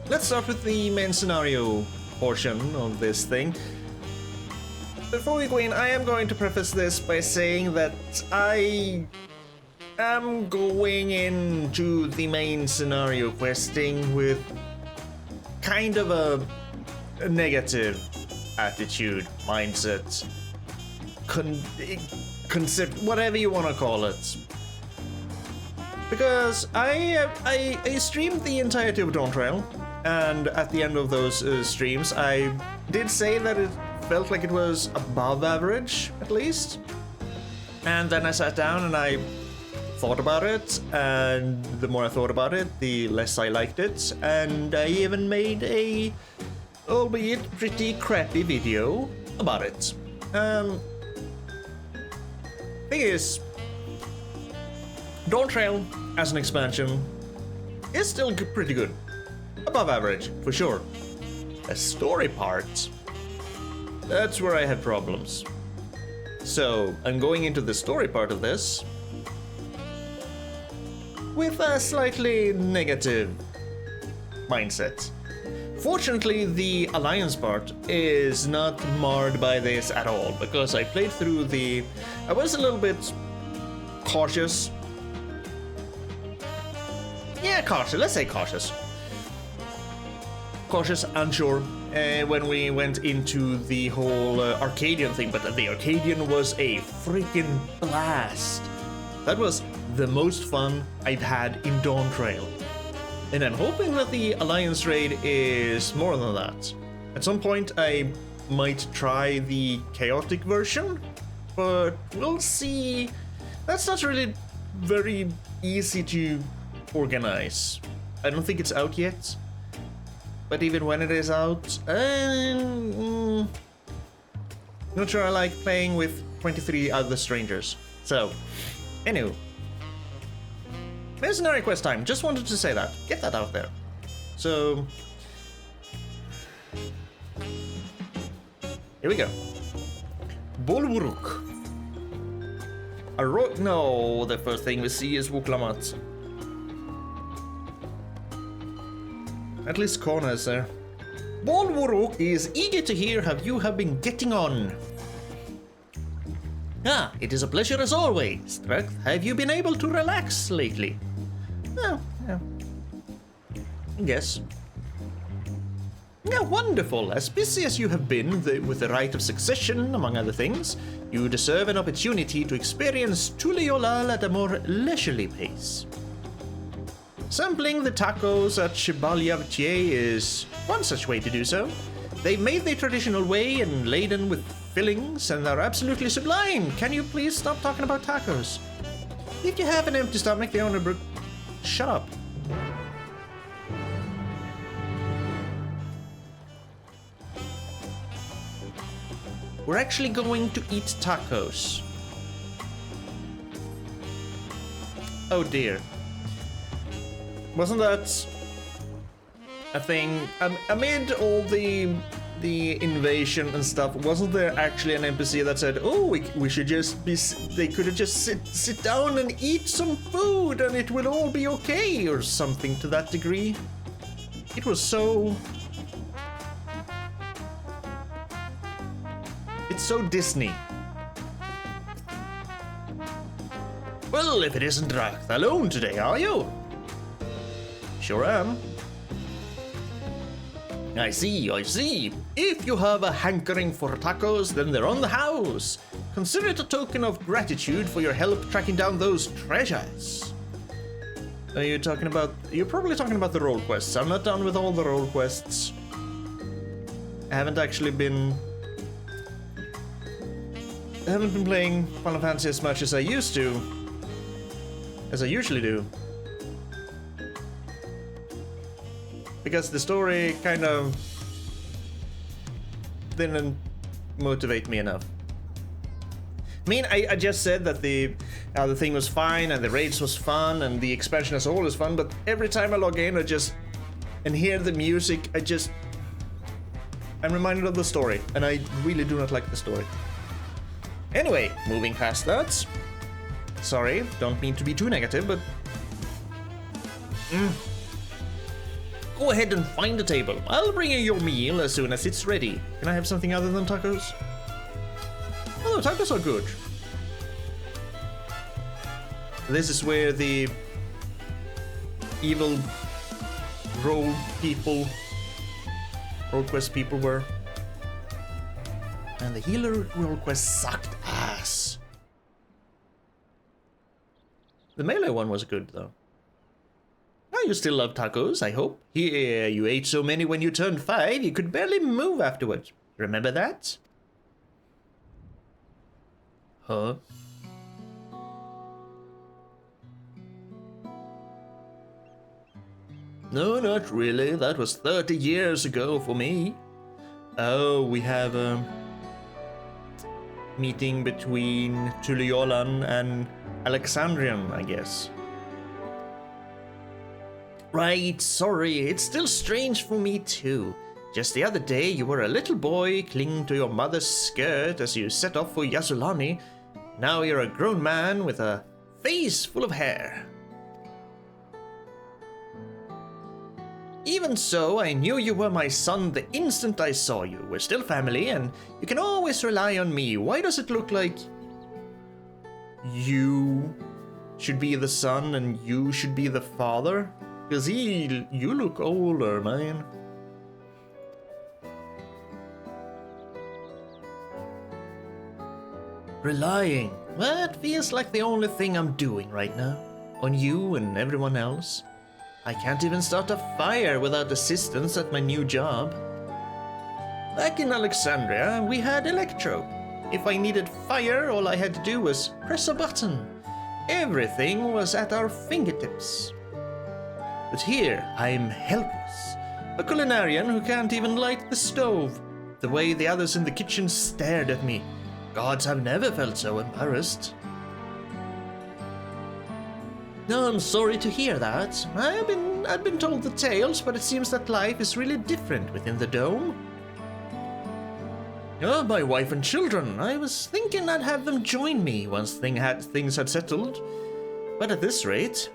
let's start with the main scenario portion of this thing. Before we go in, I am going to preface this by saying that I am going into the main scenario questing with kind of a negative attitude, mindset, concept, whatever you want to call it. Because I streamed the entirety of Dawntrail, and at the end of those streams, I did say that it felt like it was above average, at least. And then I sat down and I thought about it, and the more I thought about it, the less I liked it, and I even made a, albeit pretty crappy video about it. Thing is, Dawntrail as an expansion is still pretty good. Above average, for sure. The story part, that's where I had problems. So, I'm going into the story part of this with a slightly negative mindset. Fortunately, the Alliance part is not marred by this at all, because I played through I was a little bit cautious. Yeah, cautious, let's say cautious. Cautious, unsure, when we went into the whole Arcadian thing, but the Arcadian was a freaking blast. That was the most fun I've had in Dawntrail. And I'm hoping that the Alliance raid is more than that. At some point I might try the chaotic version, but we'll see. That's not really very easy to organize. I don't think it's out yet. But even when it is out, not sure I like playing with 23 other strangers. So, anywho. Mercenary quest time, just wanted to say that. Get that out there. So, here we go. Bolwuruk. No, the first thing we see is Wuklamat. At least Kona is there. Bolwuruk is eager to hear how you have been getting on. Ah, it is a pleasure as always. Have you been able to relax lately? Oh, yeah. Yes. Yeah, wonderful. As busy as you have been with the rite of succession, among other things, you deserve an opportunity to experience Tuliolal at a more leisurely pace. Sampling the tacos at Shibalyavtier is one such way to do so. They've made the traditional way and laden with fillings, and they're absolutely sublime. Can you please stop talking about tacos? If you have an empty stomach, the owner shut up. We're actually going to eat tacos. Oh dear. Wasn't that a thing? Amid all the invasion and stuff, wasn't there actually an NPC that said, oh, we should just be, they could have just sit down and eat some food and it will all be okay, or something to that degree? It was so... It's so Disney. Well, if it isn't Dracht alone today, are you? Sure am. I see. If you have a hankering for tacos, then they're on the house. Consider it a token of gratitude for your help tracking down those treasures. Are you talking about... You're probably talking about the role quests. I'm not done with all the role quests. I haven't actually been... I haven't been playing Final Fantasy as much as I used to. As I usually do. Because the story kind of didn't motivate me enough. I mean, I just said that the thing was fine and the raids was fun and the expansion as a whole is fun, but every time I log in and hear the music, I'm reminded of the story, and I really do not like the story. Anyway, moving past that. Sorry, don't mean to be too negative, but... Go ahead and find a table. I'll bring you your meal as soon as it's ready. Can I have something other than tacos? Oh, tacos are good. This is where the evil roll quest people were. And the healer roll quest sucked ass. The melee one was good though. Oh, you still love tacos, I hope. Here, you ate so many when you turned 5, you could barely move afterwards. Remember that? Huh? No, not really. That was 30 years ago for me. Oh, we have a meeting between Tuliolan and Alexandrian, I guess. Right, sorry, it's still strange for me too. Just the other day you were a little boy clinging to your mother's skirt as you set off for Yasulani. Now you're a grown man with a face full of hair. Even so, I knew you were my son the instant I saw you. We're still family and you can always rely on me. Why does it look like you should be the son and you should be the father? Because you look older, man. Relying. That feels like the only thing I'm doing right now. On you and everyone else. I can't even start a fire without assistance at my new job. Back in Alexandria, we had Electro. If I needed fire, all I had to do was press a button. Everything was at our fingertips. But here, I'm helpless. A culinarian who can't even light the stove. The way the others in the kitchen stared at me. Gods have never felt so embarrassed. No, I'm sorry to hear that. I've been told the tales, but it seems that life is really different within the dome. Oh, my wife and children. I was thinking I'd have them join me once things had settled. But at this rate...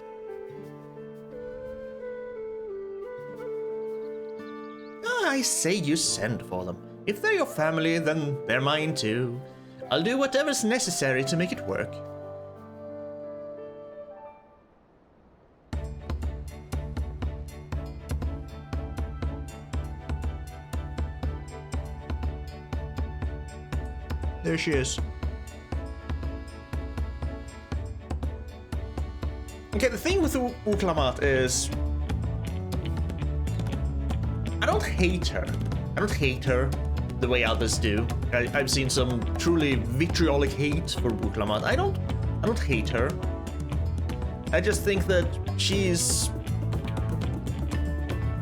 I say you send for them. If they're your family, then they're mine too. I'll do whatever's necessary to make it work. There she is. Okay, the thing with Uklamat is... I don't hate her. I don't hate her the way others do. I've seen some truly vitriolic hate for Uklamat. I don't hate her. I just think that she's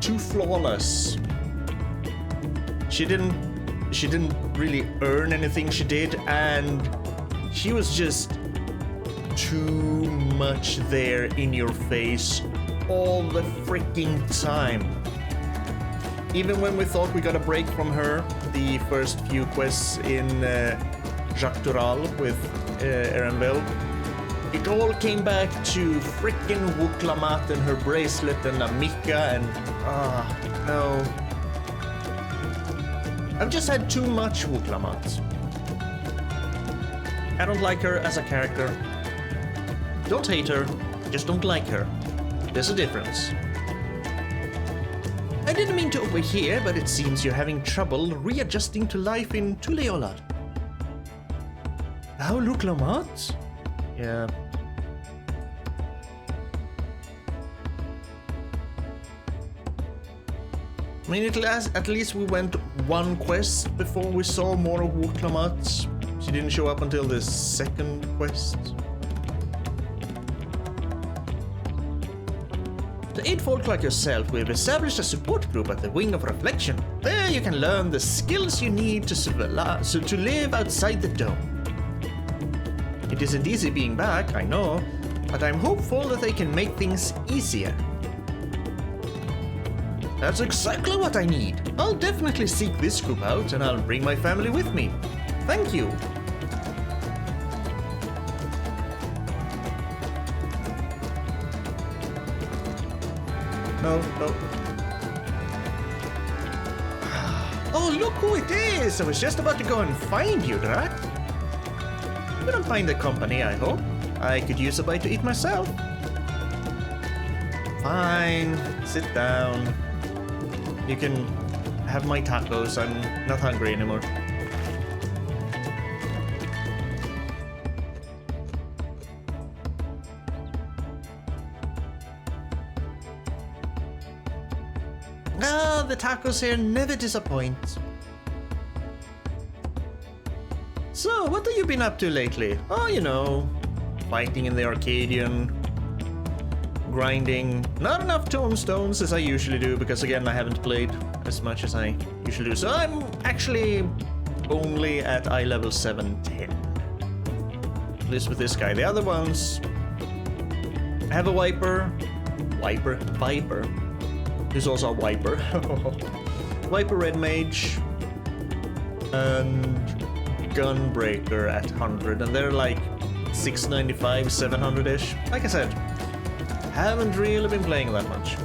too flawless. She didn't really earn anything she did, and she was just too much there in your face all the freaking time. Even when we thought we got a break from her, the first few quests in Jacques Tural with Erenveld, it all came back to freaking Wuklamat and her bracelet and Amika and... no. I've just had too much Wuklamat. I don't like her as a character. Don't hate her, just don't like her. There's a difference. I didn't mean to overhear, but it seems you're having trouble readjusting to life in Tuleolad. How Wuklamat? Yeah. I mean, at least we went one quest before we saw more of Wuklamat. She didn't show up until the second quest. To aid folk like yourself, we've established a support group at the Wing of Reflection. There you can learn the skills you need to live outside the dome. It isn't easy being back, I know, but I'm hopeful that they can make things easier. That's exactly what I need. I'll definitely seek this group out and I'll bring my family with me. Thank you. No. Oh, look who it is! I was just about to go and find you, Drac. You don't mind the company, I hope. I could use a bite to eat myself. Fine, sit down. You can have my tacos. I'm not hungry anymore. Ah, the tacos here never disappoint. So, what have you been up to lately? Oh, you know, fighting in the Arcadian, grinding. Not enough tombstones as I usually do, because again, I haven't played as much as I usually do. So I'm actually only at eye level 710. At least with this guy. The other ones, I have a Viper, who's also a Viper. Viper Red Mage, and Gunbreaker at 100, and they're like 695, 700-ish. Like I said, haven't really been playing that much.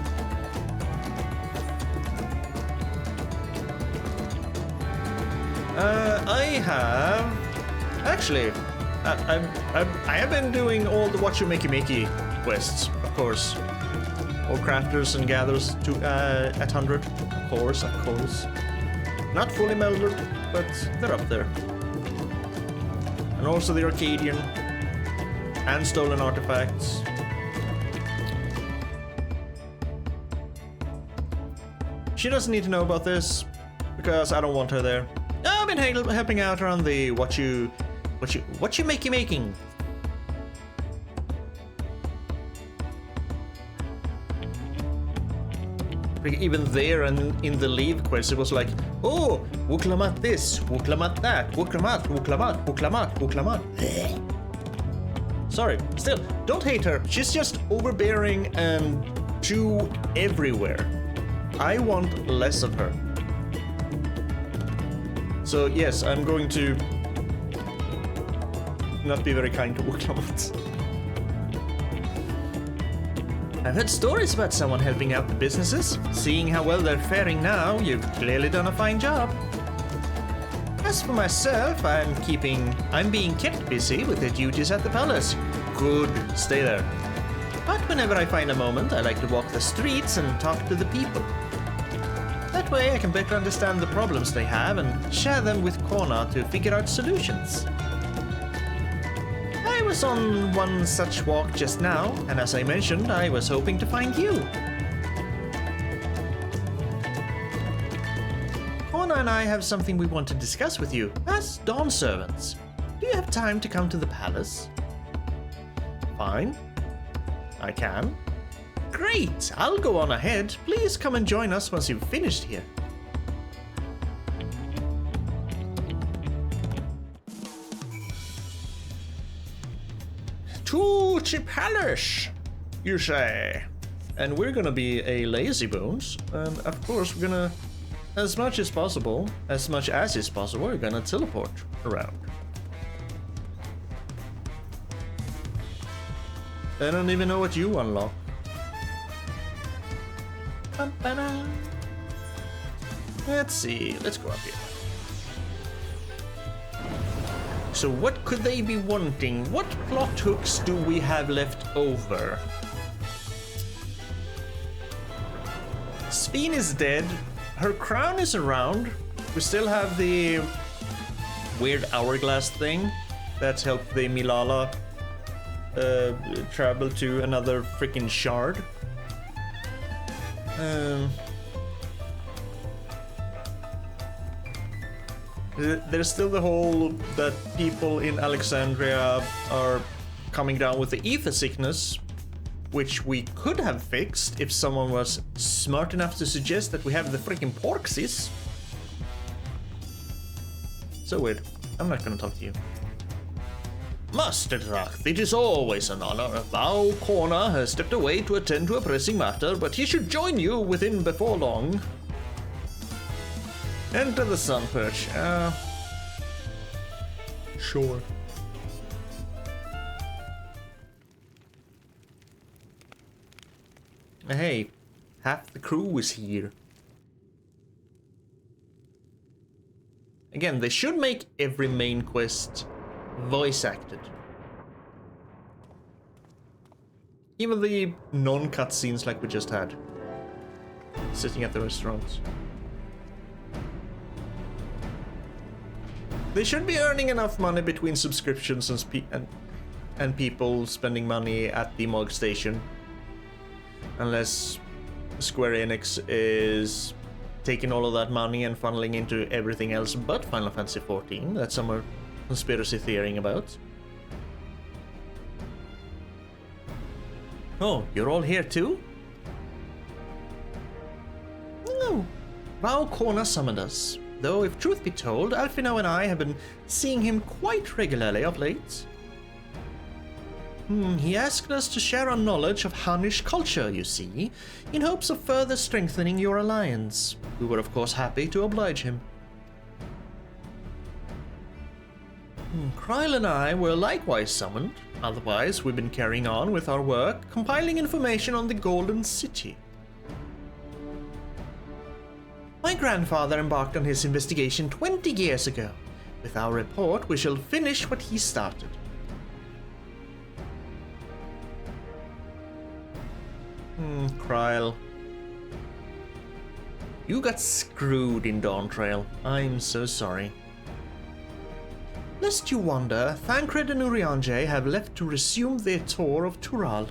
I have actually, I have been doing all the What You Makey Makey quests, of course. All crafters and gatherers to at 100, of course. Not fully melded, but they're up there. And also the Arcadian and stolen artifacts. She doesn't need to know about this because I don't want her there. I've been helping out around the what you makey making. Even there and in the leave quest, it was like, oh, wuklamat this, wuklamat that, wuklamat. Sorry, still, don't hate her. She's just overbearing and too everywhere. I want less of her. So yes, I'm going to not be very kind to wuklamat. I've heard stories about someone helping out the businesses. Seeing how well they're faring now, you've clearly done a fine job. As for myself, I'm being kept busy with the duties at the palace. Good, stay there. But whenever I find a moment, I like to walk the streets and talk to the people. That way I can better understand the problems they have and share them with Kona to figure out solutions. I was on one such walk just now, and as I mentioned, I was hoping to find you. Kona and I have something we want to discuss with you as Dawn servants. Do you have time to come to the palace? Fine. I can. Great! I'll go on ahead. Please come and join us once you've finished here. To the palace, you say? And we're gonna be a lazy bones, and of course we're gonna, as much as is possible, we're gonna teleport around. I don't even know what you unlock. Let's see, let's go up here. So what could they be wanting? What plot hooks do we have left over? Sveen is dead. Her crown is around. We still have the weird hourglass thing that's helped the Milala travel to another freaking shard. There's still the whole that people in Alexandria are coming down with the ether sickness, which we could have fixed if someone was smart enough to suggest that we have the freaking porksis. So weird. I'm not gonna talk to you. Master Dracht, it is always an honor. Bao Kona has stepped away to attend to a pressing matter, but he should join you within before long. Enter the sun perch. Sure. Hey, half the crew is here. Again, they should make every main quest voice acted. Even the non-cutscenes like we just had. Sitting at the restaurants. They should be earning enough money between subscriptions and people spending money at the Mog Station. Unless Square Enix is taking all of that money and funneling into everything else but Final Fantasy XIV. That's some conspiracy theorying about. Oh, you're all here too? No. Rao Kona summoned us. Though, if truth be told, Alfino and I have been seeing him quite regularly of late. He asked us to share our knowledge of Hanish culture, you see, in hopes of further strengthening your alliance. We were of course happy to oblige him. Kryl and I were likewise summoned, otherwise we've been carrying on with our work, compiling information on the Golden City. My grandfather embarked on his investigation 20 years ago. With our report, we shall finish what he started. Kryl. You got screwed in Dawntrail. I'm so sorry. Lest you wonder, Thancred and Urianger have left to resume their tour of Tural.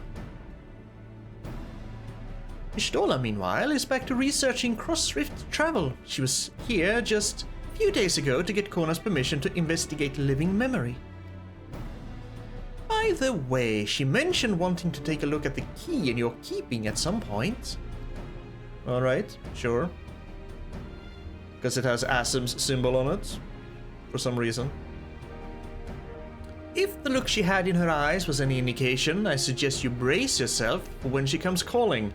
Ishtola, meanwhile, is back to researching cross-rift travel. She was here just a few days ago to get Kona's permission to investigate living memory. By the way, she mentioned wanting to take a look at the key in your keeping at some point. Alright, sure. Because it has Asim's symbol on it, for some reason. If the look she had in her eyes was any indication, I suggest you brace yourself for when she comes calling.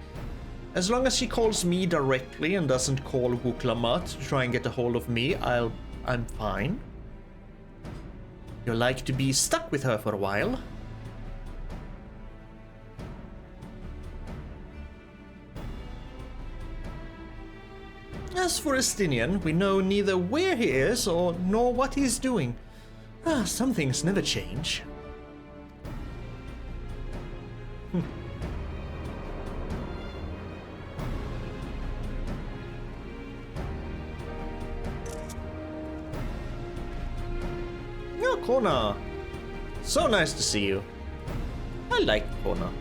As long as she calls me directly and doesn't call Wuklamat to try and get a hold of me, I'm fine. You're like to be stuck with her for a while. As for Estinian, we know neither where he is nor what he's doing. Some things never change. Oh, Kona. So nice to see you. I like Kona.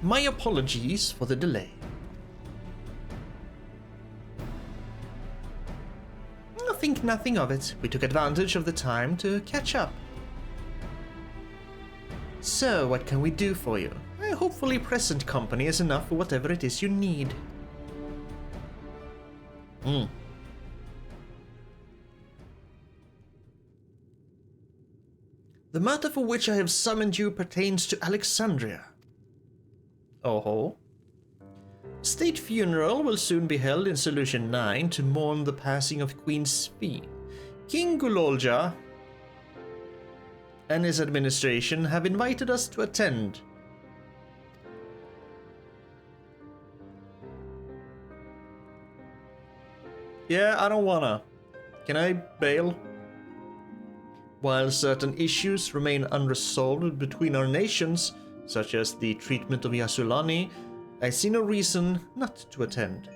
My apologies for the delay. Think nothing of it. We took advantage of the time to catch up. So, what can we do for you? Hopefully present company is enough for whatever it is you need. The matter for which I have summoned you pertains to Alexandria. Oh-ho. State funeral will soon be held in Solution 9 to mourn the passing of Queen Svi. King Gulolja and his administration have invited us to attend. Yeah, I don't wanna. Can I bail? While certain issues remain unresolved between our nations, such as the treatment of Yasulani, I see no reason not to attend.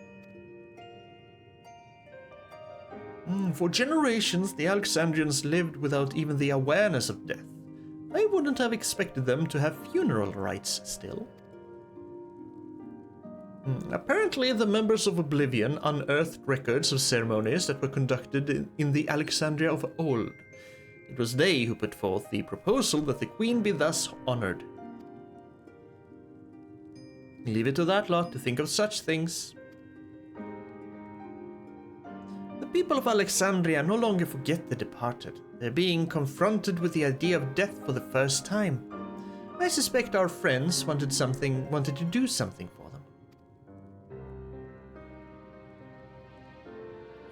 For generations, the Alexandrians lived without even the awareness of death. I wouldn't have expected them to have funeral rites still. Apparently, the members of Oblivion unearthed records of ceremonies that were conducted in the Alexandria of old. It was they who put forth the proposal that the queen be thus honored. Leave it to that lot to think of such things. The people of Alexandria no longer forget the departed. They're being confronted with the idea of death for the first time. I suspect our friends wanted to do something for them.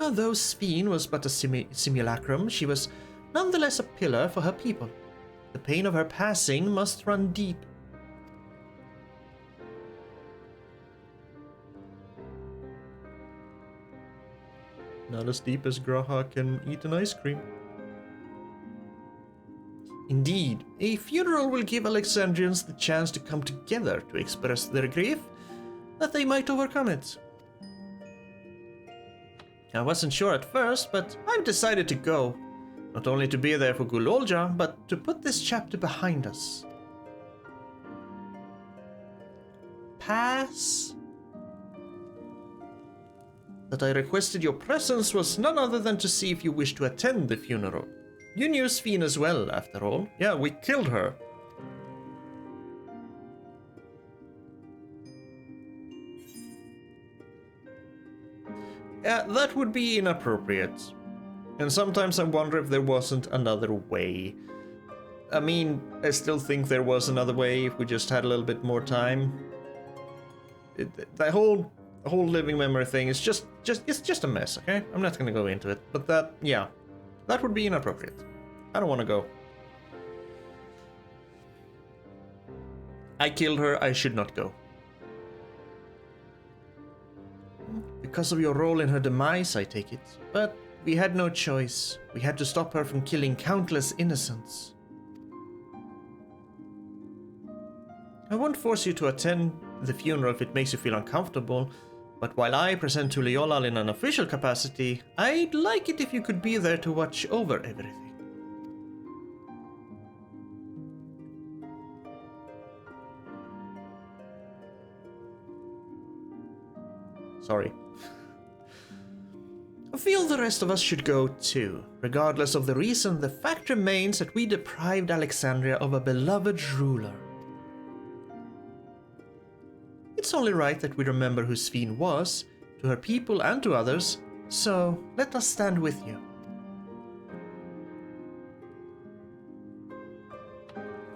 Although Sveen was but a simulacrum, she was nonetheless a pillar for her people. The pain of her passing must run deep. Not as deep as Graha can eat an ice cream. Indeed, a funeral will give Alexandrians the chance to come together to express their grief, that they might overcome it. I wasn't sure at first, but I've decided to go. Not only to be there for Gulolja, but to put this chapter behind us. Pass? That I requested your presence was none other than to see if you wish to attend the funeral. You knew Sphene as well, after all. Yeah, we killed her. That would be inappropriate. And sometimes I wonder if there wasn't another way. I mean, I still think there was another way if we just had a little bit more time. The whole living memory thing is just a mess, okay? I'm not gonna go into it, but that would be inappropriate. I don't want to go. I killed her, I should not go. Because of your role in her demise, I take it. But we had no choice. We had to stop her from killing countless innocents. I won't force you to attend the funeral if it makes you feel uncomfortable, but while I present to Leolal in an official capacity, I'd like it if you could be there to watch over everything. Sorry. I feel the rest of us should go too. Regardless of the reason, the fact remains that we deprived Alexandria of a beloved ruler. It's only right that we remember who Sphene was, to her people and to others, so let us stand with you.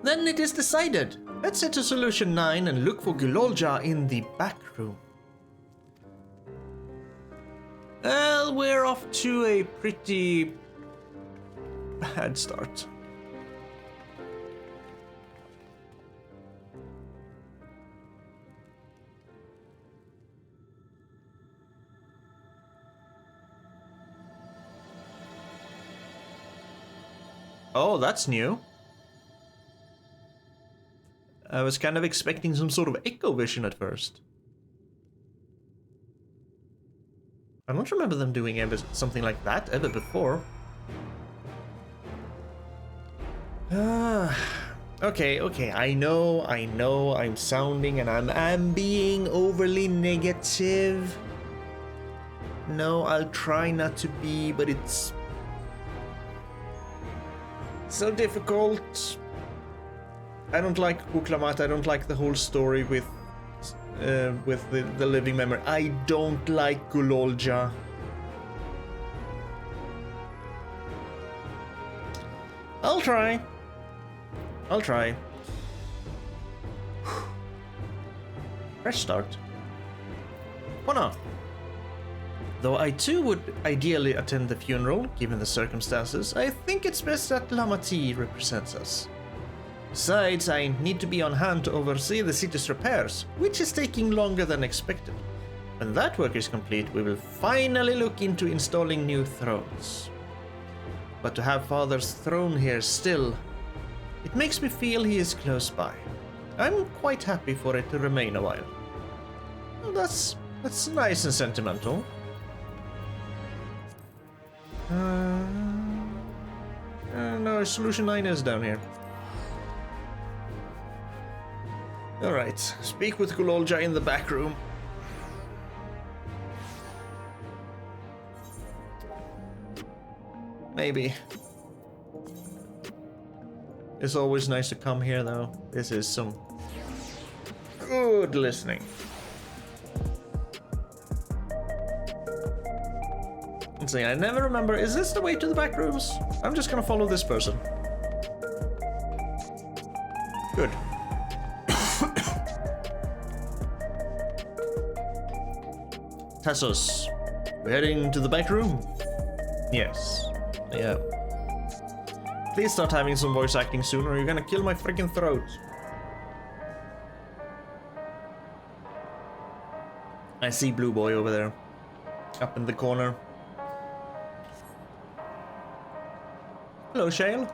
Then it is decided. Let's head to Solution 9 and look for Gulolja in the back room. Well, we're off to a pretty bad start. Oh, that's new. I was kind of expecting some sort of echo vision at first. I don't remember them doing something like that ever before. Okay, I know, I'm sounding and I'm being overly negative. No, I'll try not to be, but it's so difficult. I don't like Uklamat, I don't like the whole story with the living memory. I don't like Gulolja. I'll try. Fresh start. Why not? Though I too would ideally attend the funeral, given the circumstances, I think it's best that Lamati represents us. Besides, I need to be on hand to oversee the city's repairs, which is taking longer than expected. When that work is complete, we will finally look into installing new thrones. But to have Father's throne here still, it makes me feel he is close by. I'm quite happy for it to remain a while. Well, that's nice and sentimental. No, Solution 9 is down here. Alright, speak with Gulolja in the back room. Maybe. It's always nice to come here though. This is some good listening. Let's see, I never remember, is this the way to the back rooms? I'm just gonna follow this person. Good. Tassos, we're heading to the back room? Yes. Yeah. Please start having some voice acting soon or you're gonna kill my freaking throat. I see Blue Boy over there. Up in the corner. Hello, Shale.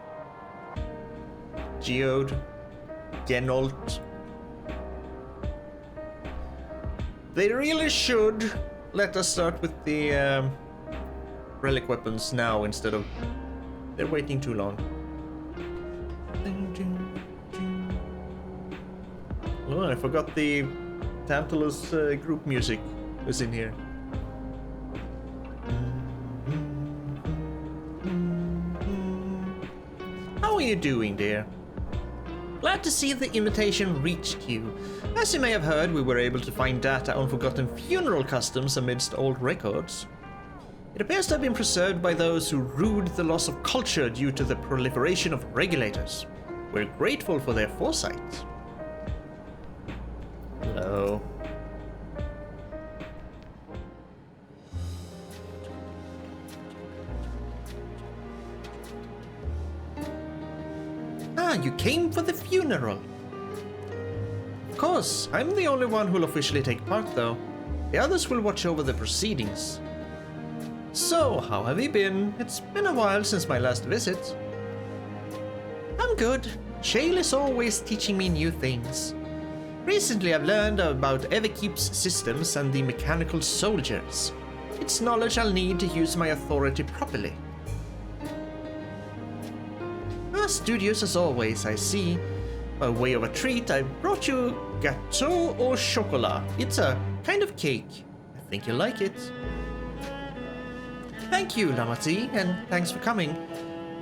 Geode. Genolt. They really should let us start with the relic weapons now instead of... They're waiting too long. Oh, I forgot the Tantalus group music was in here. How are you doing, dear? Glad to see the invitation reached you. As you may have heard, we were able to find data on forgotten funeral customs amidst old records. It appears to have been preserved by those who rued the loss of culture due to the proliferation of regulators. We're grateful for their foresight. Hello. Ah, you came for the funeral. Of course, I'm the only one who'll officially take part though. The others will watch over the proceedings. So, how have you been? It's been a while since my last visit. I'm good. Shale is always teaching me new things. Recently I've learned about Everkeep's systems and the mechanical soldiers. It's knowledge I'll need to use my authority properly. Studious as always, I see. By way of a treat, I brought you gâteau au chocolat. It's a kind of cake. I think you'll like it. Thank you, Lamati, and thanks for coming.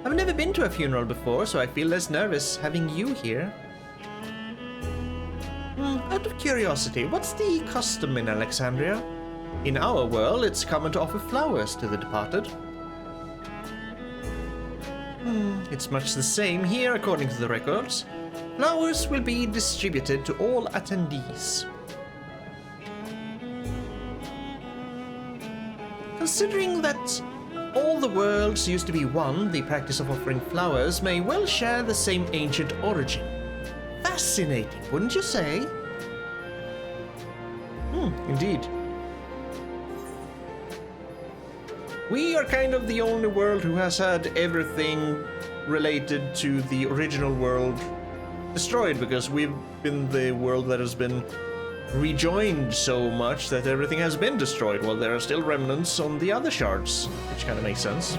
I've never been to a funeral before, so I feel less nervous having you here. Out of curiosity, what's the custom in Alexandria? In our world, it's common to offer flowers to the departed. It's much the same here, according to the records. Flowers will be distributed to all attendees. Considering that all the worlds used to be one, the practice of offering flowers may well share the same ancient origin. Fascinating, wouldn't you say? Indeed. We are kind of the only world who has had everything related to the original world destroyed, because we've been the world that has been rejoined so much that everything has been destroyed, while there are still remnants on the other shards, which kind of makes sense.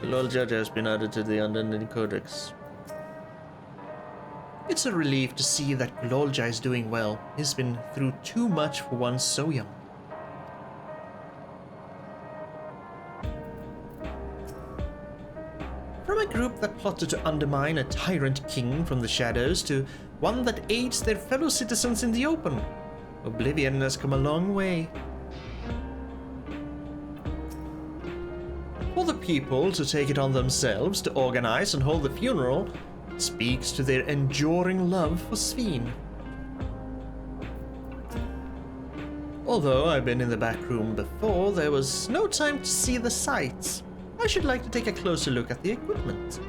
The Lord Judge has been added to the Unending Codex. It's a relief to see that Glolja is doing well. He's been through too much for one so young. From a group that plotted to undermine a tyrant king from the shadows to one that aids their fellow citizens in the open, Oblivion has come a long way. For the people to take it on themselves to organize and hold the funeral speaks to their enduring love for Sveen. Although I've been in the back room before, there was no time to see the sights. I should like to take a closer look at the equipment.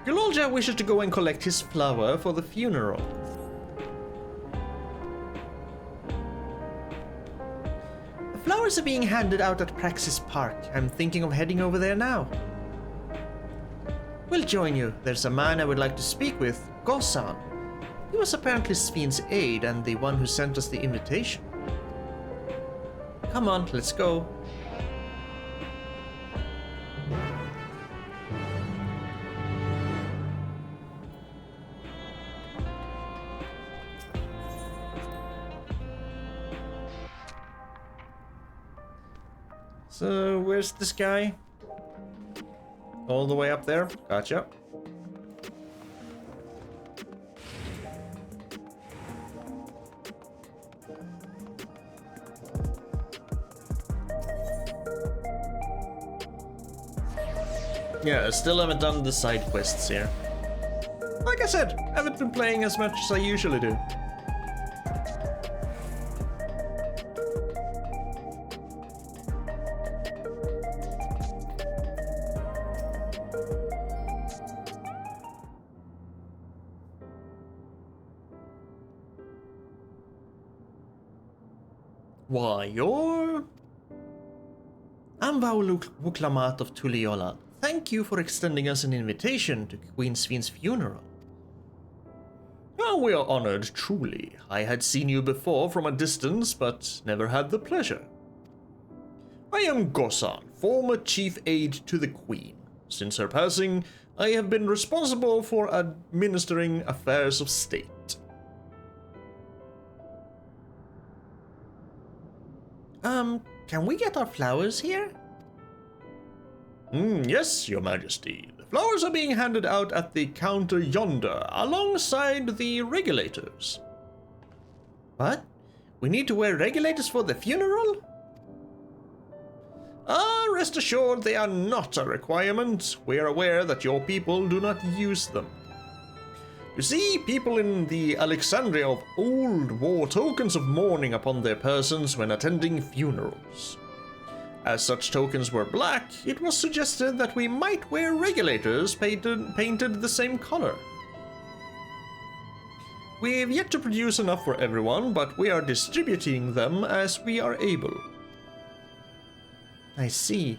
Glolja wishes to go and collect his flower for the funeral. The flowers are being handed out at Praxis Park. I'm thinking of heading over there now. We'll join you. There's a man I would like to speak with, Gosan. He was apparently Sveen's aide and the one who sent us the invitation. Come on, let's go. So, where's this guy? All the way up there? Gotcha. Yeah, I still haven't done the side quests here. Like I said, I haven't been playing as much as I usually do. Why, you're... Amvau Wuklamat of Tuliola. Thank you for extending us an invitation to Queen Sven's funeral. Oh, we are honored, truly. I had seen you before from a distance, but never had the pleasure. I am Gosan, former chief aide to the Queen. Since her passing, I have been responsible for administering affairs of state. Can we get our flowers here? Yes, Your Majesty. The flowers are being handed out at the counter yonder, alongside the regulators. What? We need to wear regulators for the funeral? Rest assured they are not a requirement. We are aware that your people do not use them. You see, people in the Alexandria of old wore tokens of mourning upon their persons when attending funerals. As such tokens were black, it was suggested that we might wear regulators painted the same color. We've yet to produce enough for everyone, but we are distributing them as we are able. I see.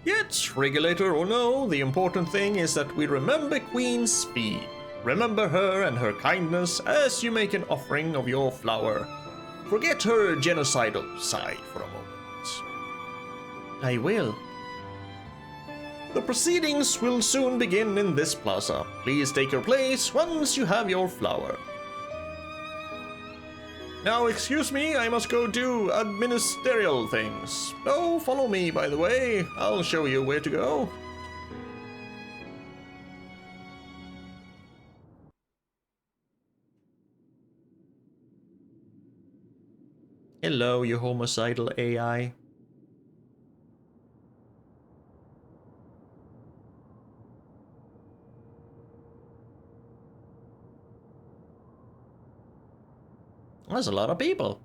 Yet, regulator or no, the important thing is that we remember Queen Sven. Remember her and her kindness as you make an offering of your flower. Forget her genocidal side for a moment. I will. The proceedings will soon begin in this plaza. Please take your place once you have your flower. Now, excuse me, I must go do administerial things. Oh, follow me, by the way. I'll show you where to go. Hello, you homicidal AI. There's a lot of people.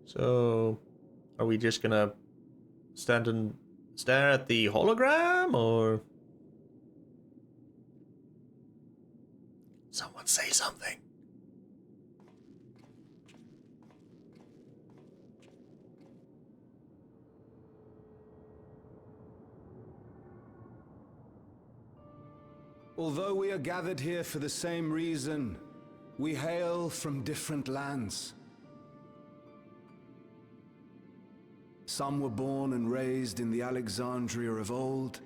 So, are we just gonna stand and stare at the hologram, or someone say something? Although we are gathered here for the same reason, we hail from different lands. Some were born and raised in the Alexandria of old,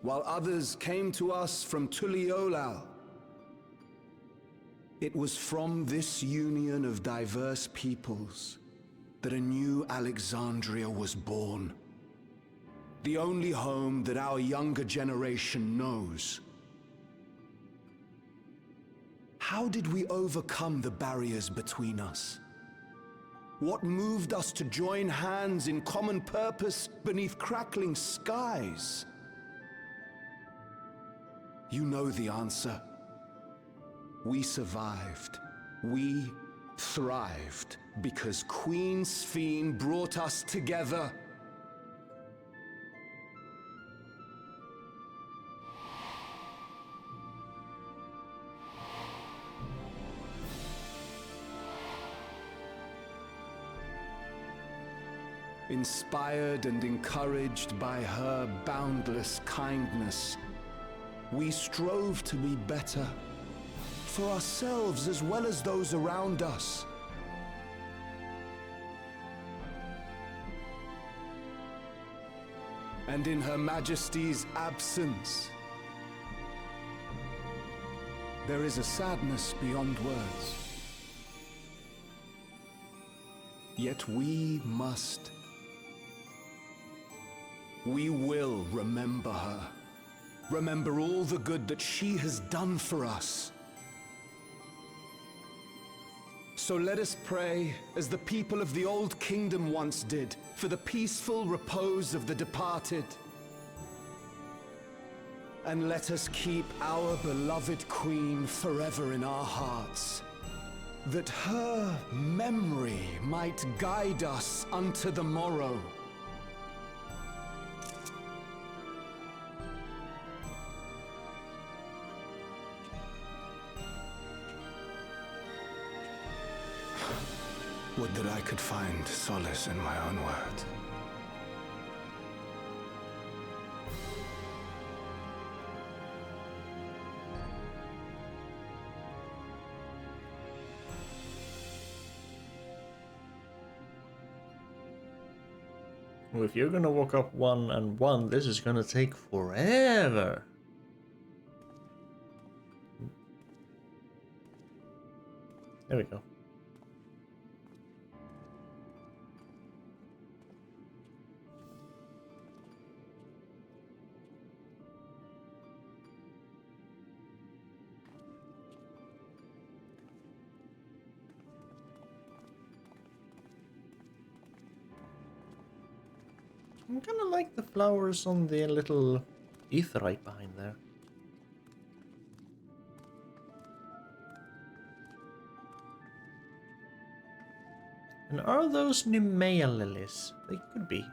while others came to us from Tuliolal. It was from this union of diverse peoples that a new Alexandria was born. The only home that our younger generation knows. How did we overcome the barriers between us? What moved us to join hands in common purpose beneath crackling skies? You know the answer. We survived. We thrived because Queen Sven brought us together. Inspired and encouraged by her boundless kindness, we strove to be better, for ourselves as well as those around us. And in Her Majesty's absence, there is a sadness beyond words. Yet we must. We will remember her. Remember all the good that she has done for us. So let us pray, as the people of the Old Kingdom once did, for the peaceful repose of the departed. And let us keep our beloved Queen forever in our hearts. that her memory might guide us unto the morrow. Would that I could find solace in my own words. Well, if you're gonna walk up one and one, this is gonna take forever. There we go. I kind of like the flowers on the little Aetheryte behind there. And are those Nemea lilies? They could be.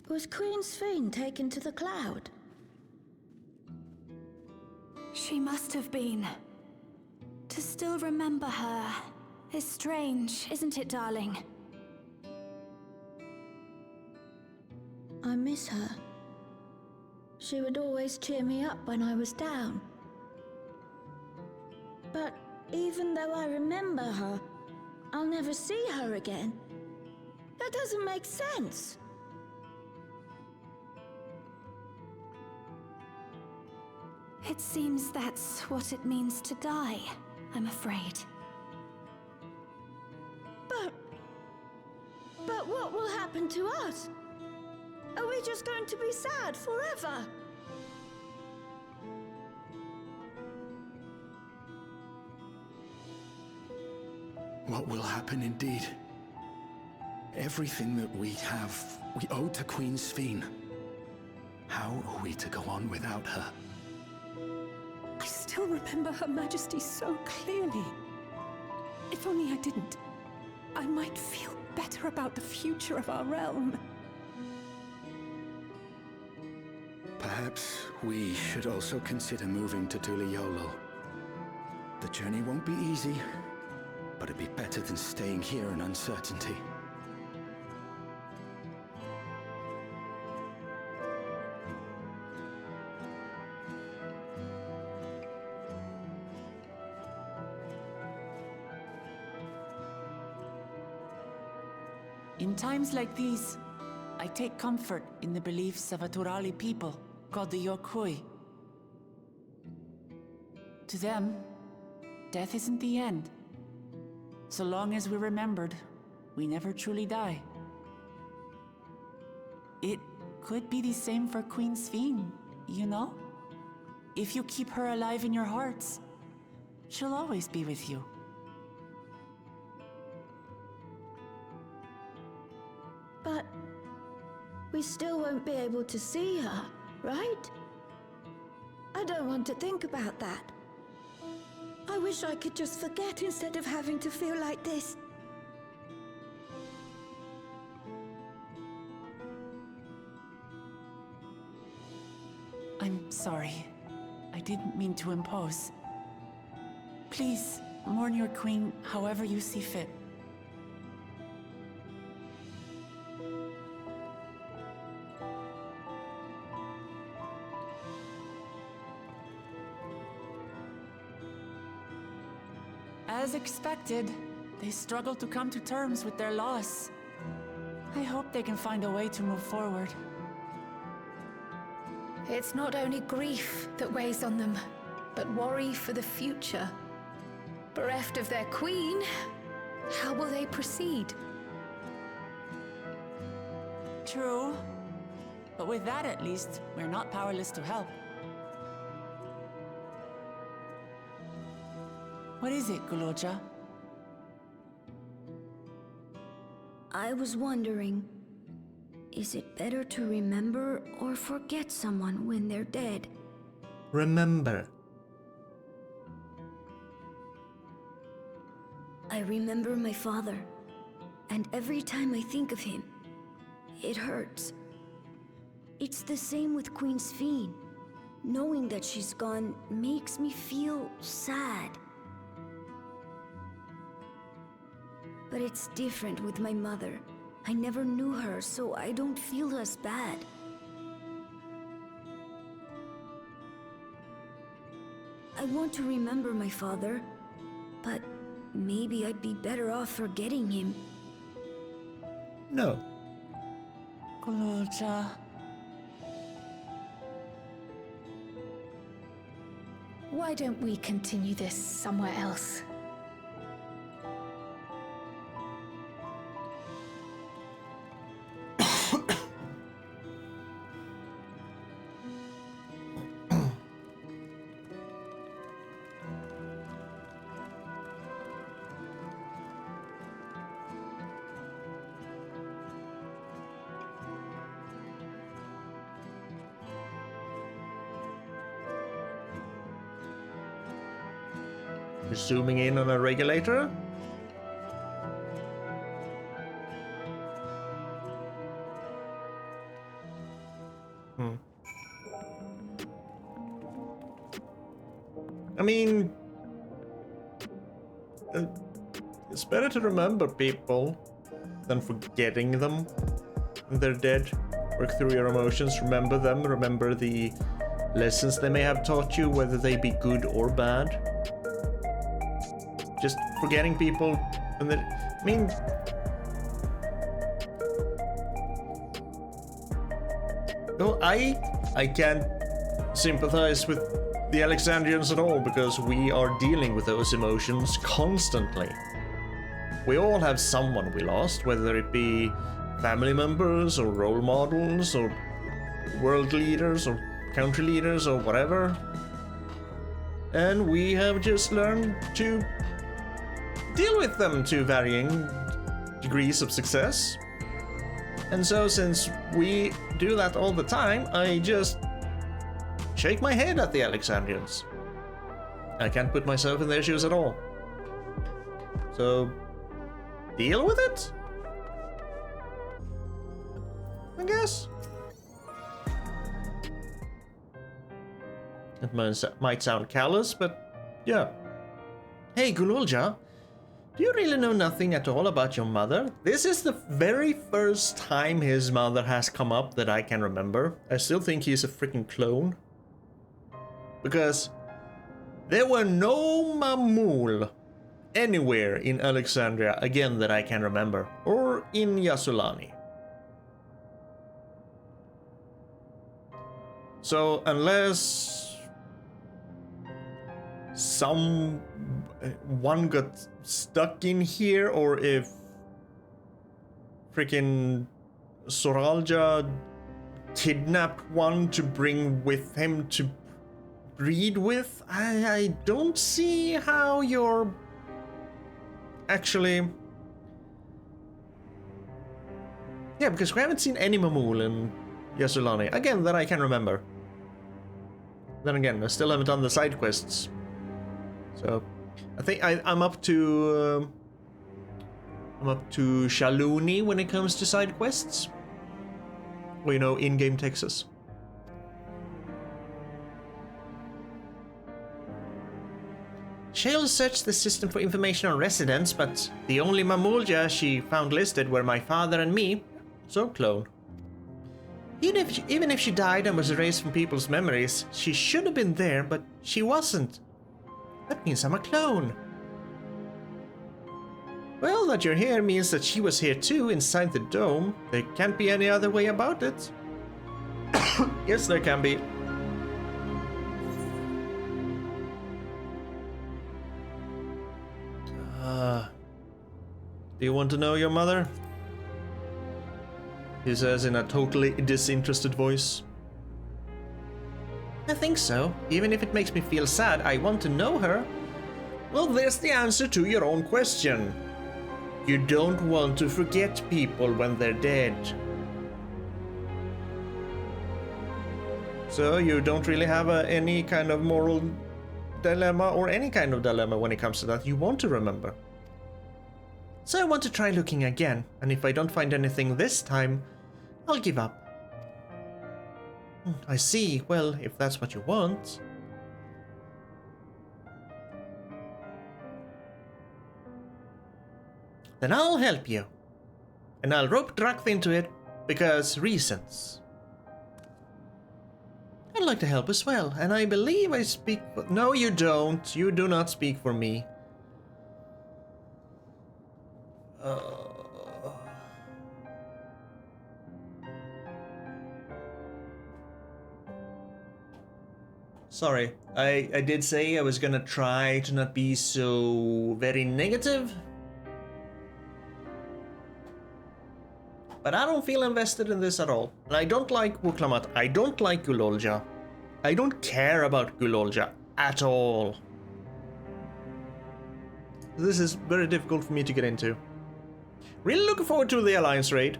Was Queen Sphene taken to the cloud? She must have been. To still remember her is strange, isn't it, darling? I miss her. She would always cheer me up when I was down. But even though I remember her, I'll never see her again. That doesn't make sense. It seems that's what it means to die, I'm afraid. But what will happen to us? Are we just going to be sad forever? What will happen indeed? Everything that we have, we owe to Queen Sphene. How are we to go on without her? I still remember Her Majesty so clearly. If only I didn't, I might feel better about the future of our realm. Perhaps we should also consider moving to Tuliolo. The journey won't be easy, but it'd be better than staying here in uncertainty. In times like these, I take comfort in the beliefs of a Turali people called the Yokui. To them, death isn't the end. So long as we're remembered, we never truly die. It could be the same for Queen Sphene, you know? If you keep her alive in your hearts, she'll always be with you. But we still won't be able to see her, right? I don't want to think about that. I wish I could just forget instead of having to feel like this. I'm sorry. I didn't mean to impose. Please, mourn your queen however you see fit. As expected, they struggled to come to terms with their loss. I hope they can find a way to move forward. It's not only grief that weighs on them, but worry for the future. Bereft of their queen, how will they proceed? True. But with that at least, we're not powerless to help. What is it, Guloja? I was wondering, is it better to remember or forget someone when they're dead? Remember. I remember my father, and every time I think of him, it hurts. It's the same with Queen Sphene. Knowing that she's gone makes me feel sad. But it's different with my mother. I never knew her, so I don't feel as bad. I want to remember my father, but maybe I'd be better off forgetting him. No. Guloja. Why don't we continue this somewhere else? Zooming in on a regulator. I mean, it's better to remember people than forgetting them when they're dead. Work through your emotions, remember them, remember the lessons they may have taught you, whether they be good or bad. Just forgetting people, and then, I mean, well, I can't sympathize with the Alexandrians at all, because we are dealing with those emotions constantly. We all have someone we lost, whether it be family members or role models or world leaders or country leaders or whatever. And we have just learned to deal with them to varying degrees of success. And so since we do that all the time, I just shake my head at the Alexandrians. I can't put myself in their shoes at all. So, deal with it? I guess. It might sound callous, but yeah. Hey, Gululja, do you really know nothing at all about your mother? This is the very first time his mother has come up that I can remember. I still think he's a freaking clone. Because there were no Mamul anywhere in Alexandria, again, that I can remember. Or in Yassulani. So, unless someone got stuck in here, or if freaking Soralja kidnapped one to bring with him to breed with, I don't see how you're actually... Yeah, because we haven't seen any Mamul in Yassulani, again, that I can remember. Then again, I still haven't done the side quests. So, I think I'm up to... Shaluni when it comes to side quests. Well, you know, in-game Texas. Shale searched the system for information on residents, but the only Mamulja she found listed were my father and me, so clone. Even if she died and was erased from people's memories, she should have been there, but she wasn't. That means I'm a clone. Well, that you're here means that she was here too, inside the dome. There can't be any other way about it. Yes, there can be. Do you want to know your mother? He says in a totally disinterested voice. I think so. Even if it makes me feel sad, I want to know her. Well, there's the answer to your own question. You don't want to forget people when they're dead. So you don't really have any kind of moral dilemma or any kind of dilemma when it comes to that. You want to remember. So I want to try looking again, and if I don't find anything this time, I'll give up. I see. Well, if that's what you want. Then I'll help you. And I'll rope Drakth into it, because reasons. I'd like to help as well, and I believe I speak for... No, you don't. You do not speak for me. Sorry, I did say I was gonna try to not be so very negative. But I don't feel invested in this at all. And I don't like Wuklamat. I don't like Gulolja. I don't care about Gulolja at all. This is very difficult for me to get into. Really looking forward to the Alliance raid.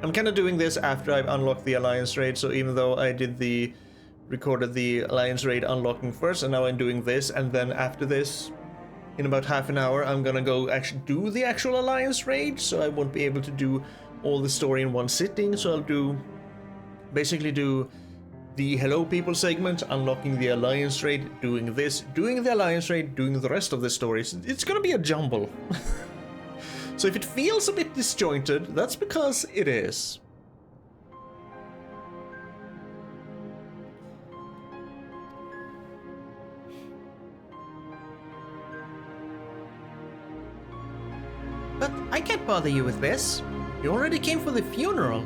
I'm kind of doing this after I've unlocked the Alliance raid, so even though I recorded the Alliance raid unlocking first, and now I'm doing this, and then after this, in about half an hour, I'm gonna go actually do the actual Alliance raid, so I won't be able to do all the story in one sitting, so I'll basically do the Hello People segment, unlocking the Alliance raid, doing this, doing the Alliance raid, doing the rest of the stories. It's gonna be a jumble. So if it feels a bit disjointed, that's because it is. But I can't bother you with this. You already came for the funeral.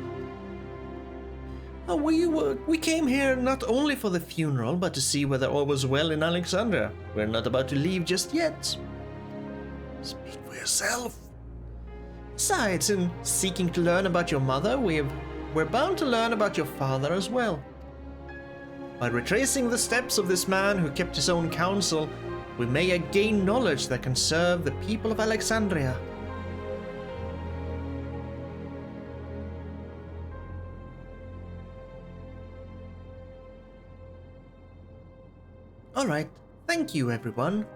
Oh, we came here not only for the funeral, but to see whether all was well in Alexandria. We're not about to leave just yet. Speak for yourself. Besides, in seeking to learn about your mother, we're bound to learn about your father as well. By retracing the steps of this man who kept his own counsel, we may gain knowledge that can serve the people of Alexandria. Alright, thank you everyone.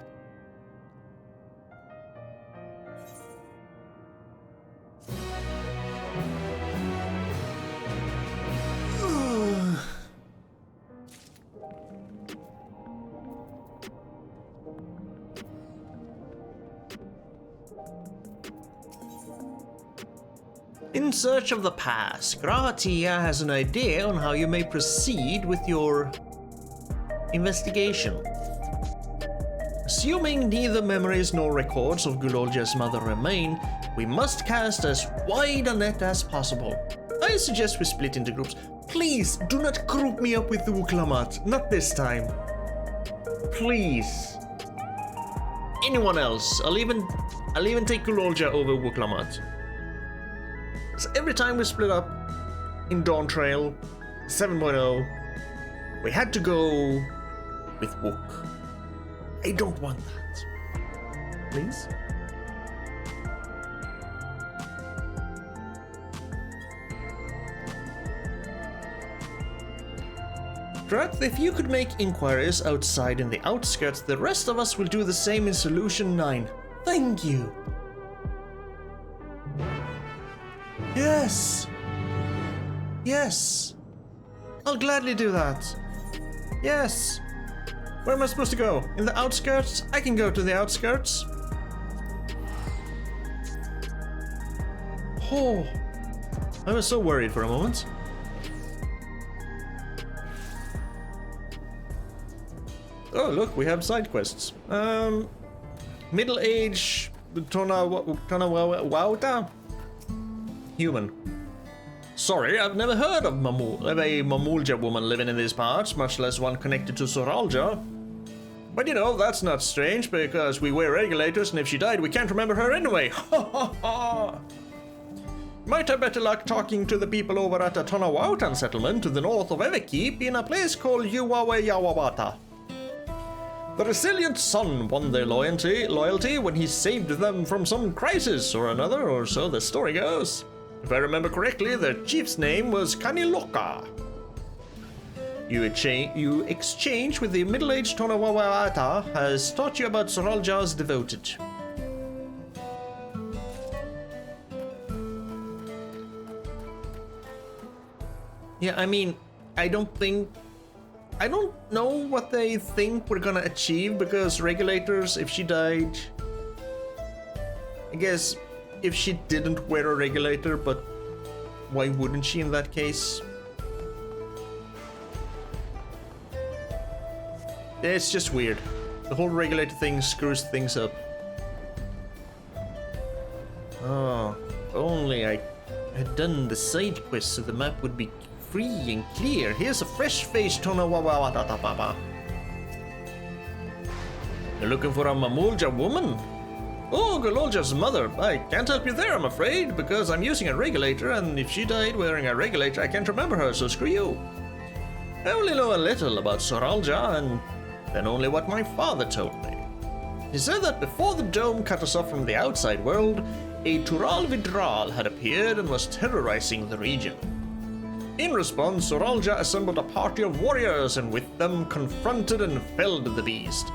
In search of the past, Gravatia has an idea on how you may proceed with your investigation. Assuming neither memories nor records of Gulolja's mother remain, we must cast as wide a net as possible. I suggest we split into groups. Please do not group me up with the Wuklamat. Not this time. Please. Anyone else. I'll even take Gulolja over Wuklamat. So every time we split up in Dawntrail 7.0, we had to go with Wook. I don't want that. Please? Drakth, if you could make inquiries outside in the outskirts, the rest of us will do the same in Solution 9. Thank you. Yes! Yes! I'll gladly do that. Yes! Where am I supposed to go? In the outskirts? I can go to the outskirts. Oh! I was so worried for a moment. Oh, look, we have side quests. Middle-age Yuweyawata? Human. Sorry, I've never heard of a Mamulja woman living in these parts, much less one connected to Soralja. But you know, that's not strange, because we were regulators, and if she died, we can't remember her anyway. Ha ha ha! Might have better luck talking to the people over at the Tonawautan settlement to the north of Everkeep in a place called Yuweyawata. The resilient son won their loyalty when he saved them from some crisis or another, or so the story goes. If I remember correctly, the chief's name was Kaniloka. You exchange with the middle-aged Tonawauta has taught you about Soralja's devoted. Yeah, I mean, I don't know what they think we're gonna achieve, because regulators, if she died, I guess if she didn't wear a regulator, but why wouldn't she in that case? It's just weird. The whole regulator thing screws things up. Oh, if only I had done the side quest so the map would be free and clear. Here's a fresh-faced Tonawauta. You're looking for a Mamulja woman? Oh, Gololja's mother. I can't help you there, I'm afraid, because I'm using a regulator, and if she died wearing a regulator, I can't remember her, so screw you. I only know a little about Soralja, and then only what my father told me. He said that before the dome cut us off from the outside world, a Tural Vidral had appeared and was terrorizing the region. In response, Soralja assembled a party of warriors and with them confronted and felled the beast.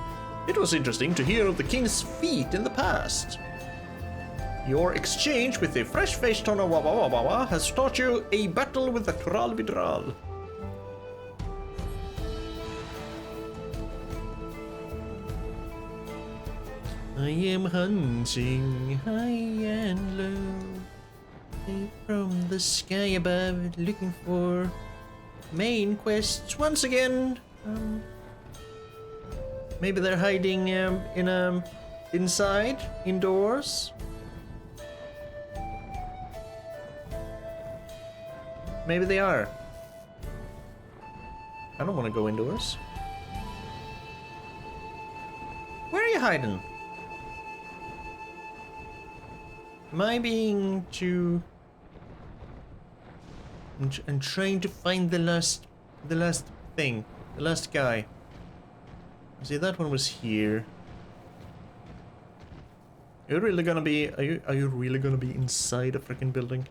It was interesting to hear of the king's feat in the past. Your exchange with the fresh-faced Tonawauta has taught you a battle with the Tural Vidral. I am hunting high and low, from the sky above, looking for main quests once again. Maybe they're hiding inside, indoors. Maybe they are. I don't want to go indoors. Where are you hiding? Am I being too... I'm trying to find the last thing, the last guy. See, that one was here. Are you really gonna be? Are you really gonna be inside a freaking building?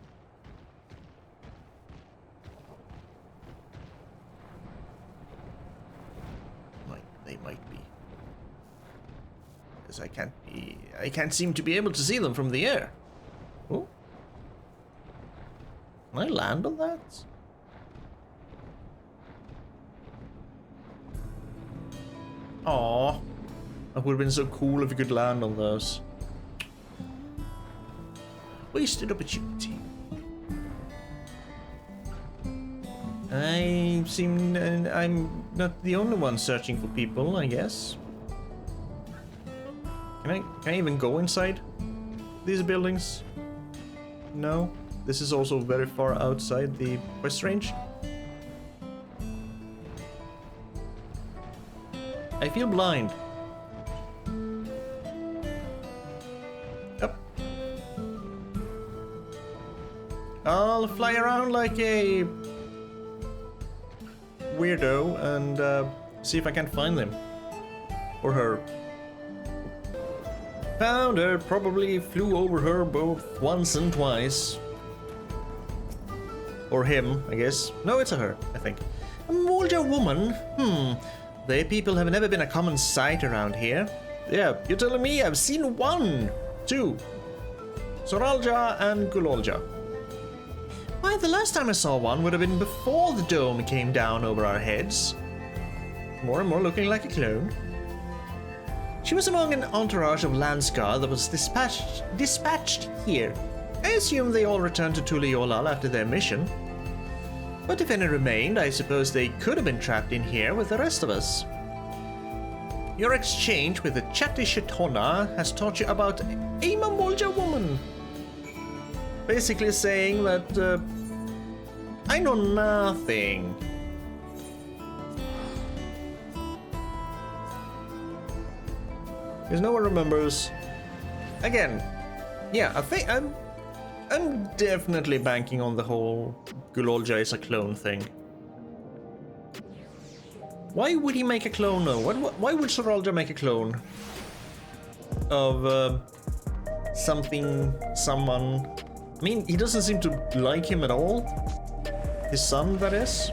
They might be. Because I can't seem to be able to see them from the air. Oh. Can I land on that? Aww. That would have been so cool if you could land on those. Wasted opportunity. I'm not the only one searching for people, I guess. Can I even go inside these buildings? No. This is also very far outside the quest range. I feel blind. Up. I'll fly around like a weirdo and see if I can find them. Or her. Found her, probably flew over her both once and twice. Or him, I guess. No, it's a her, I think. A Molja woman? They people have never been a common sight around here. Yeah, you're telling me I've seen one, two. Soralja and Gololja. Why, the last time I saw one would have been before the dome came down over our heads. More and more looking like a clone. She was among an entourage of Landscar that was dispatched here. I assume they all returned to Tuliolal after their mission. But if any remained, I suppose they could have been trapped in here with the rest of us. Your exchange with the chatty Shetona has taught you about a Mamulja woman. Basically saying that I know nothing. Because no one remembers. Again, yeah, I think I'm definitely banking on the whole Gulolja is a clone thing. Why would he make a clone though? Why would Sorolja make a clone of someone? I mean, he doesn't seem to like him at all. His son, that is.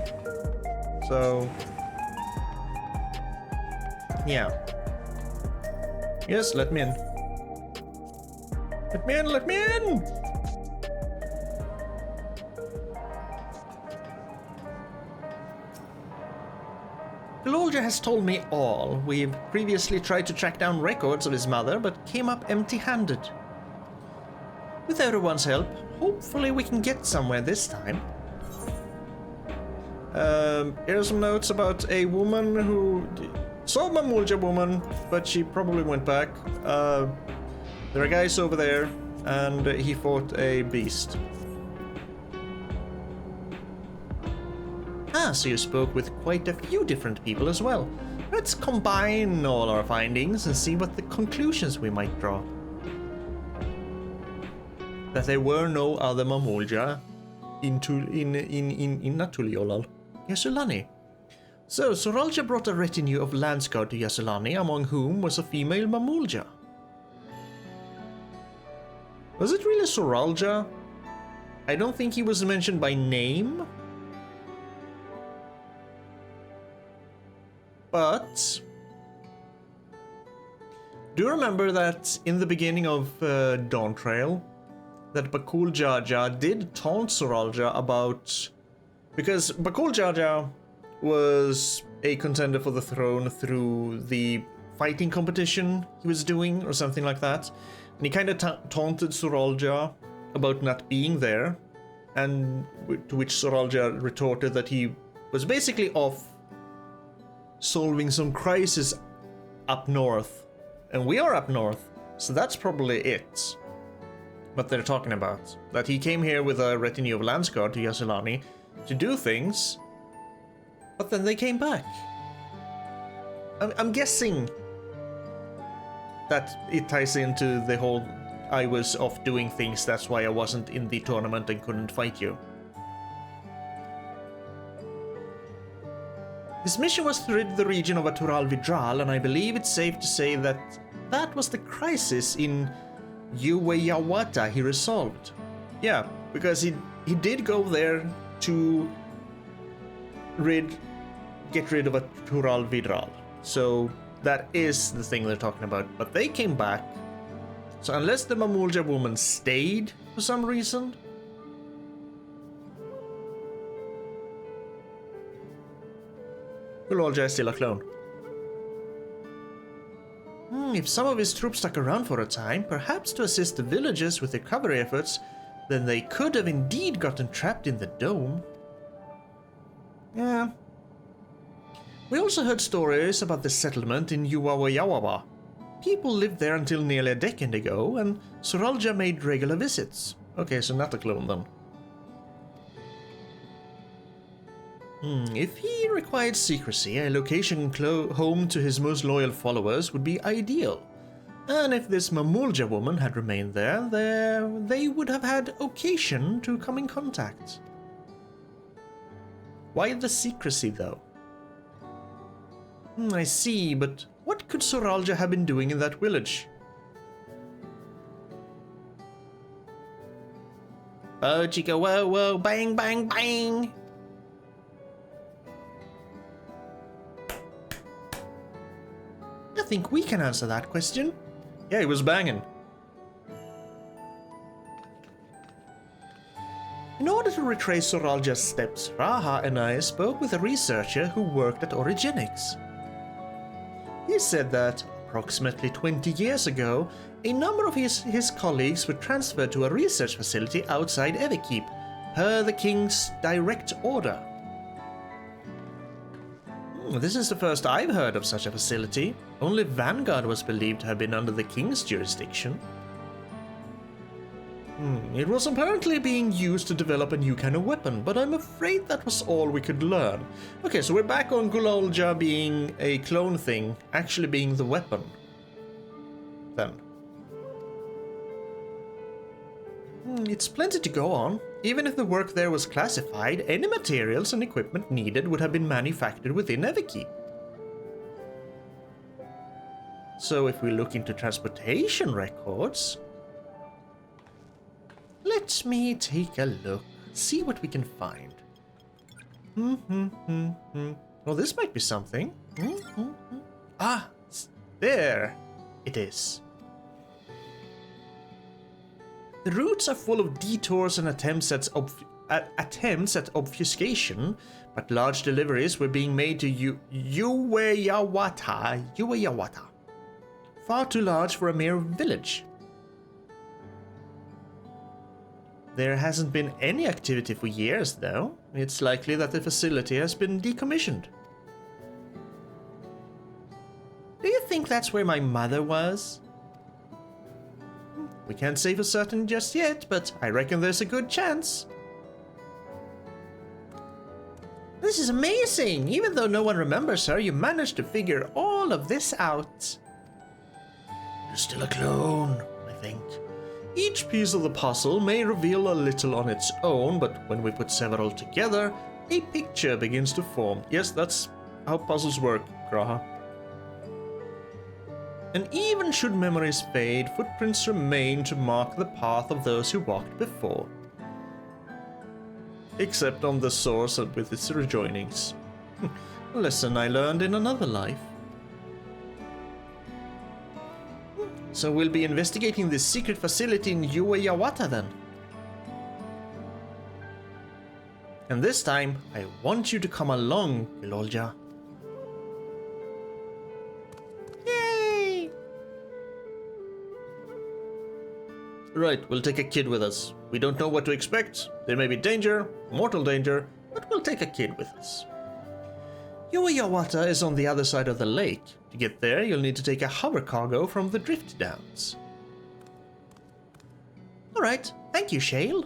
So, yeah. Yes, let me in. Let me in, let me in! Gulolja has told me all. We've previously tried to track down records of his mother, but came up empty-handed. With everyone's help, hopefully we can get somewhere this time. Here are some notes about a woman who saw a Mamulja woman, but she probably went back. There are guys over there, and he fought a beast. Ah, so you spoke with quite a few different people as well. Let's combine all our findings and see what the conclusions we might draw. That there were no other Mamulja in Natuliolal. Yasulani. So, Sorolja brought a retinue of Landsguard to Yasulani, among whom was a female Mamulja. Was it really Sorolja? I don't think he was mentioned by name. But do you remember that in the beginning of Dawntrail, that Bakul Jaja did taunt Sorolja about... Because Bakul Jaja was a contender for the throne through the fighting competition he was doing, or something like that. And he kind of taunted Sorolja about not being there. And to which Sorolja retorted that he was basically off solving some crisis up north. And we are up north, so that's probably it. What they're talking about. That he came here with a retinue of Landsguard to Yasulani to do things, but then they came back. I'm guessing that it ties into the whole I was off doing things, that's why I wasn't in the tournament and couldn't fight you. His mission was to rid the region of Atural Vidral, and I believe it's safe to say that that was the crisis in Yuweyawata he resolved. Yeah, because he did go there to get rid of Atural Vidral. So that is the thing they're talking about. But they came back. So unless the Mamulja woman stayed for some reason, Gulolja is still a clone. If some of his troops stuck around for a time, perhaps to assist the villagers with their recovery efforts, then they could have indeed gotten trapped in the dome. Yeah. We also heard stories about the settlement in Yuweyawata. People lived there until nearly a decade ago, and Sorolja made regular visits. Okay, so not a clone then. If he required secrecy, a location home to his most loyal followers would be ideal. And if this Mamulja woman had remained there, they would have had occasion to come in contact. Why the secrecy, though? I see, but what could Sorolja have been doing in that village? Oh, chica, whoa, whoa, bang, bang, bang! I think we can answer that question. Yeah, he was banging. In order to retrace Sorolja's steps, Raha and I spoke with a researcher who worked at Origenics. He said that, approximately 20 years ago, a number of his colleagues were transferred to a research facility outside Everkeep, per the king's direct order. This is the first I've heard of such a facility. Only Vanguard was believed to have been under the king's jurisdiction. It was apparently being used to develop a new kind of weapon, but I'm afraid that was all we could learn. Okay, so we're back on Gulolja being a clone thing, actually being the weapon. Then. It's plenty to go on. Even if the work there was classified, any materials and equipment needed would have been manufactured within Eviki. So if we look into transportation records... Let me take a look, see what we can find. Well, this might be something. Ah, there it is. The routes are full of detours and attempts at obfuscation, but large deliveries were being made to Yuweyawata. Far too large for a mere village. There hasn't been any activity for years, though. It's likely that the facility has been decommissioned. Do you think that's where my mother was? We can't say for certain just yet, but I reckon there's a good chance. This is amazing! Even though no one remembers her, you managed to figure all of this out. You're still a clone, I think. Each piece of the puzzle may reveal a little on its own, but when we put several together, a picture begins to form. Yes, that's how puzzles work, Graha. And even should memories fade, footprints remain to mark the path of those who walked before. Except on the source and with its rejoinings. A lesson I learned in another life. So we'll be investigating this secret facility in Yuweyawata then. And this time, I want you to come along, Gulolja. Yay! Right, we'll take a kid with us. We don't know what to expect. There may be danger, mortal danger, but we'll take a kid with us. Yuweyawata is on the other side of the lake. To get there, you'll need to take a hover cargo from the Drift Downs. Alright, thank you, Shale.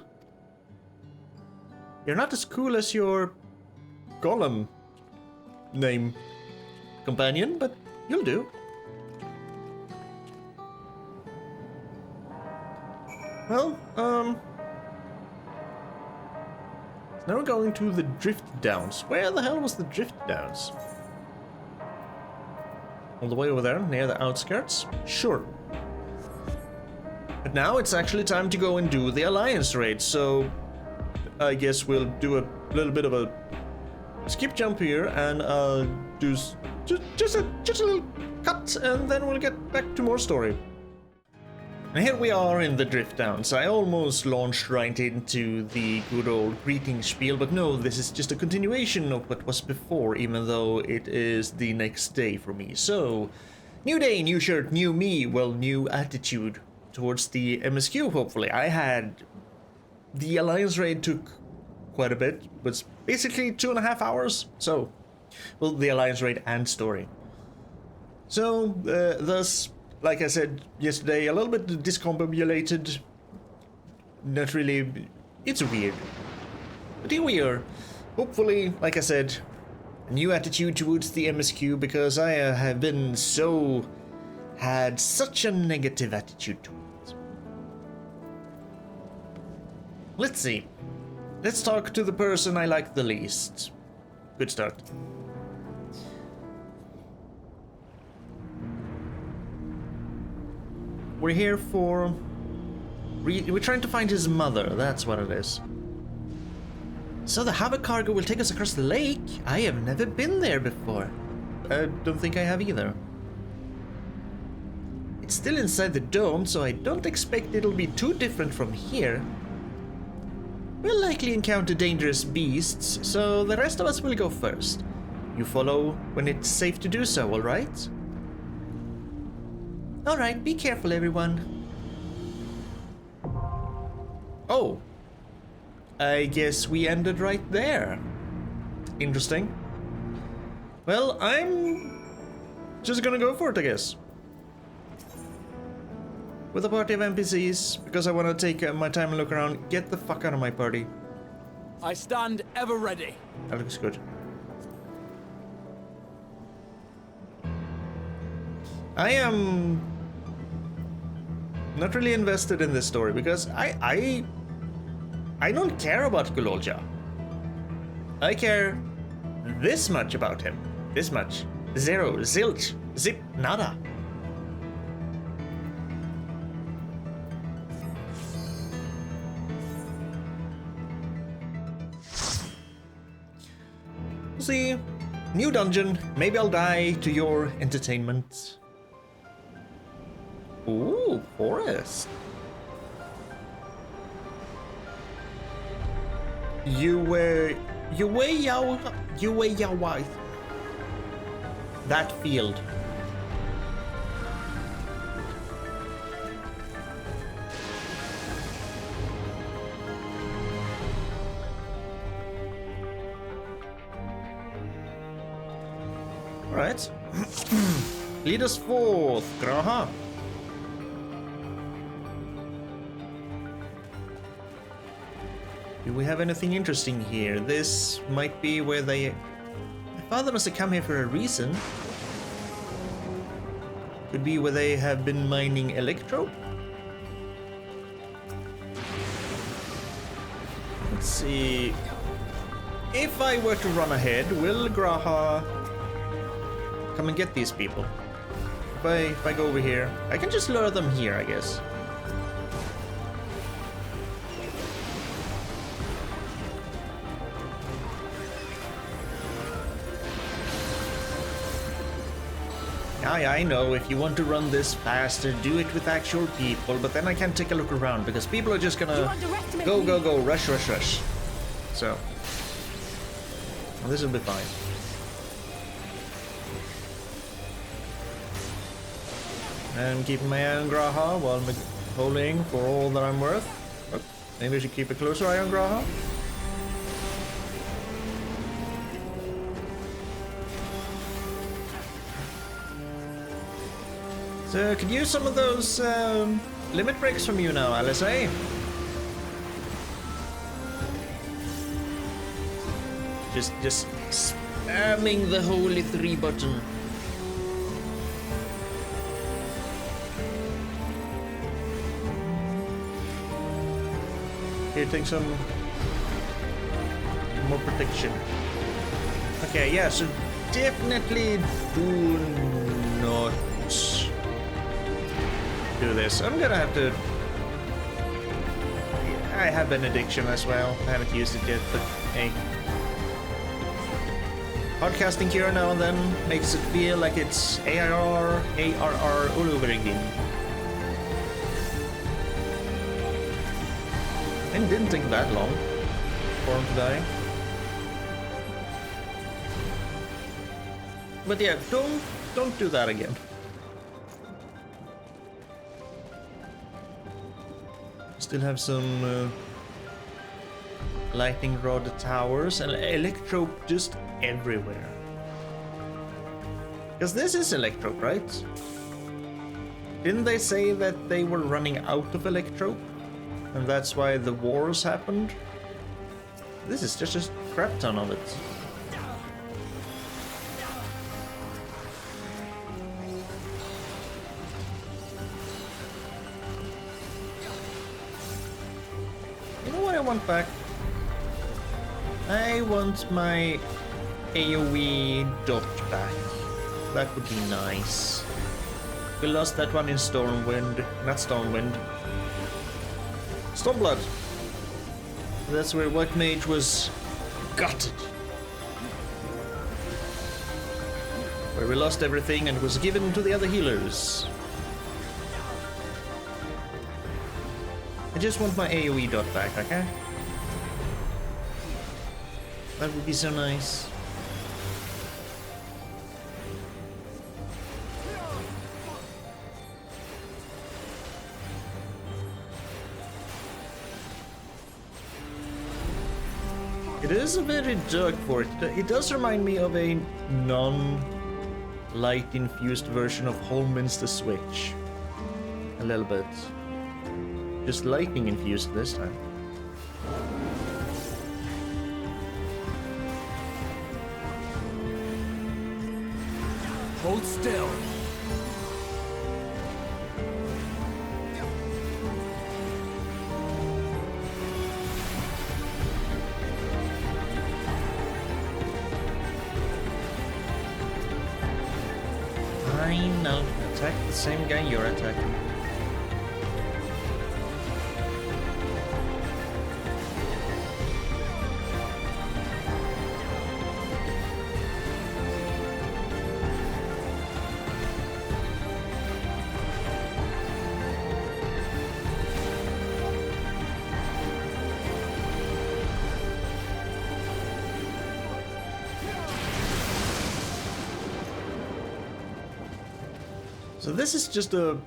You're not as cool as your golem name companion, but you'll do. Well, now we're going to the Drift Downs. Where the hell was the Drift Downs? All the way over there, near the outskirts? Sure. But now it's actually time to go and do the Alliance raid, so I guess we'll do a little bit of a skip jump here and do just a little cut, and then we'll get back to more story. And here we are in the Drift Downs. I almost launched right into the good old greeting spiel, but no, this is just a continuation of what was before, even though it is the next day for me. So, new day, new shirt, new me, well, new attitude towards the MSQ, hopefully. The Alliance raid took quite a bit, it was basically 2.5 hours, so, well, the Alliance raid and story. So, thus, like I said yesterday, a little bit discombobulated. Not really. It's weird. But here we are. Hopefully, like I said, a new attitude towards the MSQ, because I have been had such a negative attitude towards it. Let's see. Let's talk to the person I like the least. Good start. We're here for... We're trying to find his mother, that's what it is. So the hover cargo will take us across the lake? I have never been there before. I don't think I have either. It's still inside the dome, so I don't expect it'll be too different from here. We'll likely encounter dangerous beasts, so the rest of us will go first. You follow when it's safe to do so, alright? Alright, be careful, everyone. Oh. I guess we ended right there. Interesting. Well, I'm just gonna go for it, I guess. With a party of NPCs, because I want to take my time and look around. Get the fuck out of my party. I stand ever ready. That looks good. I am not really invested in this story because I don't care about Kulolja. I care this much about him. This much. Zero. Zilch. Zip. Nada. See, new dungeon. Maybe I'll die to your entertainment. Ooh, forest. Yuweyawata. That field. Right. Lead us forth, Graha. Do we have anything interesting here? This might be where they... My father must have come here for a reason. Could be where they have been mining electro. Let's see. If I were to run ahead, will Graha come and get these people? If I go over here, I can just lure them here, I guess. I know, if you want to run this faster, do it with actual people, but then I can't take a look around because people are just gonna go, rush. So, well, this will be fine. And keeping my eye on Graha while I'm holding for all that I'm worth. Oh, maybe I should keep a closer eye on Graha. So, could use some of those limit breaks from you now, LSA. Just spamming the holy 3 button. Here, take some more protection. Okay, yeah, so definitely do not do this. I'm gonna have to... I have benediction as well. I haven't used it yet, but hey. Podcasting here now and then makes it feel like it's ARR all over again. And didn't take that long for him to die. But yeah, don't do that again. Still have some lightning rod towers and electro just everywhere. Because this is electro, right? Didn't they say that they were running out of electro? And that's why the wars happened? This is just a crap ton of it. You know what I want back? I want my AoE dot back. That would be nice. We lost that one in Stormwind. Not Stormwind. Stormblood. That's where White Mage was gutted. Where we lost everything and was given to the other healers. I just want my AoE dot back, okay? That would be so nice. It is a very dark fort. It does remind me of a light-infused version of Holman's the Switch. A little bit. Just lightning infused this time. Hold still. Fine, I'll attack the same guy you're attacking. So this is just a...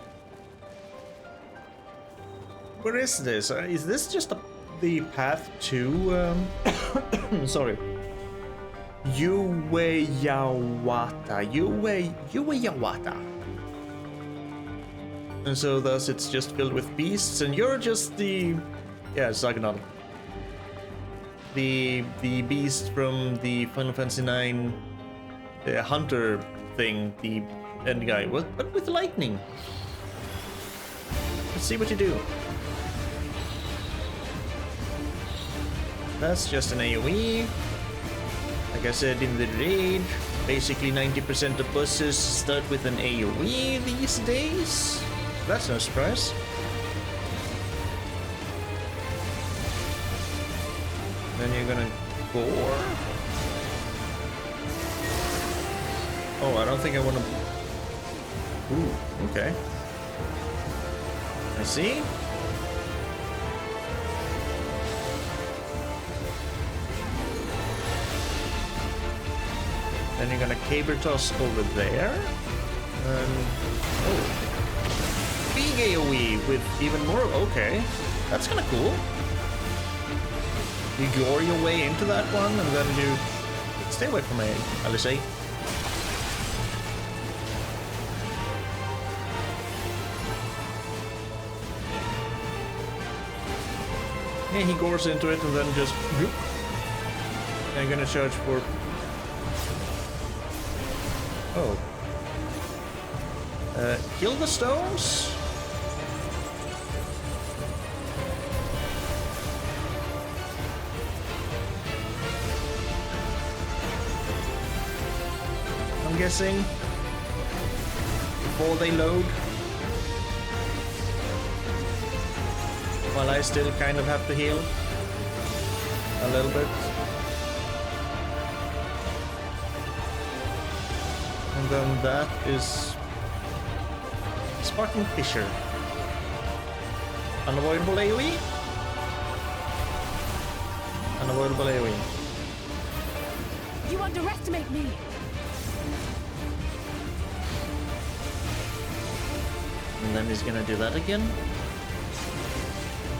Where is this? Is this just the path to... Sorry. Yuweyawata. Yuweyawata. And so thus it's just filled with beasts, and you're just the... Yeah, Zagnon. The beast from the Final Fantasy IX hunter thing, the end guy, but with lightning. Let's see what you do. That's just an AoE. Like I said in the raid, basically 90% of bosses start with an AoE these days. That's no surprise. Then you're gonna gore. Oh, I don't think I want to... Ooh, okay. I see. Then you're gonna caber toss over there. And... Oh. Big AoE with even more... Okay. That's kinda cool. You gore your way into that one, and then you... Stay away from me, Alice. Yeah, he gores into it and then just... Whoop. I'm gonna charge for... Oh. Kill the stones? I'm guessing. Before they load. While I still kind of have to heal. A little bit. And then that is... Spartan Fisher. Unavoidable AoE? Unavoidable AoE. You underestimate me! And then he's gonna do that again.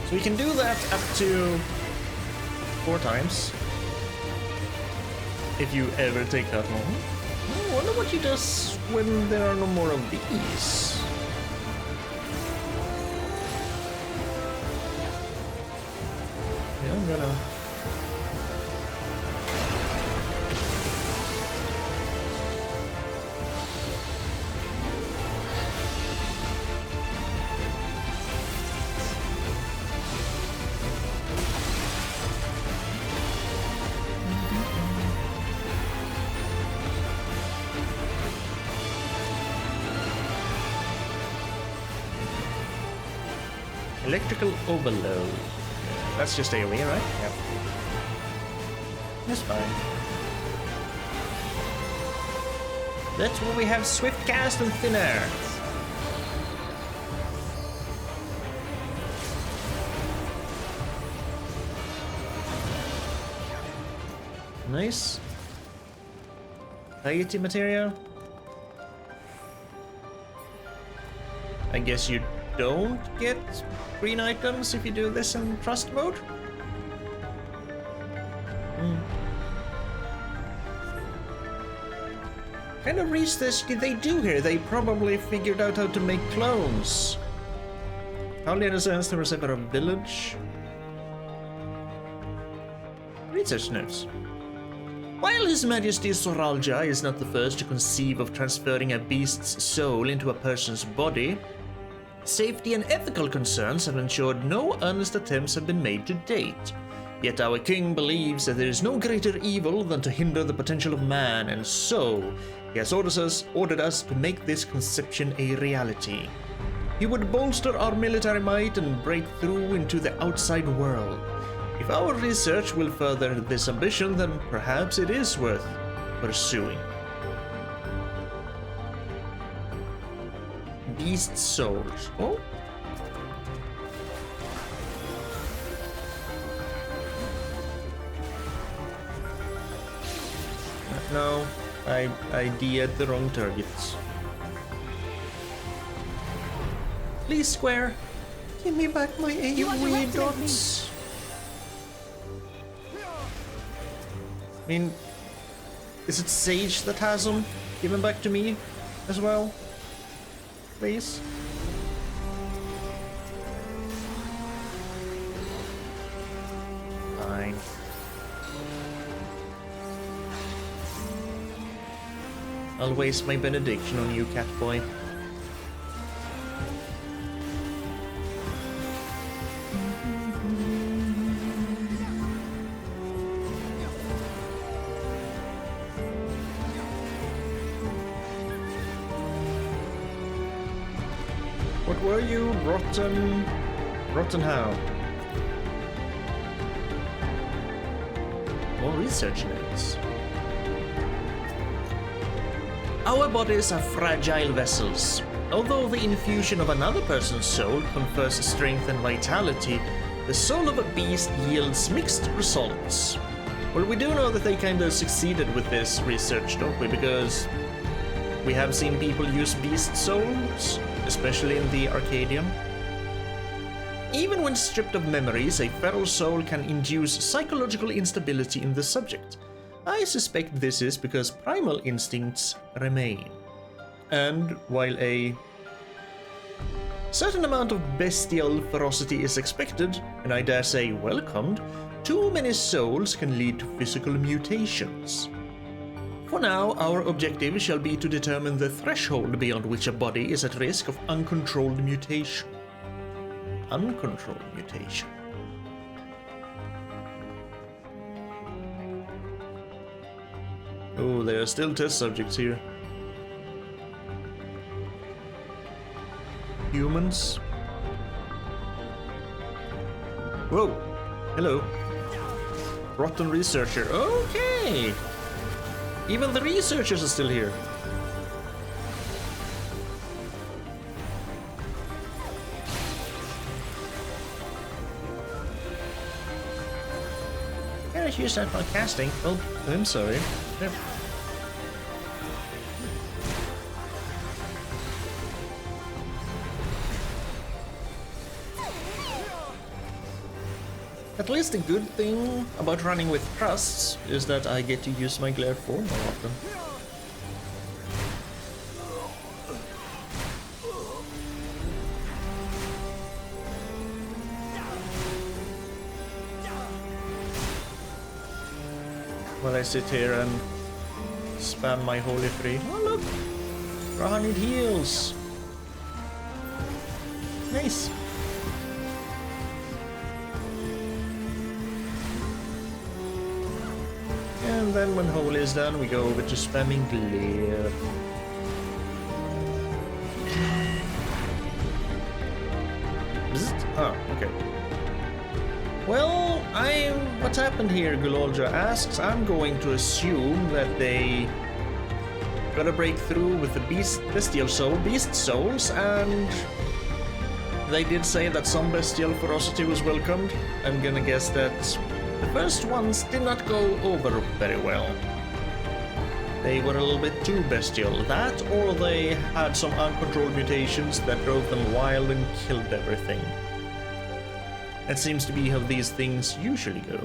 So we can do that up to 4 times. If you ever take that long. I wonder what he does when there are no more of these. Yeah, I'm gonna... Electrical overload. That's just AoE, right? Yep. That's fine. That's where we have Swift Cast and Thin Air. Nice. Piety material. I guess you don't get green items if you do this in trust mode. kind of research did they do here? They probably figured out how to make clones. Hardly understands there was ever a village. Research notes. While His Majesty Soralja is not the first to conceive of transferring a beast's soul into a person's body, safety and ethical concerns have ensured no earnest attempts have been made to date. Yet our king believes that there is no greater evil than to hinder the potential of man, and so he has ordered us to make this conception a reality. He would bolster our military might and break through into the outside world. If our research will further this ambition, then perhaps it is worth pursuing. Beast souls. Oh? No, I D'd the wrong targets. Please, Square, give me back my AoE dots. I mean, is it Sage that has them? Give them back to me as well, please. Fine. I'll waste my benediction on you, Catboy. What were you? Rotten... Rotten how? More research notes. Our bodies are fragile vessels. Although the infusion of another person's soul confers strength and vitality, the soul of a beast yields mixed results. Well, we do know that they kinda succeeded with this research, don't we? Because we have seen people use beast souls, especially in the Arcadium. Even when stripped of memories, a feral soul can induce psychological instability in the subject. I suspect this is because primal instincts remain. And while a certain amount of bestial ferocity is expected, and I dare say welcomed, too many souls can lead to physical mutations. For now, our objective shall be to determine the threshold beyond which a body is at risk of uncontrolled mutation. Uncontrolled mutation. Oh, there are still test subjects here. Humans. Whoa! Hello. Rotten researcher. Okay! Even the researchers are still here. Can I use that for casting? Oh, I'm sorry. Yep. At least the good thing about running with trusts is that I get to use my Glare 4 more often. While I sit here and spam my Holy Free. Oh look! Raha need heals! Nice! And then when Holy is done, we go over to spamming Glare. Oh, okay. Well, what happened here, Gulolja asks. I'm going to assume that they got a breakthrough with the bestial beast souls, and they did say that some bestial ferocity was welcomed. I'm gonna guess that the first ones did not go over very well. They were a little bit too bestial. That, or they had some uncontrolled mutations that drove them wild and killed everything. That seems to be how these things usually go.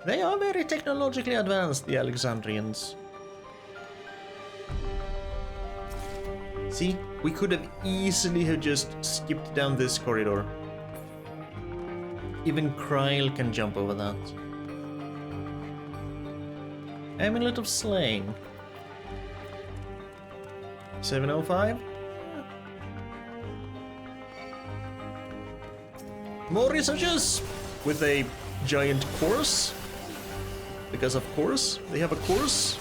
They are very technologically advanced, the Alexandrians. See, we could have easily have just skipped down this corridor. Even Kryl can jump over that. Amulet of Slaying. 705. More researchers with a giant course. Because of course, they have a course.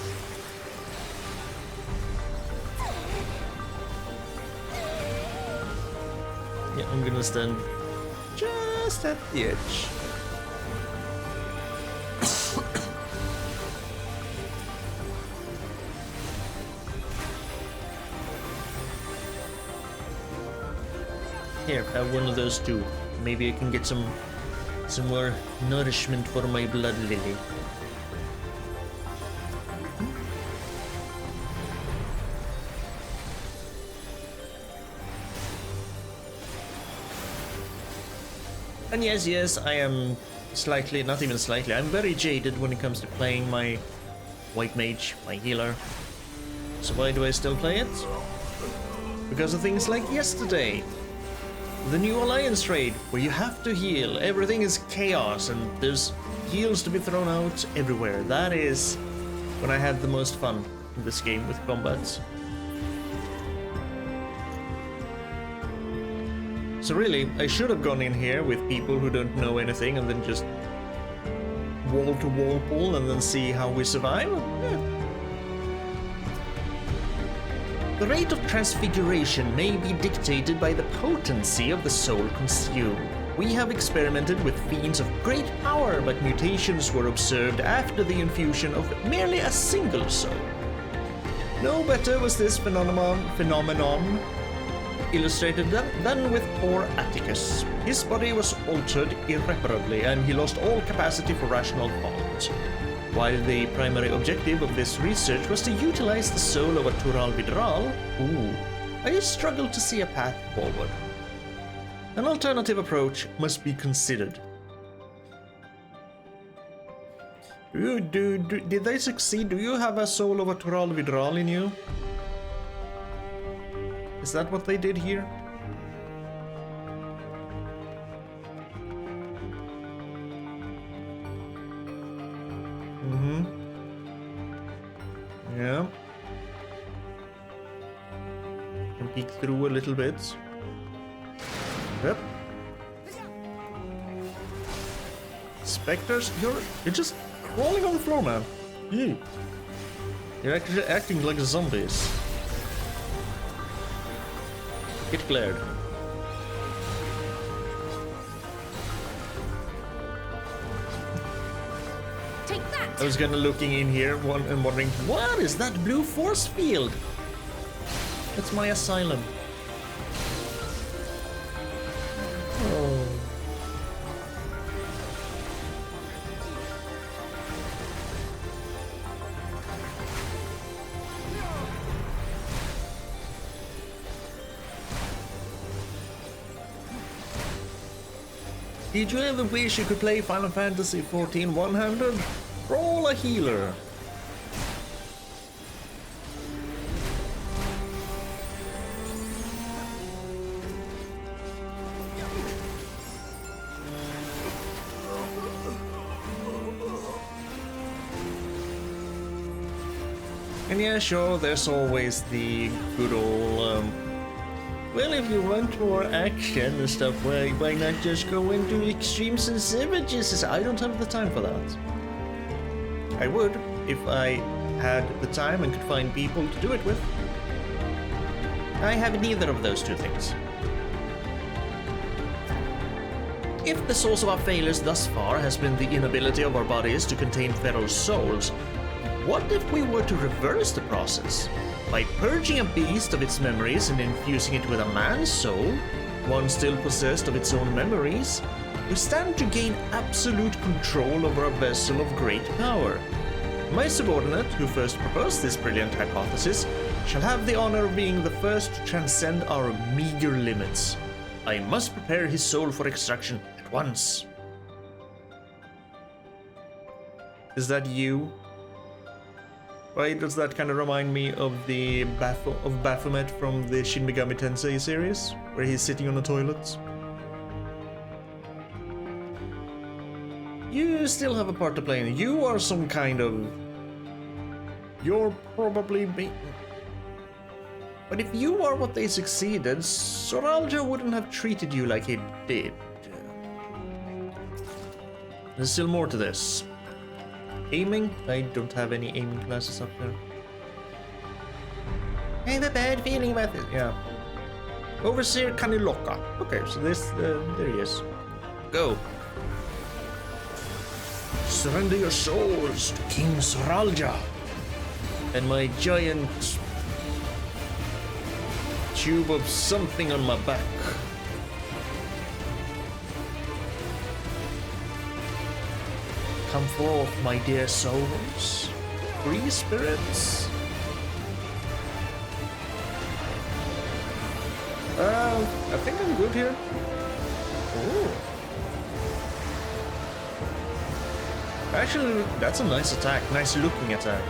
Yeah, I'm gonna stand just at the edge. Here, have one of those too. Maybe I can get some more nourishment for my blood lily. And yes, I am slightly, not even slightly, I'm very jaded when it comes to playing my white mage, my healer. So why do I still play it? Because of things like yesterday. The new Alliance raid, where you have to heal, everything is chaos and there's heals to be thrown out everywhere. That is when I had the most fun in this game with combats. So really, I should have gone in here with people who don't know anything and then just wall to wall pull and then see how we survive. Yeah. The rate of transfiguration may be dictated by the potency of the soul consumed. We have experimented with fiends of great power, but mutations were observed after the infusion of merely a single soul. No better was this phenomenon illustrated than with poor Atticus. His body was altered irreparably, and he lost all capacity for rational thought. While the primary objective of this research was to utilize the soul of a Tural Vidral, I struggle to see a path forward. An alternative approach must be considered. Did they succeed? Do you have a soul of a Tural Vidral in you? Is that what they did here? Yeah. Can peek through a little bit. Yep. Spectres, you're just crawling on the floor, man. Yeah. You're actually acting like zombies. Get glared. Take that! I was kinda looking in here and wondering, what is that blue force field? That's my asylum. Oh. Did you ever wish you could play Final Fantasy XIV one-handed? Roll a healer. And yeah, sure, there's always the good old, well, if you want more action and stuff, why not just go into extremes and savages? I don't have the time for that. I would, if I had the time and could find people to do it with. I have neither of those two things. If the source of our failures thus far has been the inability of our bodies to contain feral souls, what if we were to reverse the process? By purging a beast of its memories and infusing it with a man's soul, one still possessed of its own memories, we stand to gain absolute control over a vessel of great power. My subordinate, who first proposed this brilliant hypothesis, shall have the honor of being the first to transcend our meager limits. I must prepare his soul for extraction at once. Is that you? Why does that kind of remind me of the Baphomet from the Shin Megami Tensei series, where he's sitting on the toilet? You still have a part to play in. You are some kind of... You're probably... But if you are what they succeeded, Soralja wouldn't have treated you like he did. There's still more to this. Aiming? I don't have any aiming classes up there. I have a bad feeling about this. Yeah. Overseer Kaniloka. Okay, so this... there he is. Go. Surrender your souls to King Soralja and my giant tube of something on my back. Come forth, my dear souls, free spirits. I think I'm good here. Ooh. Actually, that's a nice attack. Nice looking attack.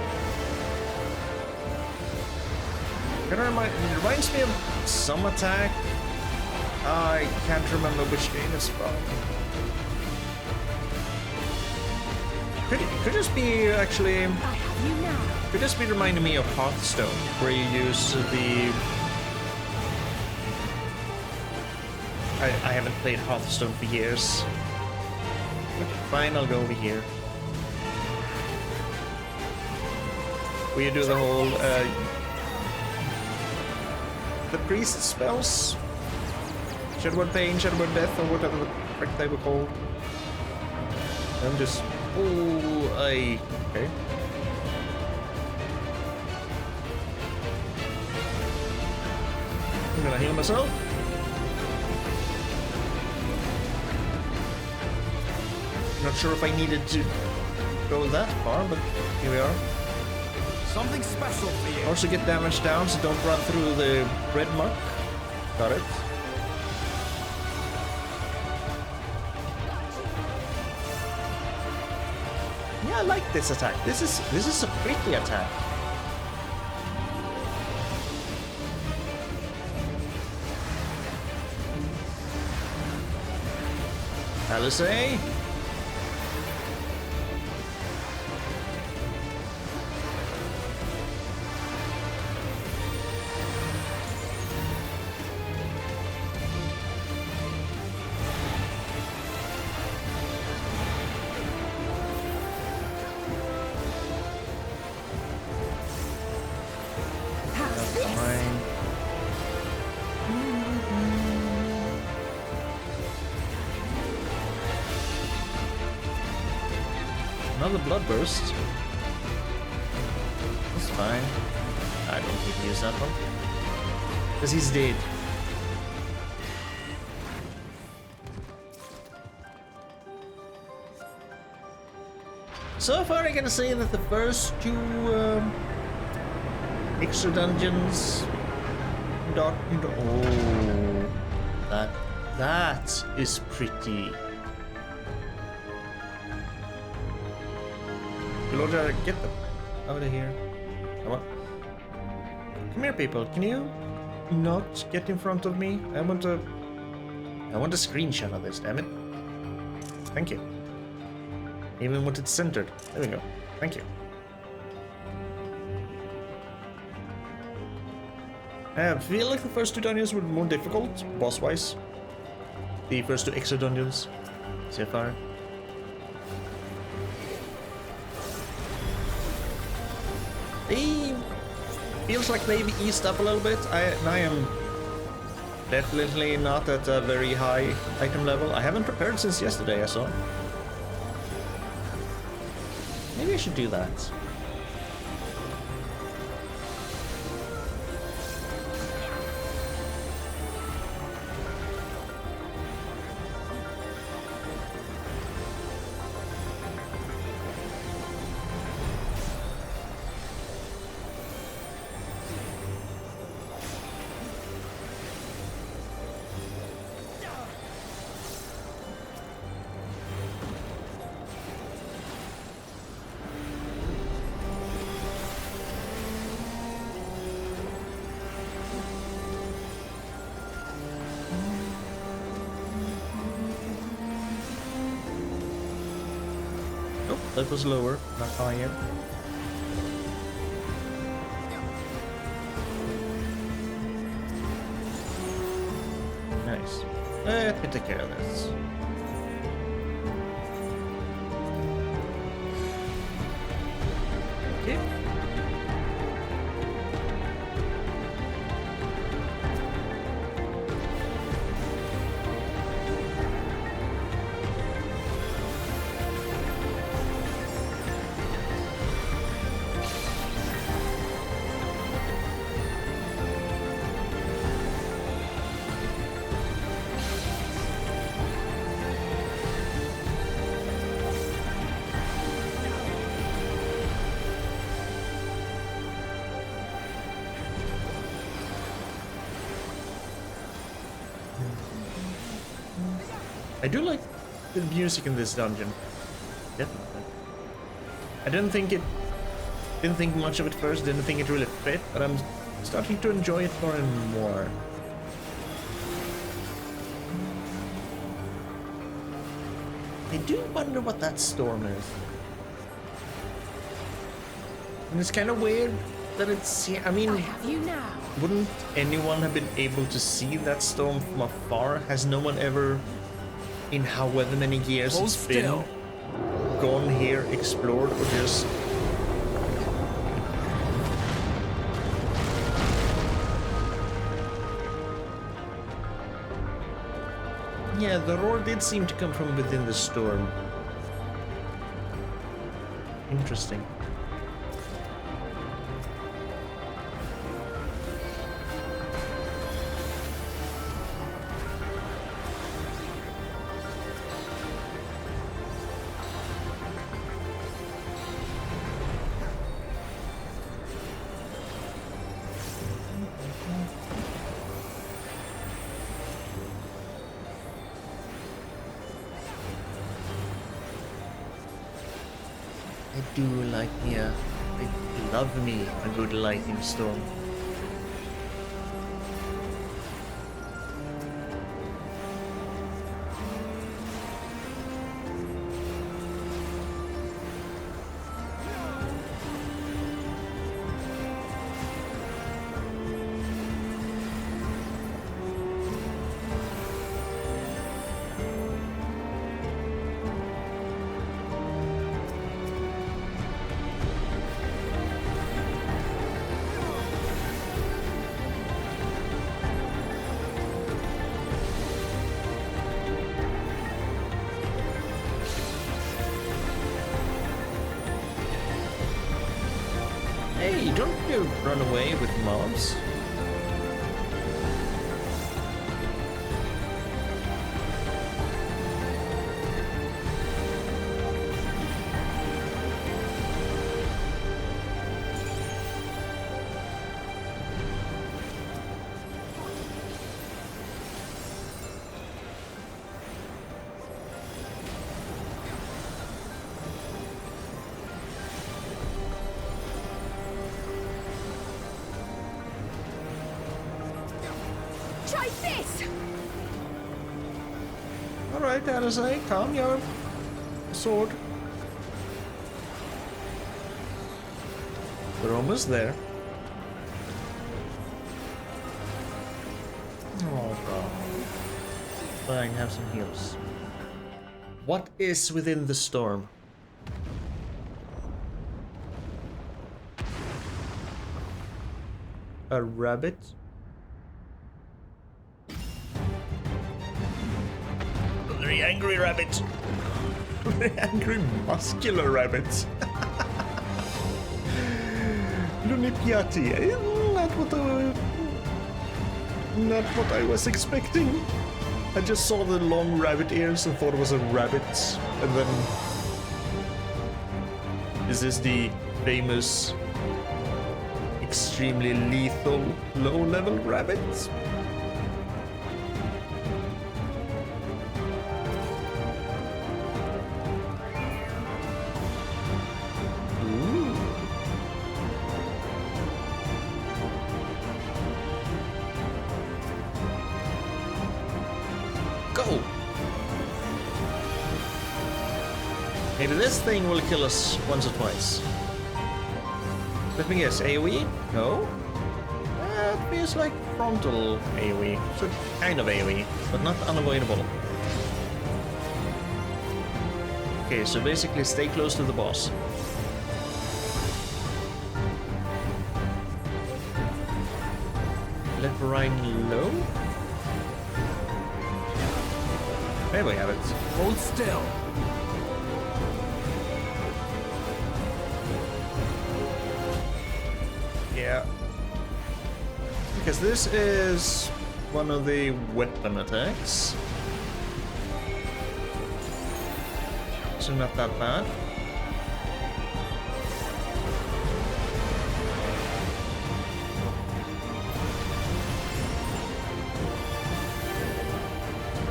It reminds me of some attack. I can't remember which game it's from. Could just be actually. Could just be reminding me of Hearthstone, where you use the. I haven't played Hearthstone for years. Okay, fine, I'll go over here. Where you do the whole the priest spells, Shadowward Pain, Shadowward Death, or whatever the frick they were called. I'm just okay. I'm gonna heal myself. Not sure if I needed to go that far, but here we are. Something special for you. Also get damage down, so don't run through the red mark. Got it. Yeah, I like this attack. This is a pretty attack. Alisei. Another bloodburst. That's fine. I don't need to use that one. Because he's dead. So far I can say that the first two extra dungeons that is pretty. Lord, get them out of here. Come on. Come here, people. Can you not get in front of me? I want a screenshot of this, damn it. Thank you. Even want it centered. There we go. Thank you. I feel like the first two dungeons were more difficult, boss-wise. The first two extra dungeons so far. They feels like they've eased up a little bit. I am definitely not at a very high item level. I haven't prepared since yesterday, I saw. Maybe I should do that. That was lower, not higher. Nice. Let me take care of this. Okay. I do like the music in this dungeon. Definitely. I didn't think much of it first, didn't think it really fit, but I'm starting to enjoy it more and more. I do wonder what that storm is. And it's kind of weird that it's, I mean, I have you now. wouldn't anyone have been able to see that storm from afar? Has no one ever, in however many years Hold it's still. been, gone here, explored, or just... Yeah, the roar did seem to come from within the storm. Interesting. I do like me I love me a good lightning storm. Hey, don't you run away with mobs? Try this! Alright, Alizé, calm your sword. We're almost there. Oh god. Fine, have some heals. What is within the storm? A rabbit? Very angry rabbit. Very angry muscular rabbit. Lunipiati. Not what I was expecting. I just saw the long rabbit ears and thought it was a rabbit, and then is this the famous extremely lethal low-level rabbit? Maybe this thing will kill us once or twice. Let me guess, AoE? No? It feels like frontal AoE. So kind of AoE, but not unavoidable. Okay, so basically stay close to the boss. Let Rhine low? There we have it. Hold still. Yeah. Because this is one of the weapon attacks. So not that bad.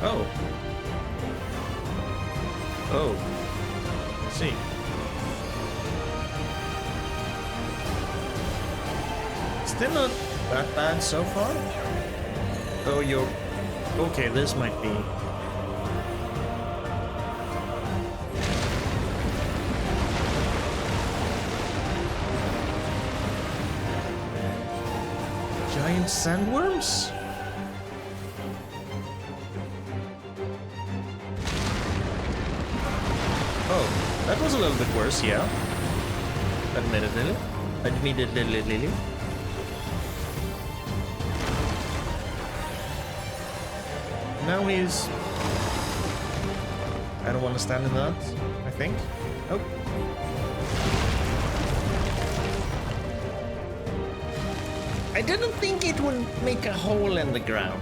Oh. Oh. Let's see. Still not that bad so far. Oh, you're... Okay, this might be... Giant sandworms? Oh, that was a little bit worse, yeah. Admittedly. Admittedly. Now he's... I don't want to stand in that, I think. Oh. I didn't think it would make a hole in the ground.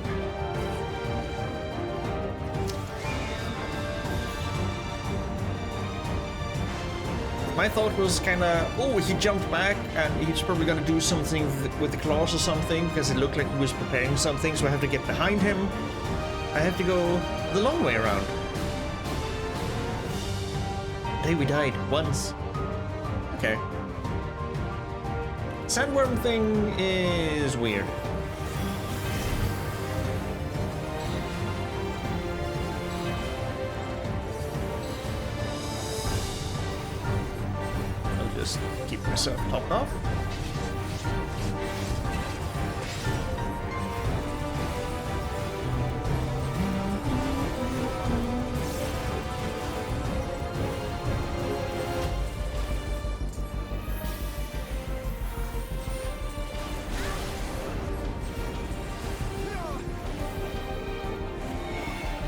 My thought was kinda, oh, he jumped back and he's probably gonna do something with the claws or something because it looked like he was preparing something, so I have to get behind him. I have to go the long way around. Hey, we died once. Okay. Sandworm thing is weird. I'll just keep myself topped off.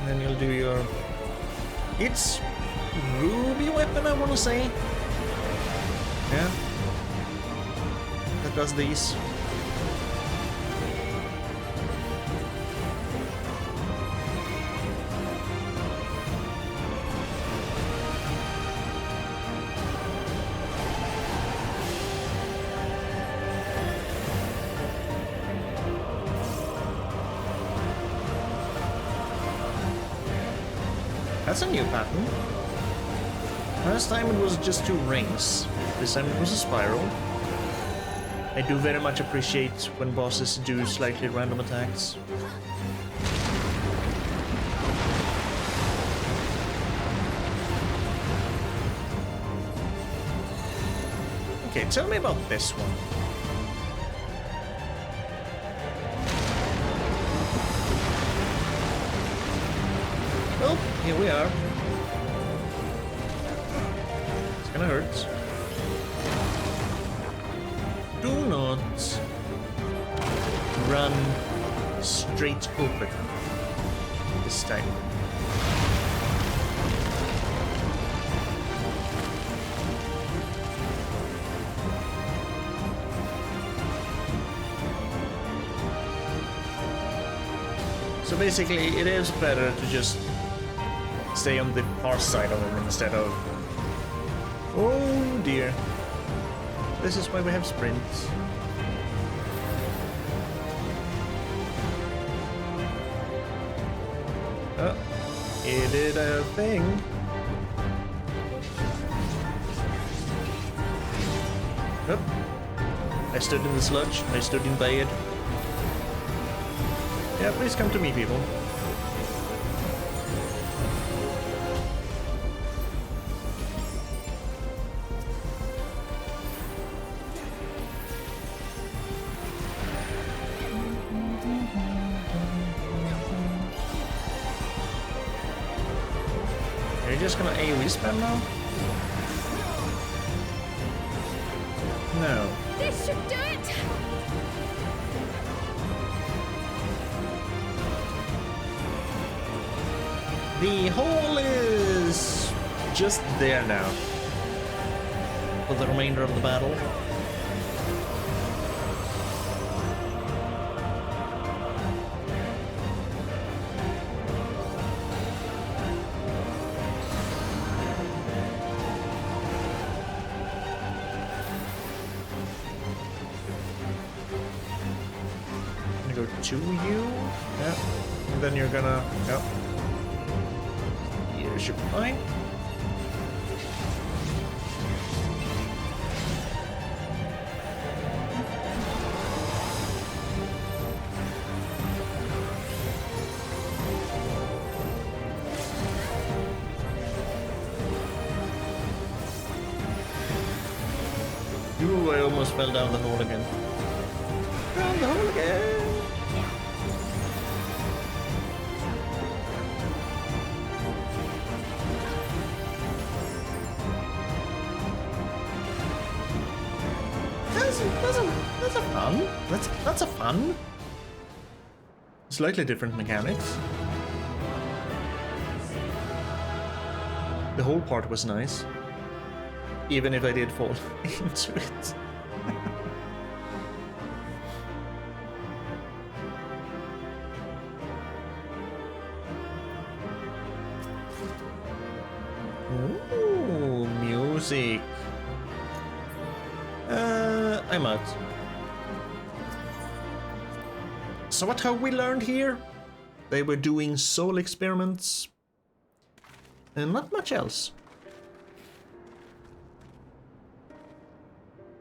Then you'll do your... It's ruby weapon, I want to say. Yeah. That does these. That's a new pattern. Last time it was just 2 rings. This time it was a spiral. I do very much appreciate when bosses do slightly random attacks. Okay, tell me about this one. Well, here we are. It's gonna hurt. Do not run straight open this time. So basically, it is better to just stay on the far side of him instead of... Oh dear. This is why we have sprints. Oh, it did a thing. Nope. I stood in the sludge. I stood in bed. Yeah, please come to me, people. you just gonna AoE spam now? No. This should do it! The hole is just there now for the remainder of the battle. I'm gonna go to you. Yeah. And then you're gonna. Yep. You should be fine. Ooh, I almost fell down the hole again. Down the hole again! That's a fun. That's a fun. Slightly different mechanics. The whole part was nice. Even if I did fall into it. Ooh, music. I'm out. So what have we learned here? They were doing soul experiments. And not much else.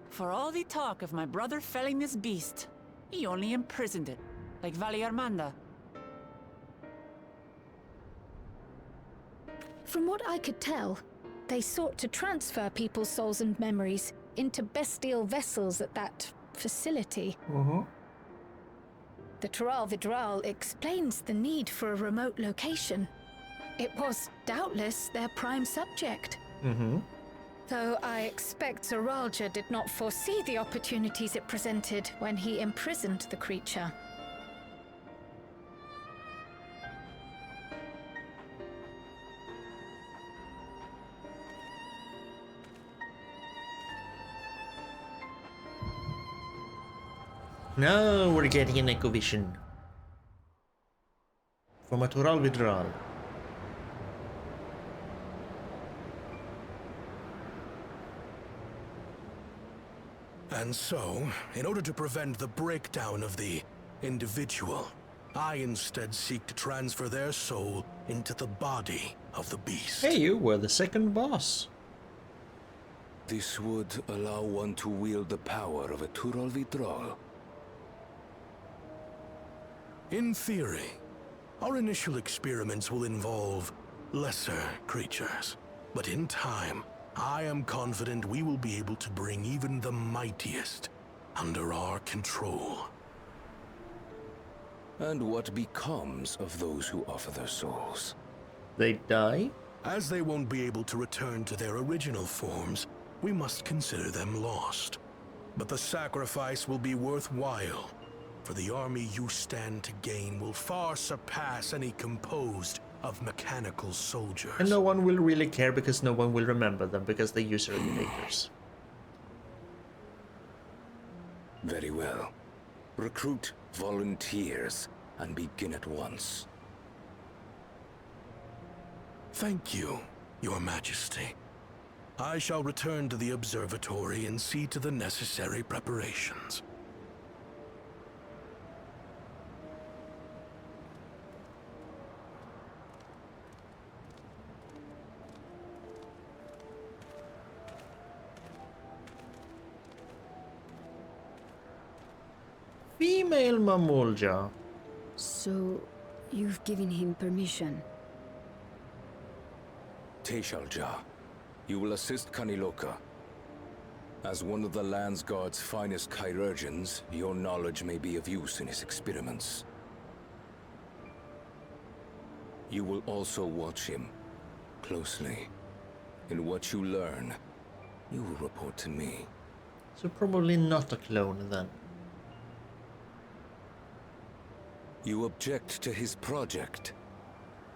For all the talk of my brother felling this beast, he only imprisoned it, like Valiarmanda. From what I could tell, they sought to transfer people's souls and memories into bestial vessels at that facility. The Tural Vidral explains the need for a remote location. It was doubtless their prime subject. Though I expect Zoralja did not foresee the opportunities it presented when he imprisoned the creature. Now we're getting an echo vision from a Tural Vidral. And so, in order to prevent the breakdown of the individual, I instead seek to transfer their soul into the body of the beast. Hey, you were the second boss. This would allow one to wield the power of a Tural Vidral. In theory, our initial experiments will involve lesser creatures. But in time, I am confident we will be able to bring even the mightiest under our control. And what becomes of those who offer their souls? They die? As they won't be able to return to their original forms, we must consider them lost. But the sacrifice will be worthwhile, for the army you stand to gain will far surpass any composed of mechanical soldiers. And no one will really care because no one will remember them because they use emulators. Very well. Recruit volunteers and begin at once. Thank you, Your Majesty. I shall return to the observatory and see to the necessary preparations. Female Mamulja. So, you've given him permission? Teshalja, you will assist Kaniloka. As one of the Lands Guard's finest chirurgeons, your knowledge may be of use in his experiments. You will also watch him. closely. And what you learn, you will report to me. So probably not a clone then. You object to his project?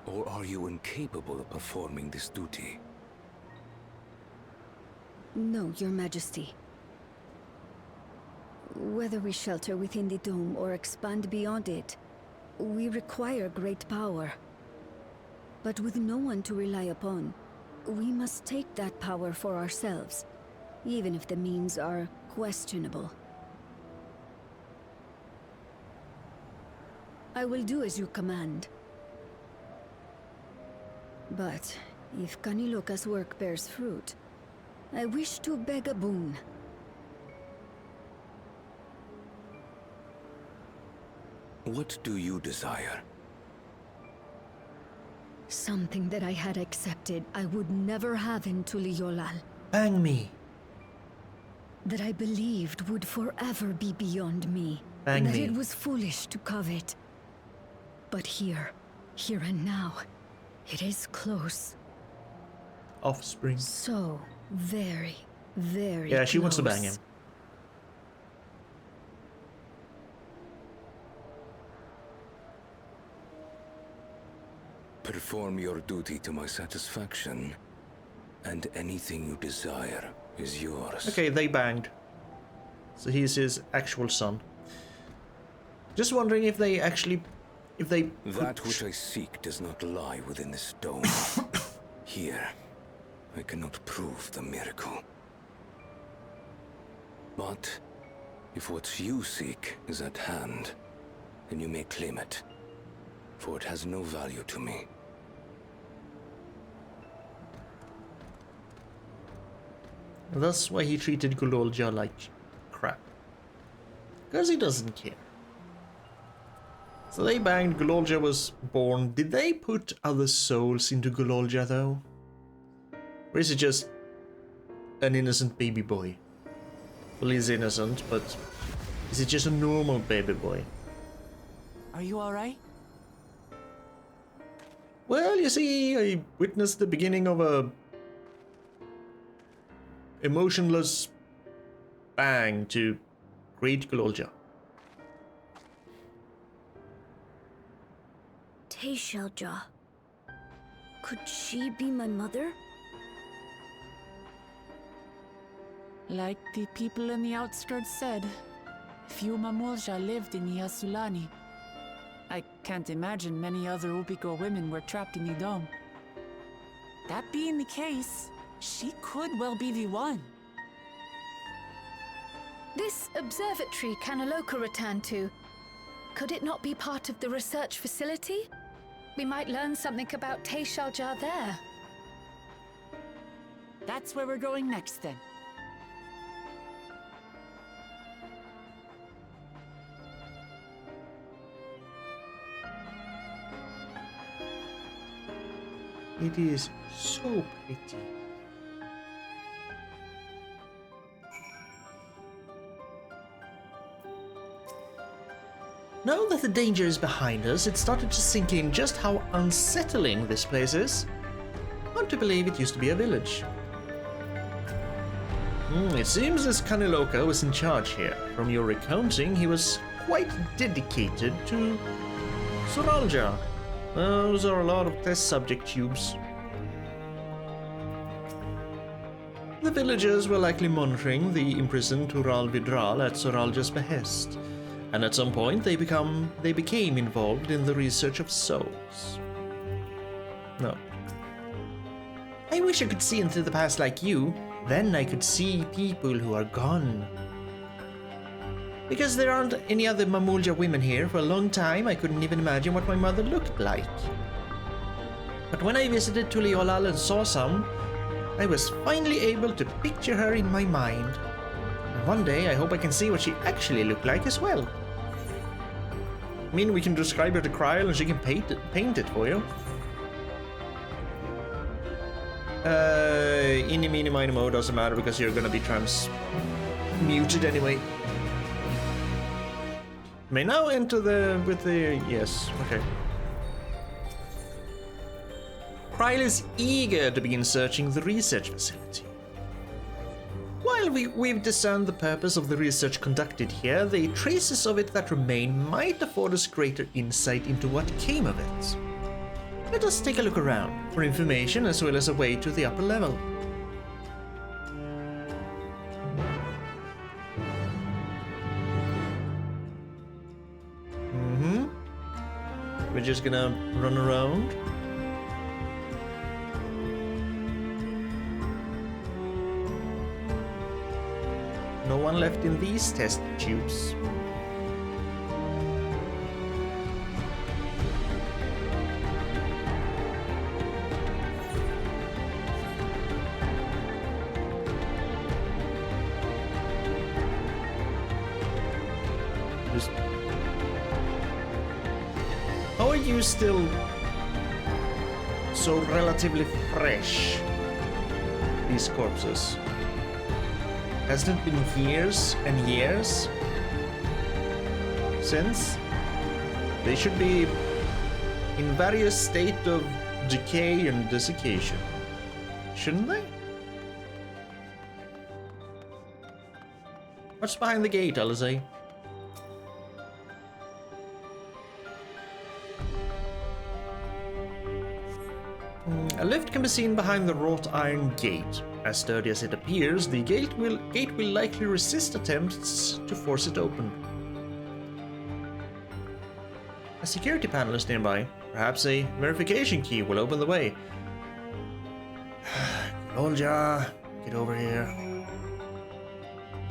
Or are you incapable of performing this duty? No, Your Majesty. Whether we shelter within the dome or expand beyond it, we require great power. But with no one to rely upon, we must take that power for ourselves, even if the means are questionable. I will do as you command. But if Kaniloka's work bears fruit, I wish to beg a boon. What do you desire? Something that I had accepted I would never have in Tuliyollal. Bang me. That I believed would forever be beyond me. Bang that me. it was foolish to covet. But here and now, it is close. Offspring. So very, very Yeah, she wants to bang close. him. Perform your duty to my satisfaction, and anything you desire is yours. Okay, they banged. So he's his actual son. Just wondering if they actually... That which I seek does not lie within this dome. Here, I cannot prove the miracle. But, if what you seek is at hand, then you may claim it, for it has no value to me. That's why he treated Gololja like crap. Because he doesn't care. So they banged, Gololja was born. Did they put other souls into Gololja though? Or is it just an innocent baby boy? Well, he's innocent, but is it just a normal baby boy? Are you alright? Well, you see, I witnessed the beginning of a emotionless bang to great Gololja. Tayshelja. Could she be my mother? Like the people in the outskirts said, few Mamulja lived in Yasulani. I can't imagine many other Ubigo women were trapped in the dome. That being the case, she could well be the one. This observatory Kaniloka returned to, could it not be part of the research facility? We might learn something about Tayshelja there. That's where we're going next then. It is so pretty. Now that the danger is behind us, it started to sink in just how unsettling this place is. Hard to believe it used to be a village. It seems as Kaniloka was in charge here. From your recounting, he was quite dedicated to Soralja. Those are a lot of test subject tubes. The villagers were likely monitoring the imprisoned Tural Vidral at Soralja's behest, and at some point they became involved in the research of souls. No. I wish I could see into the past like you. Then I could see people who are gone. Because there aren't any other Mamulja women here for a long time, I couldn't even imagine what my mother looked like. But when I visited Tuliyollal and saw some, I was finally able to picture her in my mind. And one day I hope I can see what she actually looked like as well. I mean, we can describe her to Kryl and she can paint it for you. Eeny, meeny, miny, mo doesn't matter because you're gonna be transmuted anyway. May now enter with the yes, okay. Kryl is eager to begin searching the research facility. While we've discerned the purpose of the research conducted here, the traces of it that remain might afford us greater insight into what came of it. Let us take a look around for information as well as a way to the upper level. We're just gonna run around. No one left in these test tubes. How are you still so relatively fresh? These corpses. Hasn't it been years and years since? They should be in various state of decay and desiccation, shouldn't they? What's behind the gate, Alizé? A lift can be seen behind the wrought iron gate. As sturdy as it appears, the gate will likely resist attempts to force it open. A security panel is nearby. Perhaps a verification key will open the way. Olja, get over here.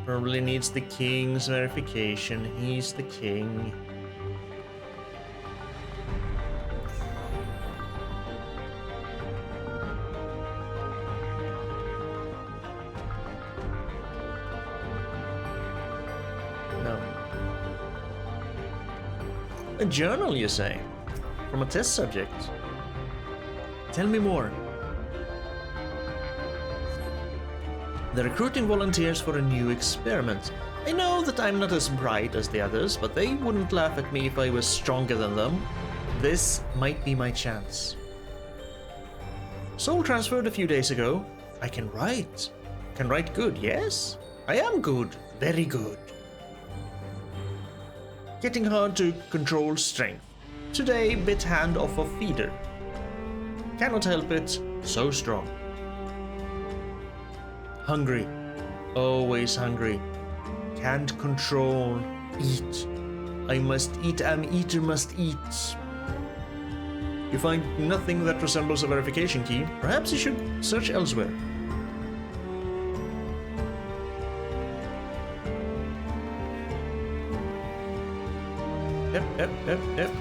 Probably needs the king's verification. He's the king. A journal, you say? From a test subject? Tell me more. They're recruiting volunteers for a new experiment. I know that I'm not as bright as the others, but they wouldn't laugh at me if I was stronger than them. This might be my chance. Soul transferred a few days ago. I can write. Can write good, yes? I am good. Very good. Getting hard to control strength. Today, bit hand off of feeder. Cannot help it, so strong. Hungry. Always hungry. Can't control. Eat. I must eat, eater must eat. You find nothing that resembles a verification key. Perhaps you should search elsewhere. Yep.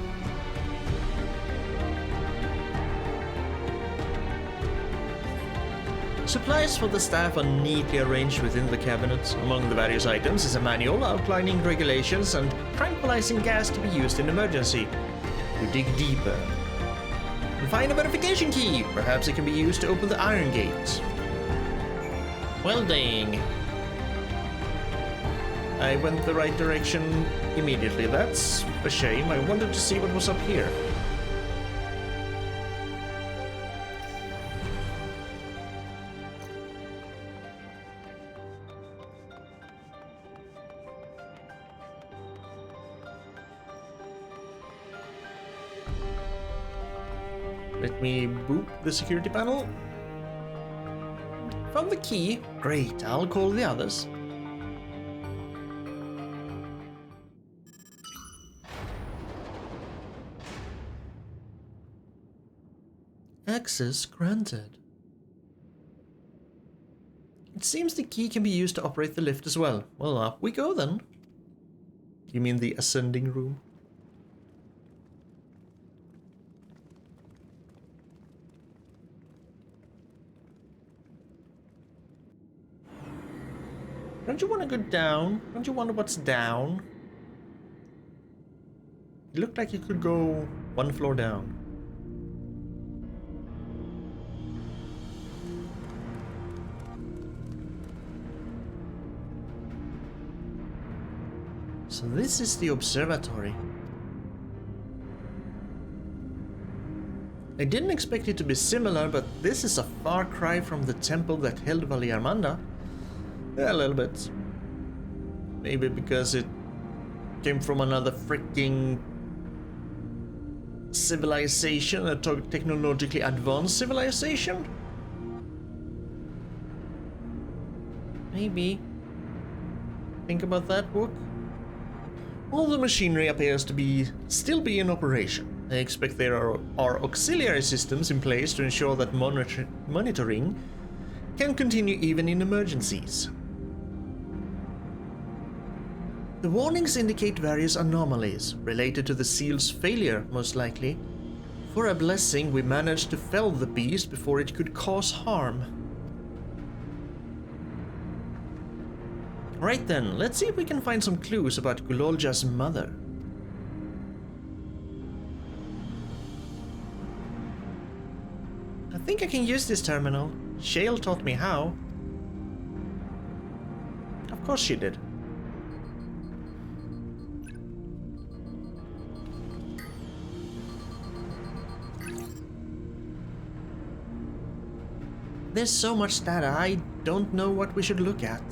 Supplies for the staff are neatly arranged within the cabinet. Among the various items is a manual outlining regulations and tranquilizing gas to be used in emergency. You dig deeper and find a verification key. Perhaps it can be used to open the iron gate. Well dang. I went the right direction immediately. That's a shame. I wanted to see what was up here. Let me boop the security panel. Found the key. Great, I'll call the others. Access granted. It seems the key can be used to operate the lift as well. Well, up we go then. You mean the ascending room? Don't you want to go down? Don't you wonder what's down? It looked like you could go one floor down. So this is the observatory. I didn't expect it to be similar, but this is a far cry from the temple that held Valiarmanda. Yeah, a little bit. Maybe because it came from another freaking civilization, a technologically advanced civilization? Maybe. Think about that, Book. All the machinery appears to still be in operation. I expect there are auxiliary systems in place to ensure that monitoring can continue even in emergencies. The warnings indicate various anomalies related to the seal's failure, most likely. For a blessing, we managed to fell the beast before it could cause harm. Right then, let's see if we can find some clues about Gulolja's mother. I think I can use this terminal. Shale taught me how. Of course she did. There's so much data, I don't know what we should look at.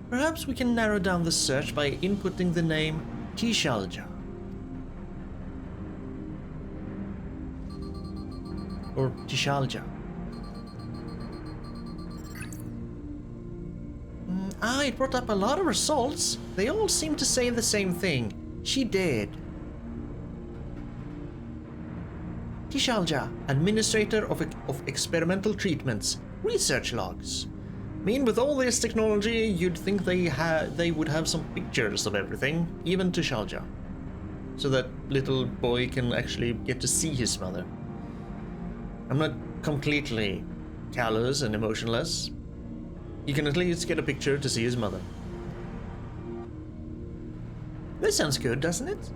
Perhaps we can narrow down the search by inputting the name Tishalja. Or Tishalja. It brought up a lot of results. They all seem to say the same thing. She did. Tishalja, administrator of experimental treatments, research logs. I mean, with all this technology, you'd think they would have some pictures of everything, even Tishalja, so that little boy can actually get to see his mother. I'm not completely callous and emotionless. You can at least get a picture to see his mother. This sounds good, doesn't it?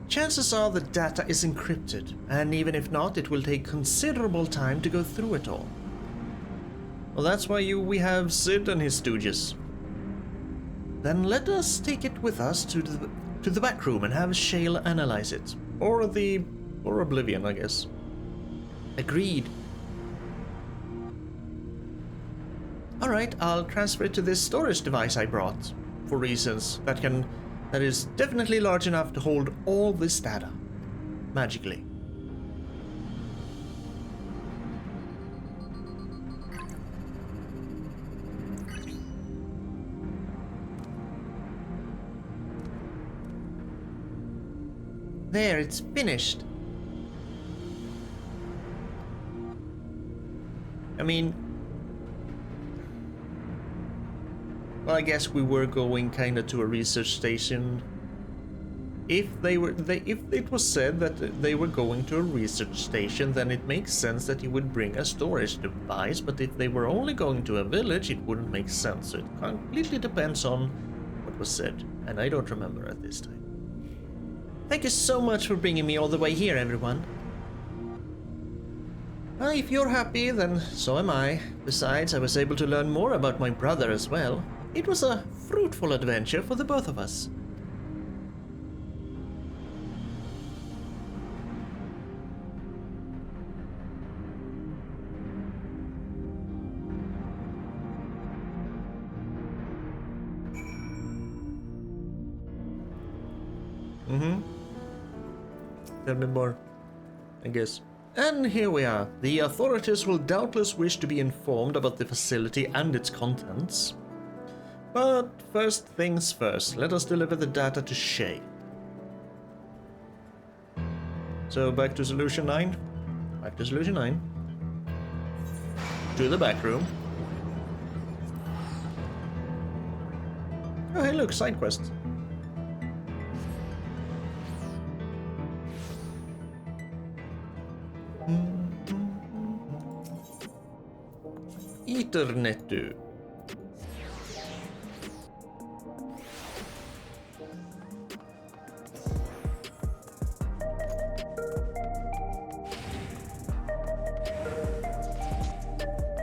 Chances are the data is encrypted, and even if not, it will take considerable time to go through it all. Well, that's why we have Sid and his stooges. Then let us take it with us to the back room and have Shale analyze it. Or Oblivion, I guess. Agreed. Alright, I'll transfer it to this storage device I brought, for reasons that is definitely large enough to hold all this data. Magically. There, it's finished. I mean, well, I guess we were going kinda to a research station. If it was said that they were going to a research station, then it makes sense that he would bring a storage device, but if they were only going to a village, it wouldn't make sense. So it completely depends on what was said, and I don't remember at this time. Thank you so much for bringing me all the way here, everyone. Well, if you're happy, then so am I. Besides, I was able to learn more about my brother as well. It was a fruitful adventure for the both of us. Tell me more, I guess. And here we are. The authorities will doubtless wish to be informed about the facility and its contents. But first things first, let us deliver the data to Shay. So back to Solution 9. Back to Solution 9. To the back room. Oh, hey, look, side quest. Ethernetu.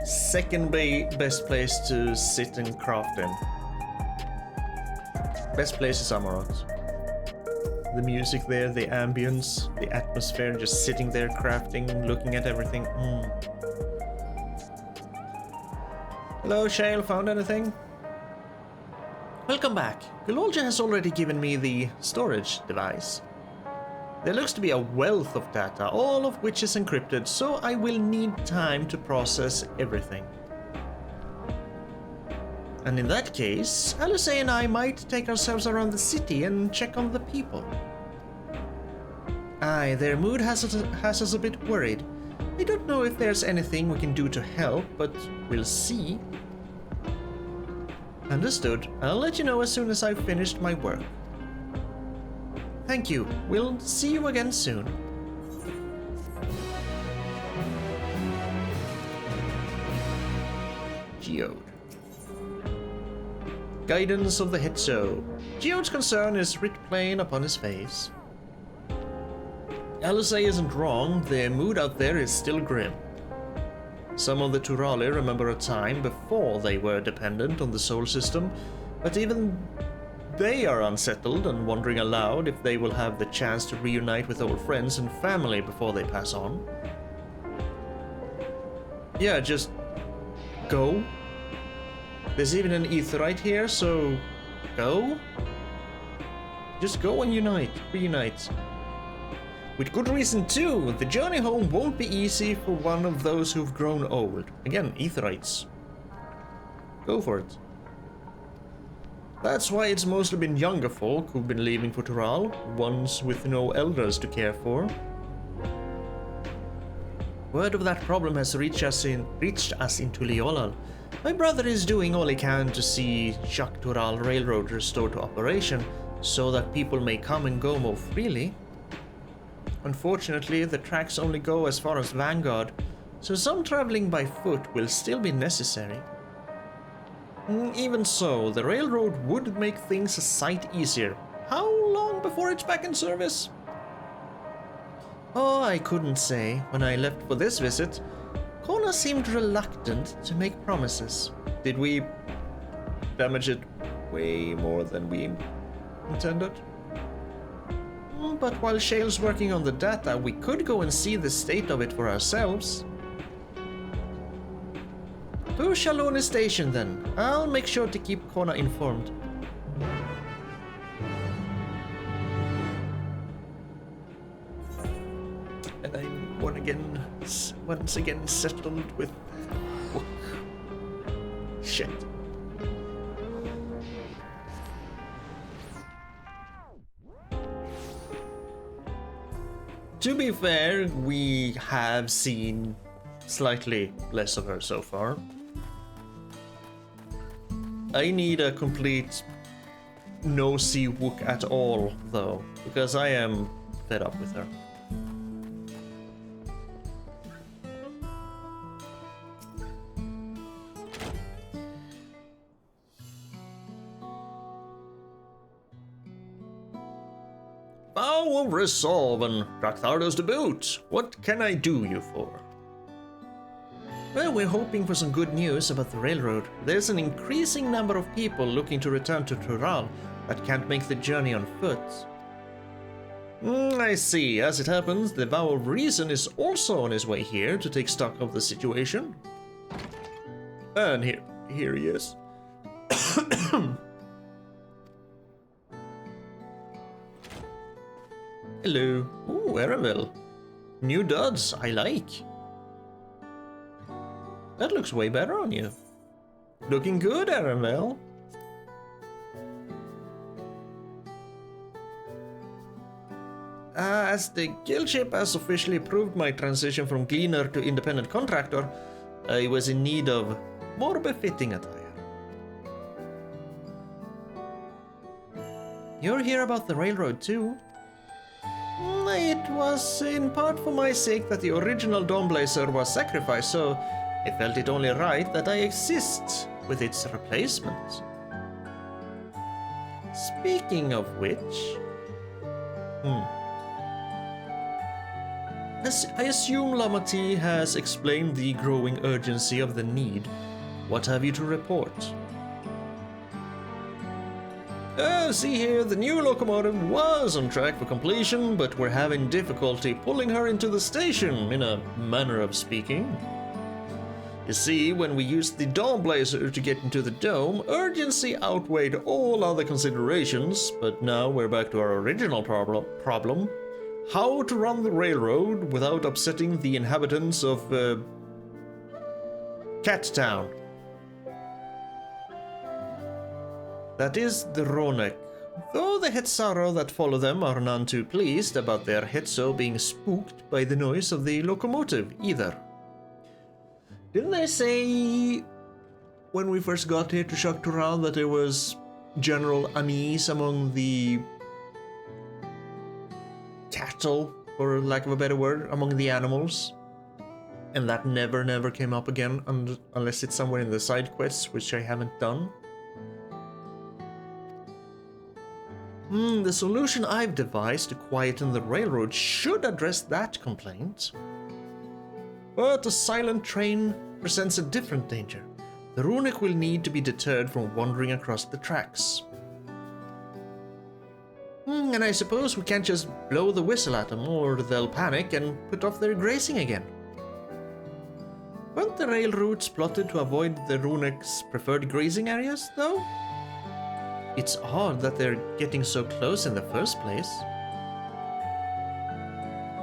Second best place to sit and craft in. Best place is Amarant. The music there, the ambience, the atmosphere, just sitting there crafting, looking at everything. Hello, Shale, found anything? Welcome back. Gulolja has already given me the storage device. There looks to be a wealth of data, all of which is encrypted, so I will need time to process everything. And in that case, Alice and I might take ourselves around the city and check on the people. Aye, their mood has us a bit worried. I don't know if there's anything we can do to help, but we'll see. Understood. I'll let you know as soon as I've finished my work. Thank you. We'll see you again soon. Geode. Guidance of the Hetzo. Geode's concern is writ plain upon his face. Alice isn't wrong, the mood out there is still grim. Some of the Turali remember a time before they were dependent on the Soul System, but even they are unsettled and wondering aloud if they will have the chance to reunite with old friends and family before they pass on. Yeah, just go. There's even an Aetherite here, so go. Just go and reunite. With good reason too, the journey home won't be easy for one of those who've grown old. Again, Aetherytes. Go for it. That's why it's mostly been younger folk who've been leaving for Tural, ones with no elders to care for. Word of that problem has reached us in Tuliolal. My brother is doing all he can to see Jacques Tural Railroad restored to operation, so that people may come and go more freely. Unfortunately, the tracks only go as far as Vanguard, so some traveling by foot will still be necessary. Even so, the railroad would make things a sight easier. How long before it's back in service? Oh, I couldn't say. When I left for this visit, Kona seemed reluctant to make promises. Did we damage it way more than we intended? But while Shale's working on the data, we could go and see the state of it for ourselves. To Shaloni Station then. I'll make sure to keep Kona informed. And I'm once again settled with work. Shit. To be fair, we have seen slightly less of her so far. I need a complete no-see Wook at all, though, because I am fed up with her. Foul resolve and Razardos to boot. What can I do you for? Well, we're hoping for some good news about the railroad. There's an increasing number of people looking to return to Tural that can't make the journey on foot. I see. As it happens, the Vow of Reason is also on his way here to take stock of the situation. And here he is. Hello. Ooh, Erenville. New duds, I like. That looks way better on you. Looking good, Erenville. As the guild ship has officially approved my transition from gleaner to independent contractor, I was in need of more befitting attire. You're here about the railroad too? It was in part for my sake that the original Dawnblazer was sacrificed, so I felt it only right that I assist with its replacement. Speaking of which... I assume Lamati has explained the growing urgency of the need. What have you to report? See here, the new locomotive was on track for completion, but we're having difficulty pulling her into the station, in a manner of speaking. You see, when we used the Dawnblazer to get into the dome, urgency outweighed all other considerations, but now we're back to our original problem. How to run the railroad without upsetting the inhabitants of Cat Town. That is the Ronek. Though the Hetsaro that follow them are none too pleased about their Hetso being spooked by the noise of the locomotive either. Didn't they say when we first got here to Shaktural that there was general unease among the cattle, for lack of a better word, among the animals? And that never came up again unless it's somewhere in the side quests, which I haven't done. The solution I've devised to quieten the railroad should address that complaint. But a silent train presents a different danger. The Runic will need to be deterred from wandering across the tracks. And I suppose we can't just blow the whistle at them, or they'll panic and put off their grazing again. Weren't the rail routes plotted to avoid the Runic's preferred grazing areas, though? It's odd that they're getting so close in the first place.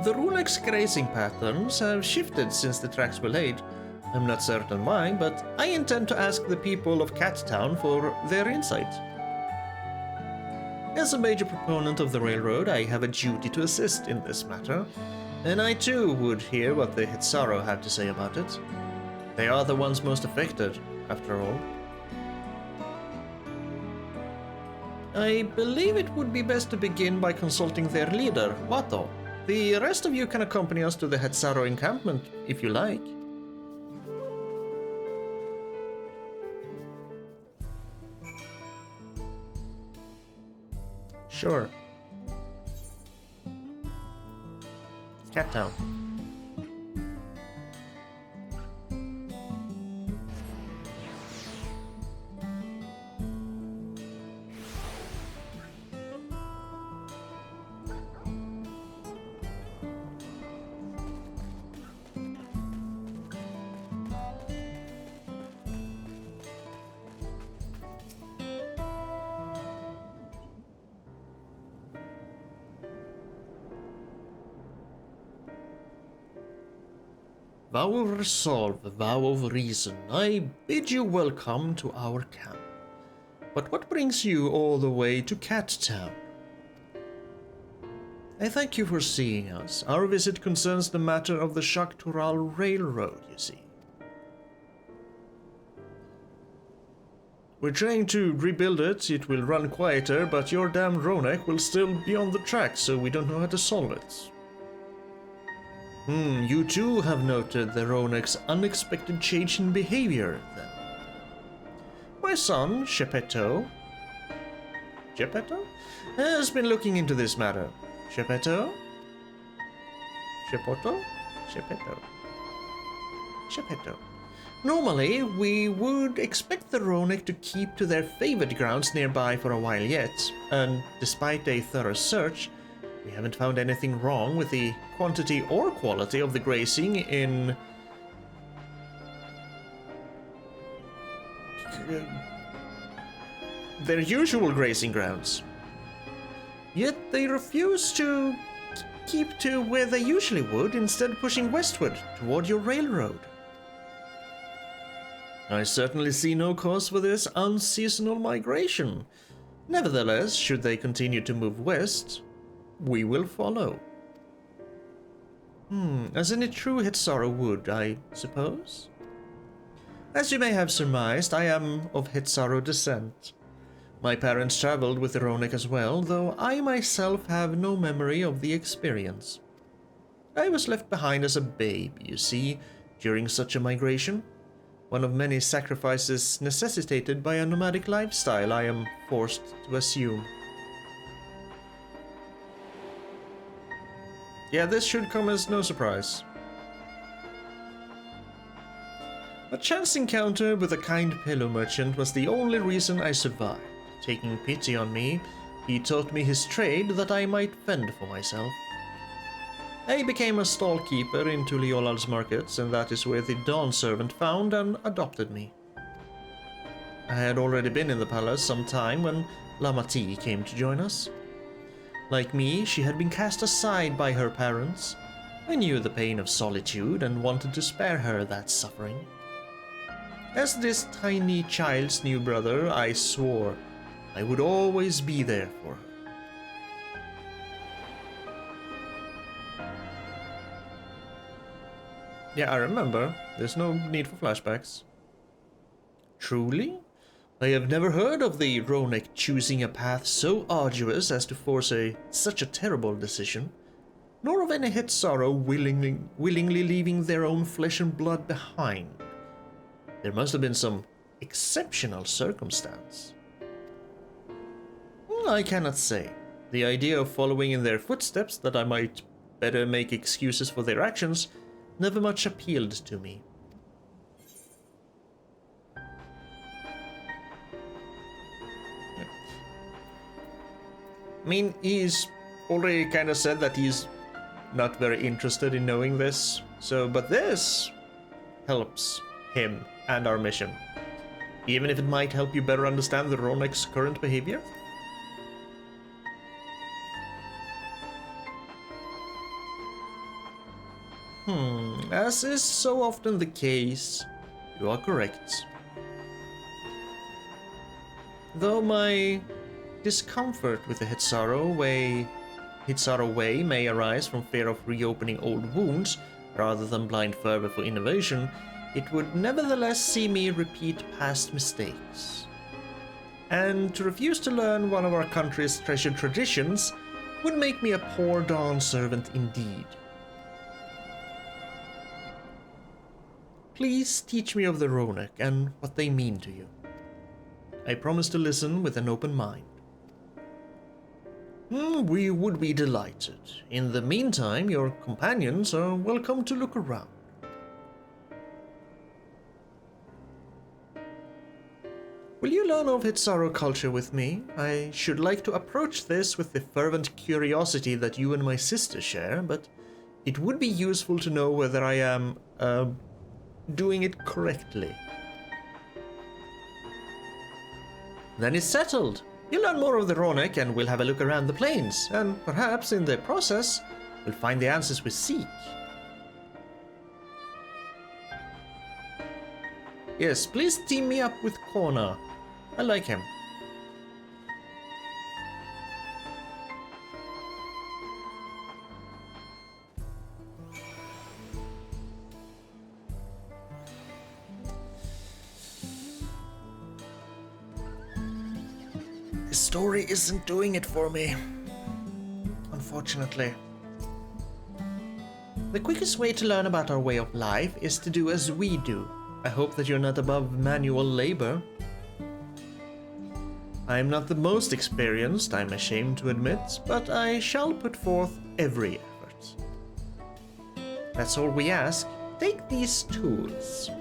The Runic's grazing patterns have shifted since the tracks were laid. I'm not certain why, but I intend to ask the people of Cat Town for their insight. As a major proponent of the railroad, I have a duty to assist in this matter, and I too would hear what the Hetsaro have to say about it. They are the ones most affected, after all. I believe it would be best to begin by consulting their leader, Wato. The rest of you can accompany us to the Hetsaro encampment, if you like. Sure. Cat Town. Vow of resolve, vow of reason, I bid you welcome to our camp. But what brings you all the way to Cat Town? I thank you for seeing us. Our visit concerns the matter of the Shaktural Railroad, you see. We're trying to rebuild it. It will run quieter, but your damn Ronek will still be on the track, so we don't know how to solve it. You too have noted the Ronek's unexpected change in behavior, then. My son, Shepeto, has been looking into this matter. Shepeto? Normally, we would expect the Ronek to keep to their favored grounds nearby for a while yet, and despite a thorough search, we haven't found anything wrong with the quantity or quality of the grazing in their usual grazing grounds. Yet they refuse to keep to where they usually would, instead pushing westward toward your railroad. I certainly see no cause for this unseasonal migration. Nevertheless, should they continue to move west, we will follow. As any true Hetsaro would, I suppose? As you may have surmised, I am of Hetsaro descent. My parents traveled with the Ronek as well, though I myself have no memory of the experience. I was left behind as a babe, you see, during such a migration. One of many sacrifices necessitated by a nomadic lifestyle, I am forced to assume. Yeah, this should come as no surprise. A chance encounter with a kind pillow merchant was the only reason I survived. taking pity on me, he taught me his trade that I might fend for myself. I became a stall keeper in Tuliolal's markets, and that is where the Dawn servant found and adopted me. I had already been in the palace some time when Lamati came to join us. Like me, she had been cast aside by her parents. I knew the pain of solitude and wanted to spare her that suffering. As this tiny child's new brother, I swore I would always be there for her. Yeah, I remember. There's no need for flashbacks. Truly? I have never heard of the Ronek choosing a path so arduous as to force such a terrible decision, nor of any Hetsaro willingly leaving their own flesh and blood behind. There must have been some exceptional circumstance. I cannot say. The idea of following in their footsteps, that I might better make excuses for their actions, never much appealed to me. I mean, he's already kind of said that he's not very interested in knowing this, but this helps him and our mission. Even if it might help you better understand the Ronek's current behavior. As is so often the case, you are correct. Though my discomfort with the Hetsaro way may arise from fear of reopening old wounds rather than blind fervor for innovation, it would nevertheless see me repeat past mistakes. And to refuse to learn one of our country's treasured traditions would make me a poor Dawn servant indeed. Please teach me of the Ronek and what they mean to you. I promise to listen with an open mind. We would be delighted. In the meantime, your companions are welcome to look around. Will you learn of Hetsaro culture with me? I should like to approach this with the fervent curiosity that you and my sister share, but it would be useful to know whether I am, doing it correctly. Then it's settled. You'll learn more of the Ronek and we'll have a look around the plains, and perhaps in the process, we'll find the answers we seek. Yes, please team me up with Kona. I like him. The story isn't doing it for me, unfortunately. The quickest way to learn about our way of life is to do as we do. I hope that you're not above manual labor. I'm not the most experienced, I'm ashamed to admit, but I shall put forth every effort. That's all we ask. Take these tools.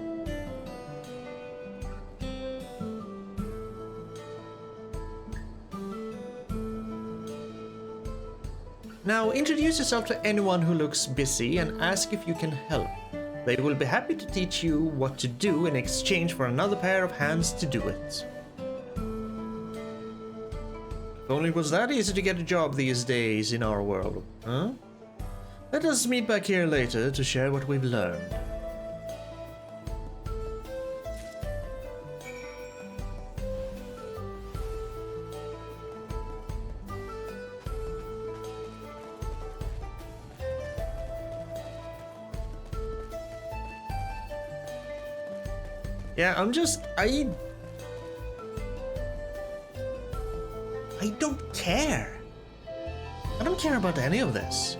Now introduce yourself to anyone who looks busy and ask if you can help. They will be happy to teach you what to do in exchange for another pair of hands to do it. If only it was that easy to get a job these days in our world, huh? Let us meet back here later to share what we've learned. Yeah, I don't care. I don't care about any of this.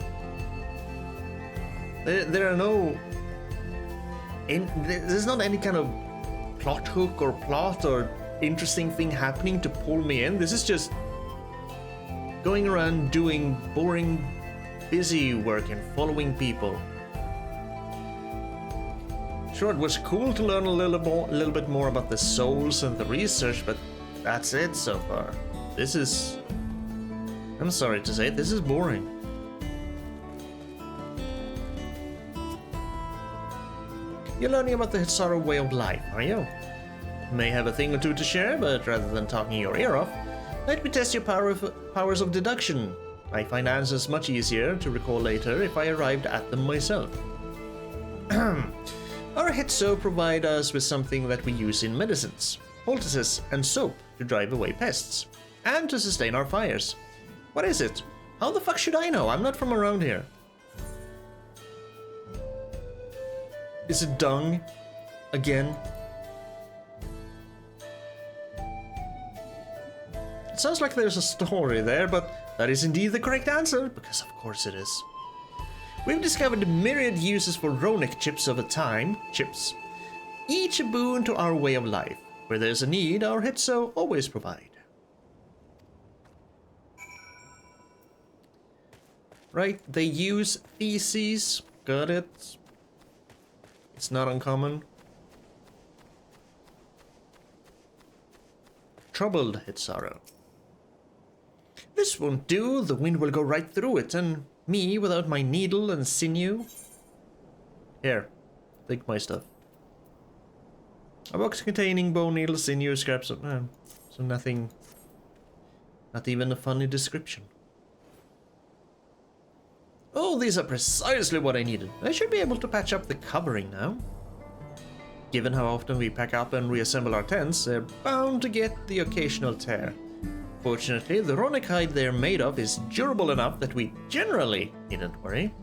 There's not any kind of plot hook or plot or interesting thing happening to pull me in. This is just going around doing boring, busy work and following people. Sure, it was cool to learn a little bit more about the souls and the research, but that's it so far. This is... I'm sorry to say, this is boring. You're learning about the Hitsaro way of life, are you? May have a thing or two to share, but rather than talking your ear off, let me test your powers of deduction. I find answers much easier to recall later if I arrived at them myself. Our Hitso provide us with something that we use in medicines, poultices and soap to drive away pests, and to sustain our fires. What is it? How the fuck should I know? I'm not from around here. Is it dung? Again? It sounds like there's a story there, but that is indeed the correct answer, because of course it is. We've discovered myriad uses for Ronic chips over time, each a boon to our way of life. Where there's a need, our Hitso always provide. Right, they use theses, got it. It's not uncommon. Troubled Hitsaro. This won't do, the wind will go right through it, and me without my needle and sinew. Here, take my stuff. A box containing bone, needle, sinew, scraps of... so nothing... Not even a funny description. Oh, these are precisely what I needed. I should be able to patch up the covering now. Given how often we pack up and reassemble our tents, they're bound to get the occasional tear. Fortunately, the Ronic hide they're made of is durable enough that we generally needn't worry.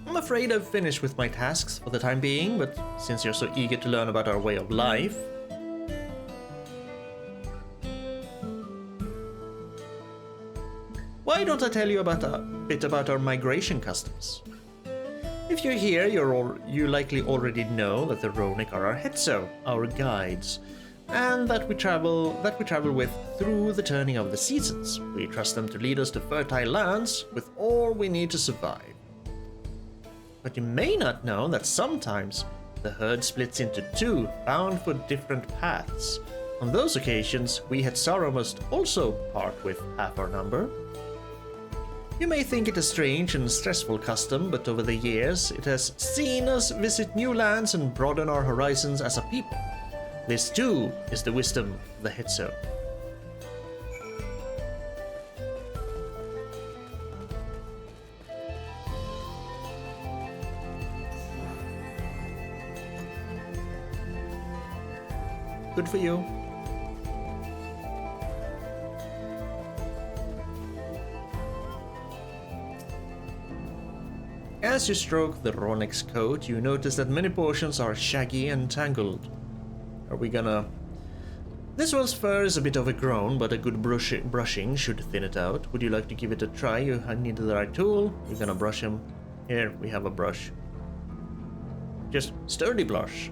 I'm afraid I've finished with my tasks for the time being, but since you're so eager to learn about our way of life... Why don't I tell you about a bit about our migration customs? If you're here, you likely already know that the Ronic are our Hitso, our guides, and that we travel with through the turning of the seasons. We trust them to lead us to fertile lands with all we need to survive. But you may not know that sometimes the herd splits into two, bound for different paths. On those occasions, we Hitsaro must also part with half our number. You may think it a strange and stressful custom, but over the years it has seen us visit new lands and broaden our horizons as a people. This too is the wisdom of the Hitso. Good for you. As you stroke the Ronic's coat, you notice that many portions are shaggy and tangled. Are we gonna... This one's fur is a bit overgrown, but a good brushing should thin it out. Would you like to give it a try? You need the right tool. You're gonna brush him. Here, we have a brush. Just sturdy brush.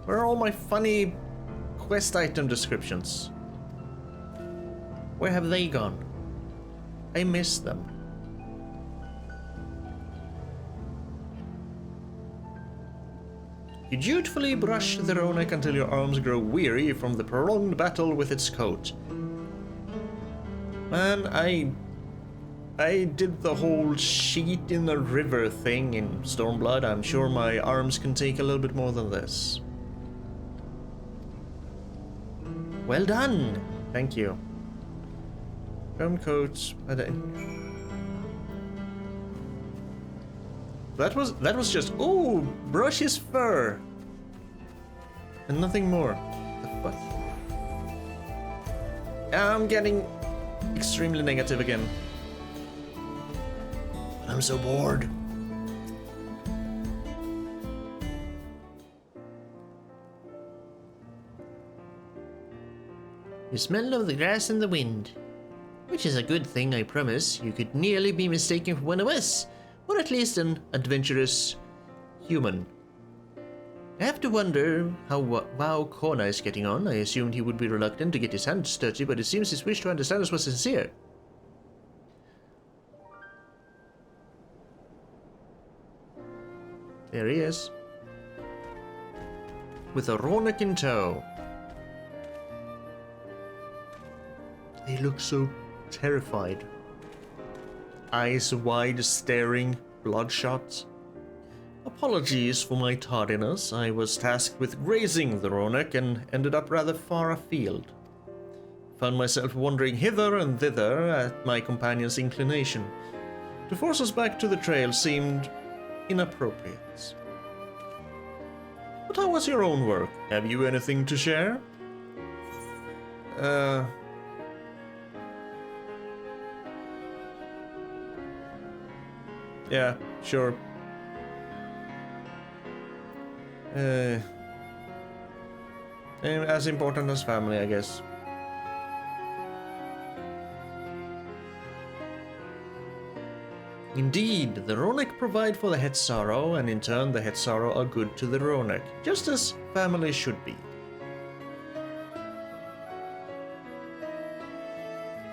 Where are all my funny quest item descriptions? Where have they gone? I missed them. You dutifully brush the Ronic until your arms grow weary from the prolonged battle with its coat. Man, I did the whole sheet in the river thing in Stormblood. I'm sure my arms can take a little bit more than this. Well done! Thank you. Comb coats. That was just... Ooh! Brush his fur! And nothing more. What? I'm getting extremely negative again. I'm so bored. You smell of the grass and the wind. Which is a good thing, I promise. You could nearly be mistaken for one of us. Or at least an adventurous human. I have to wonder how Wow Kona is getting on. I assumed he would be reluctant to get his hands dirty, but it seems his wish to understand us was sincere. There he is. With a Ronak in tow. They look so terrified. Eyes wide, staring, bloodshot. Apologies for my tardiness. I was tasked with grazing the Ronak and ended up rather far afield. Found myself wandering hither and thither at my companion's inclination. To force us back to the trail seemed inappropriate. But how was your own work? Have you anything to share? Yeah, sure. As important as family, I guess. Indeed, the Ronak provide for the Hetzaro, and in turn the Hetzaro are good to the Ronak, just as family should be.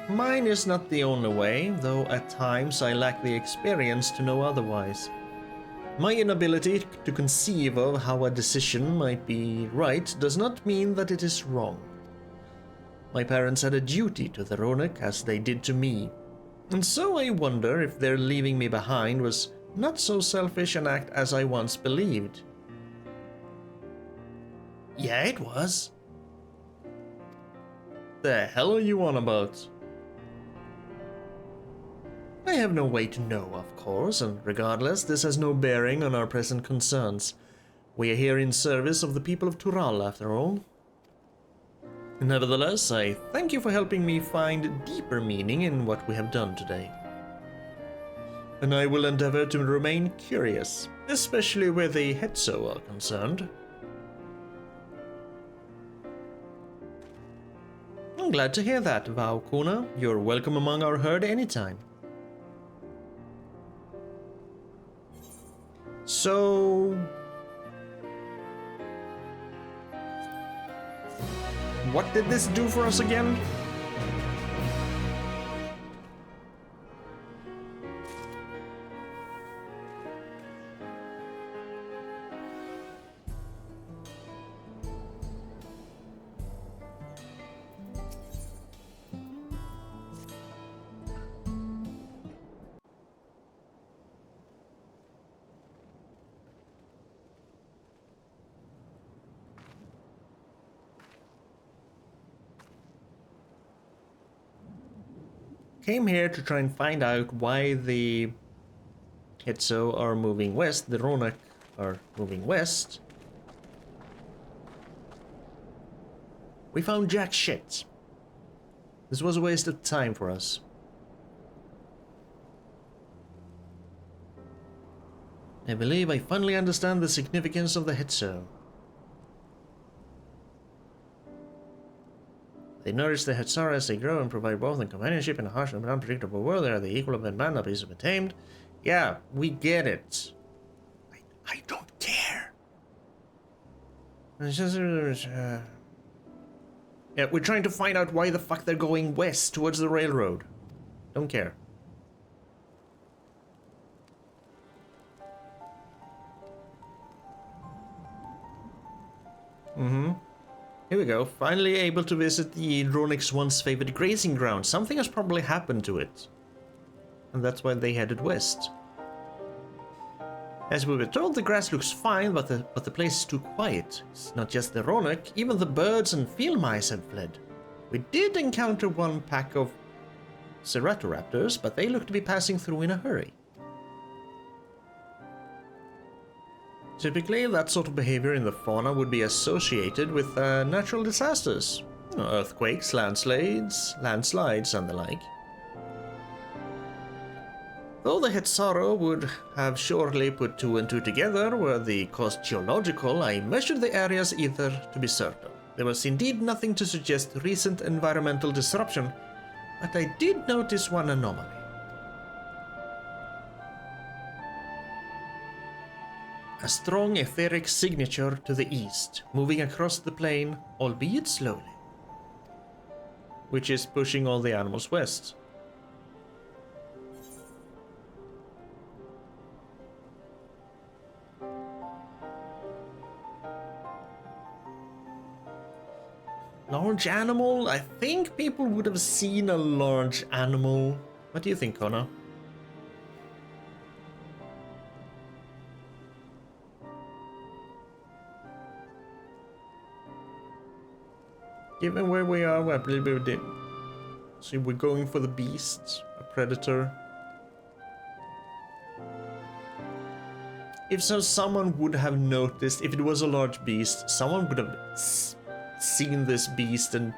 Mine is not the only way, though at times I lack the experience to know otherwise. My inability to conceive of how a decision might be right does not mean that it is wrong. My parents had a duty to the Ronak as they did to me, and so I wonder if their leaving me behind was not so selfish an act as I once believed. Yeah, it was. The hell are you on about? I have no way to know, of course, and regardless, this has no bearing on our present concerns. We are here in service of the people of Tural, after all. Nevertheless, I thank you for helping me find deeper meaning in what we have done today. And I will endeavor to remain curious, especially where the Hetzo are concerned. I'm glad to hear that, Vaukuna. You're welcome among our herd anytime. So... what did this do for us again? Came here to try and find out why the Hetzo are moving west, the Ronak are moving west. We found jack shit. This was a waste of time for us. I believe I finally understand the significance of the Hetzo. They nourish the Hetzara as they grow and provide both in companionship in a harsh and unpredictable world. They are the equal of man, not easily tamed. Yeah, we get it. I don't care. Yeah, we're trying to find out why the fuck they're going west towards the railroad. Don't care. Here we go, finally able to visit the Ronak's once favored grazing ground. Something has probably happened to it. And that's why they headed west. As we were told, the grass looks fine, but the place is too quiet. It's not just the Ronak, even the birds and field mice have fled. We did encounter one pack of Ceratoraptors, but they look to be passing through in a hurry. Typically, that sort of behavior in the fauna would be associated with natural disasters. Earthquakes, landslides, and the like. Though the Hetzaro would have surely put two and two together were the cause geological, I measured the area's ether to be certain. There was indeed nothing to suggest recent environmental disruption, but I did notice one anomaly. A strong etheric signature to the east, moving across the plain, albeit slowly. Which is pushing all the animals west. Large animal? I think people would have seen a large animal. What do you think, Connor? Given where we are, I believe we did. So we're going for the beast, a predator. If so, someone would have noticed, if it was a large beast, someone would have seen this beast and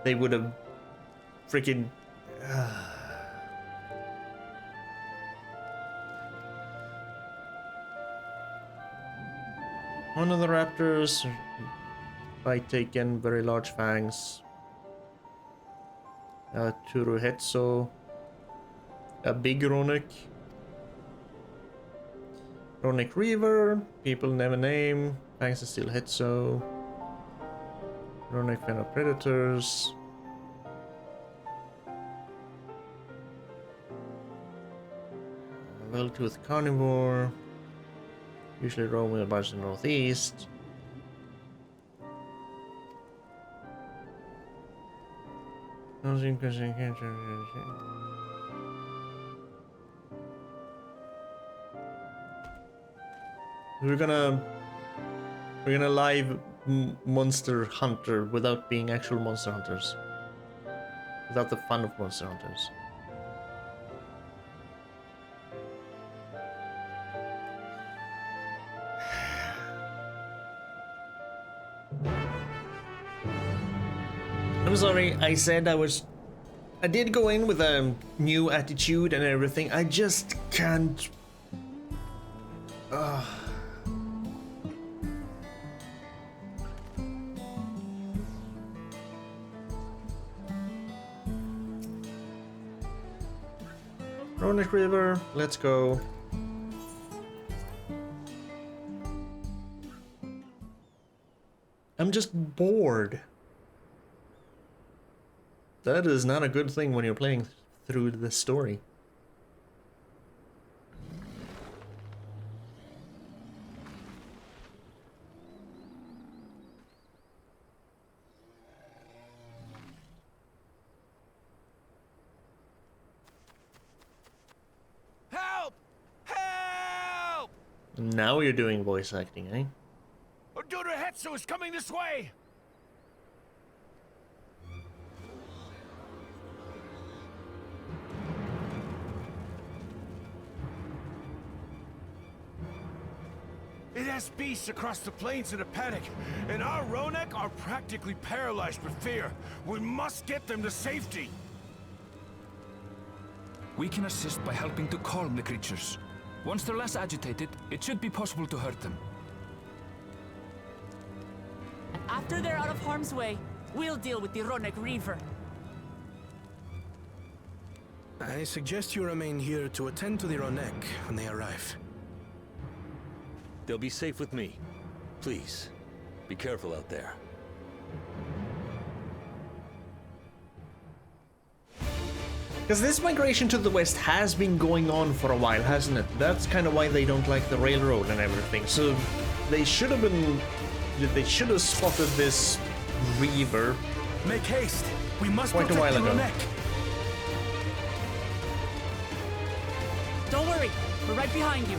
they would have freaking... One of the raptors, bite taken, very large fangs. Turuhetso, a big Ronic. Ronic Reaver, people never name, fangs are still Hetso. Ronic fan of predators. Well-toothed carnivore. Usually roaming about the northeast. We're gonna live Monster Hunter without being actual Monster Hunters. Without the fun of Monster Hunters. I'm sorry, I said I did go in with a new attitude and everything. I just can't... Ronic River, let's go. I'm just bored. That is not a good thing when you're playing through the story. Help! Help! Now you're doing voice acting, eh? Oduruhetsu is coming this way! It has beasts across the plains in a panic, and our Ronek are practically paralyzed with fear. We must get them to safety. We can assist by helping to calm the creatures. Once they're less agitated, it should be possible to hurt them. After they're out of harm's way, we'll deal with the Ronic Reaver. I suggest you remain here to attend to the Ronek when they arrive. They'll be safe with me. Please, be careful out there. Because this migration to the west has been going on for a while, hasn't it? That's kind of why they don't like the railroad and everything. So they should have been... They should have spotted this Reaver. Make haste! We must quite a while ago. Ronek. Don't worry, we're right behind you.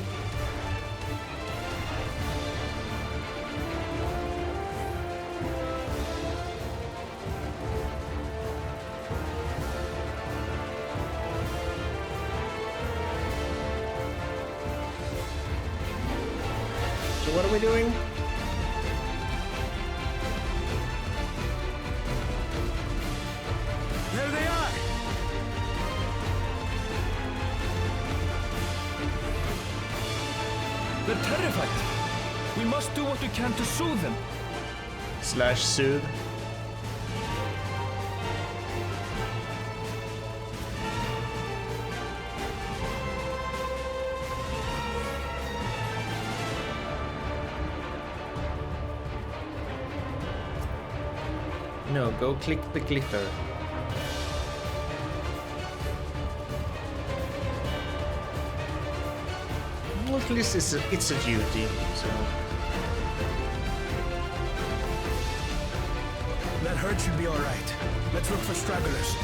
So what are we doing? There they are! They're terrified. We must do what we can to soothe them. / soothe. No, go click the glitter. Well, at least it's a duty, so... That herd should be alright. Let's look for stragglers.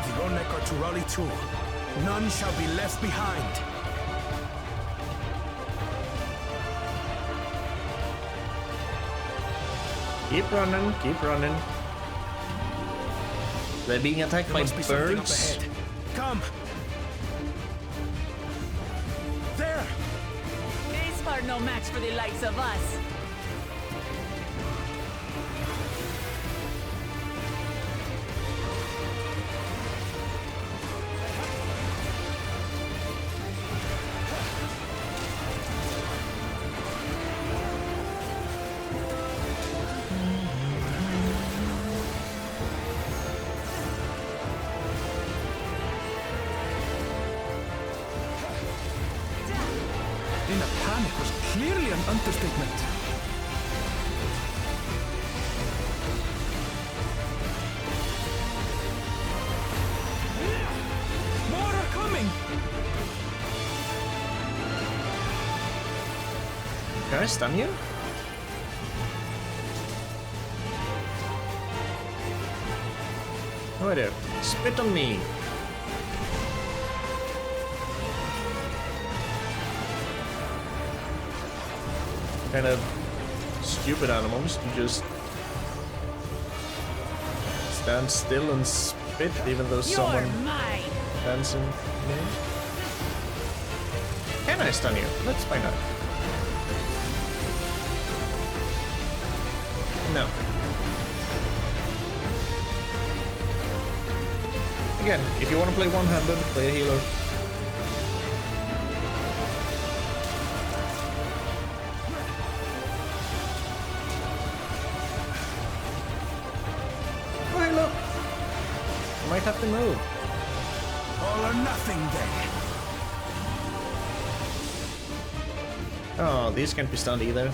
The Ronek are to rally too. None shall be left behind. Keep running, keep running. They're being attacked by birds. Come! There! These are no match for the likes of us. In a panic was clearly an understatement. More are coming! Can I stun you? Oh, there. Spit on me. Kind of stupid animals to just stand still and spit even though someone dancing. Can I stun you? Let's find out. No. Again, if you want to play one-handed, play a healer. Might have to move. All or nothing then. Oh, these can't be stunned either.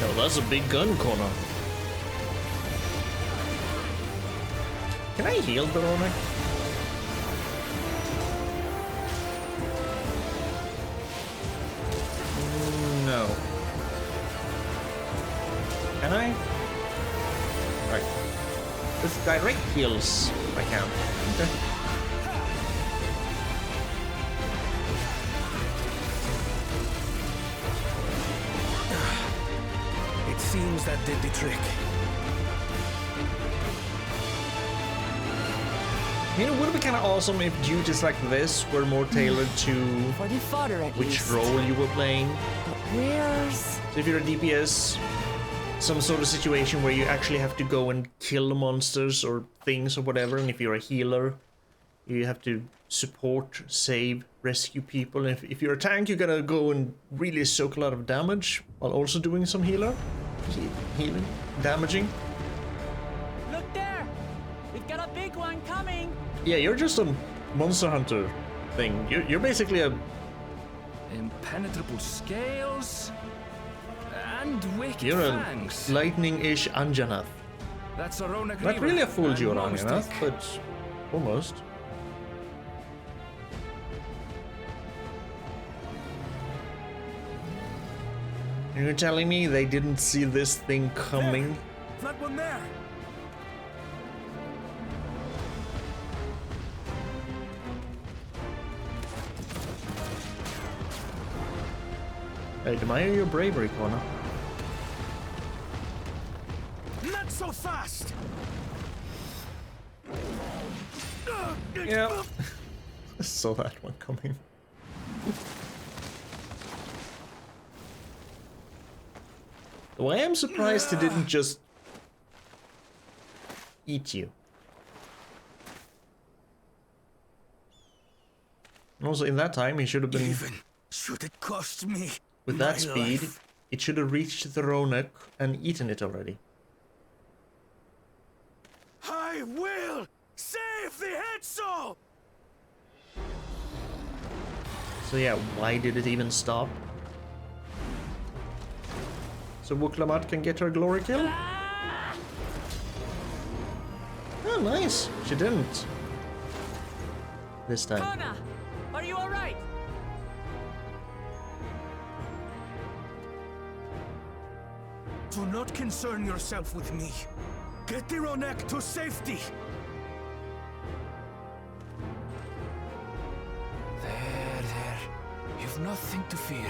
No, that's a big gun corner. Can I heal the Ronek? No. Can I? Right. With direct heals, I can. Okay. It seems that did the trick. You know, would it be kind of awesome if duties like this were more tailored to For the fodder at which least. role you were playing? But where's... So if you're a DPS, some sort of situation where you actually have to go and kill the monsters or things or whatever, and if you're a healer, you have to support, save, rescue people. And if you're a tank, you gotta go and really soak a lot of damage while also doing some healing, damaging. Look there! We've got a big one coming! Yeah, you're just a monster hunter thing. You're basically a... Impenetrable scales and wicked You're fangs. a lightning-ish Anjanath. That's a Ronek Not really a full and Anjanath, Longstick. but almost. You're telling me they didn't see this thing coming? That one there. I admire your bravery, Connor. Not so fast. Yeah. I saw that one coming. Though I am surprised he didn't just eat you. Also, in that time, he should have been... Even should it cost me With my that speed, life. It should have reached the Roanoke and eaten it already. I will save the head soul! So yeah, why did it even stop? So Wuklamat can get her glory kill? Oh, nice. She didn't. This time. Kona, are you alright? Do not concern yourself with me. Get the Ronek to safety! There. You've nothing to fear.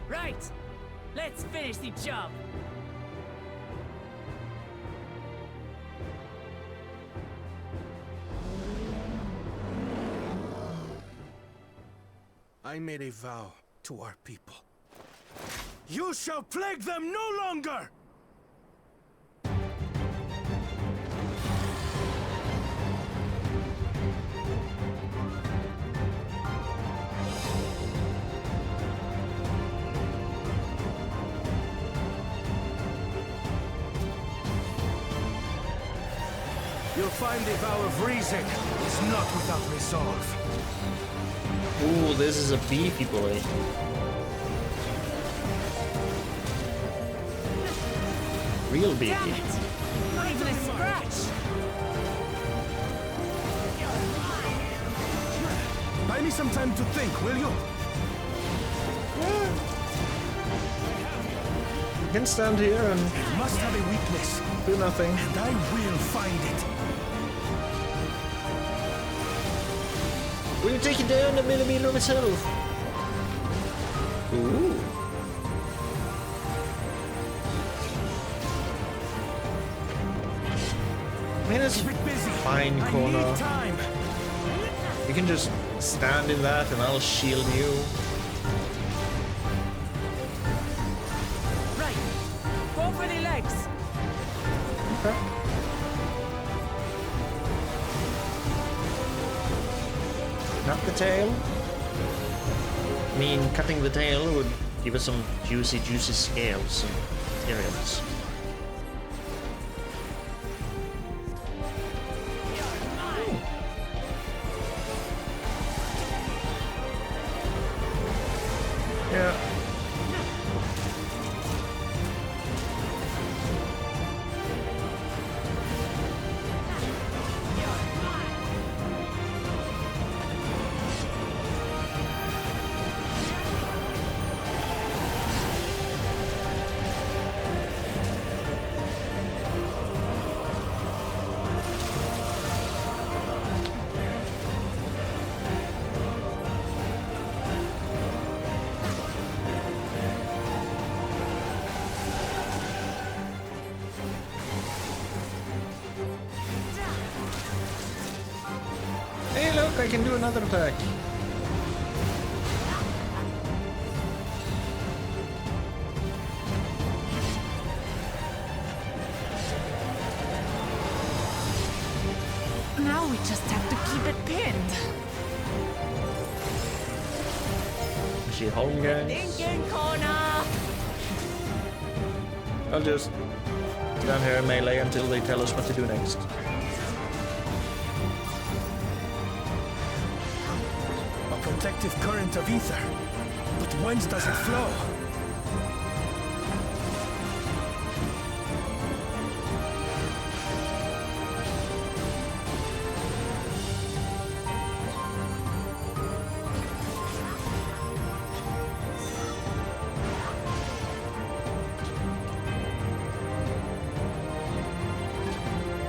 Right! Let's finish the job! I made a vow to our people. You shall plague them no longer! You'll find the vow of reason is not without resolve. Ooh, this is a beefy boy. Real beefy. Damn it! Not even a scratch! Buy me some time to think, will you? You can stand here and It must have a weakness, do nothing. and I will find it. Will you take it down a millimeter myself? Ooh. I mean, it's fine corner. You can just stand in that and I'll shield you. Right! Go for the legs! Okay. Not the tail. I mean, cutting the tail would give us some juicy scales and materials. Yeah. Hey, look, I can do another attack. Now we just have to keep it pinned. Is she home, guys? Thinking corner! I'll just stand here and melee until they tell us what to do next. A protective current of ether. But whence does it flow?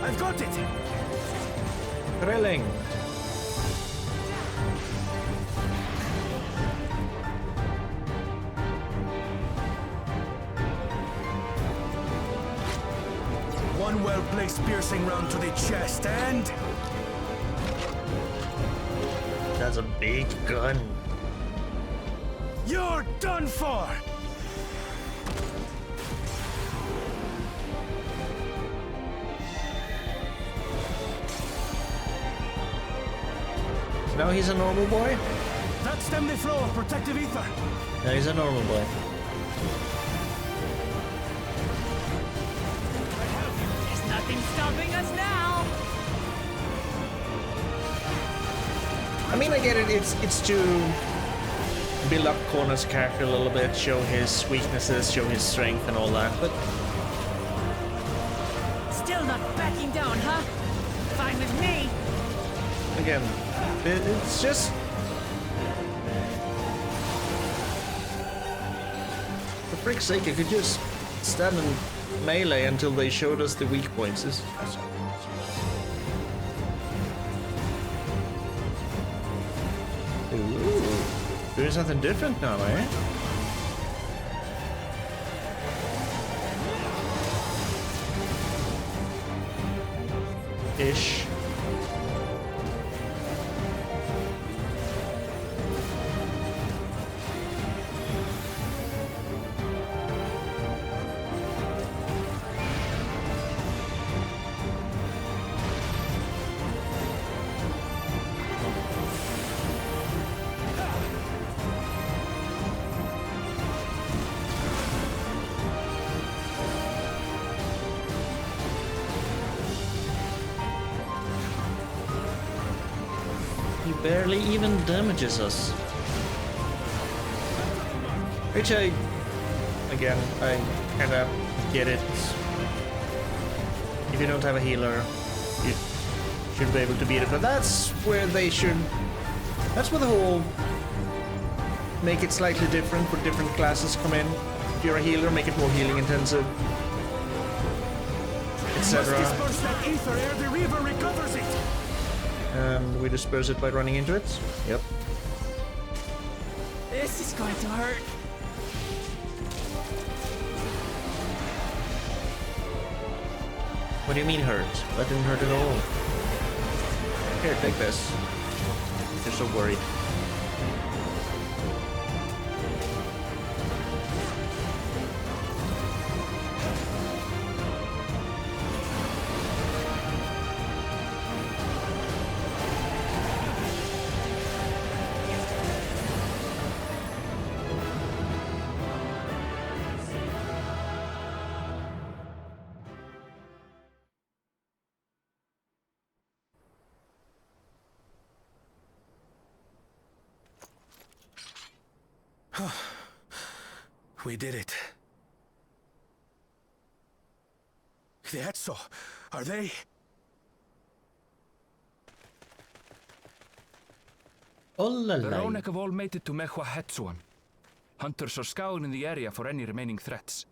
I've got it! Thrilling. One well-placed piercing round to the chest, and... That's a big gun. you're done for! Now he's a normal boy? That stemmed the flow of protective ether. Now he's a normal boy. There's nothing stopping us now! I mean, I get it. It's to build up Corner's character a little bit, show his weaknesses, show his strength and all that, but... Still not backing down, huh? Fine with me! Again, it's just... For frick's sake, I could just stand and melee until they showed us the weak points. Ooh, doing something different now, eh? Ish. He barely even damages us. Which I kinda get it. If you don't have a healer, you should be able to beat it, but that's where they should... That's where the whole... Make it slightly different for different classes come in. If you're a healer, make it more healing intensive. Etc. Disperse that ether ere the river recovers it. And we disperse it by running into it. Yep. This is going to hurt. What do you mean hurt? That didn't hurt at all. Here, take this. You're so worried. We did it. The Etso, are they? The Ronek have all made it to Mehua Hetsuan. Hunters are scouring the area for any remaining threats,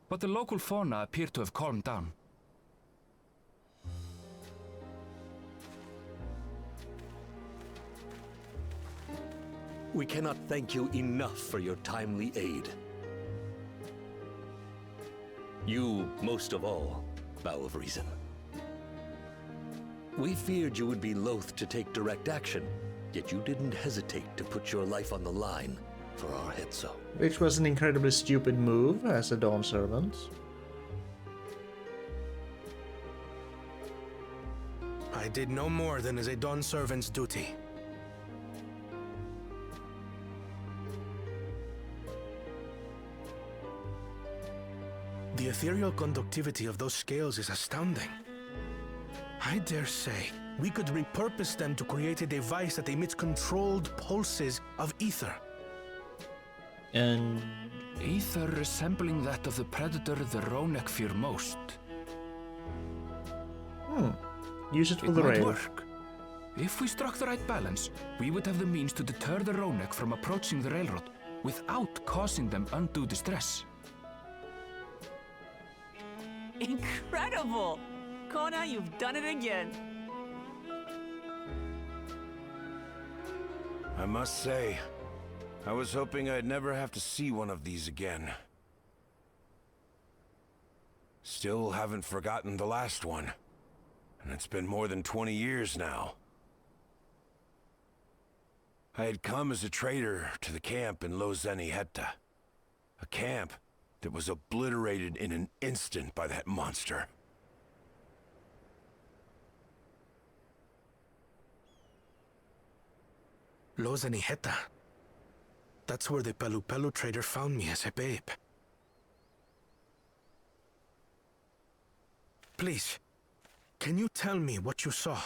but the local fauna appear to have calmed down. We cannot thank you enough for your timely aid. You, most of all, Bow of Reason. We feared you would be loath to take direct action, yet you didn't hesitate to put your life on the line for our Hetso. Which was an incredibly stupid move as a Dawn servant. I did no more than is a Dawn servant's duty. The ethereal conductivity of those scales is astounding. I dare say we could repurpose them to create a device that emits controlled pulses of ether. And... Ether resembling that of the predator the Ronek fear most. Use it for the raid. Work. If we struck the right balance, we would have the means to deter the Ronek from approaching the railroad without causing them undue distress. Incredible! Kona, you've done it again. I must say, I was hoping I'd never have to see one of these again. Still haven't forgotten the last one. And it's been more than 20 years now. I had come as a trader to the camp in Lozeniheta. A camp that was obliterated in an instant by that monster. Lozaniheta. That's where the Pelu trader found me as a babe. Please, can you tell me what you saw?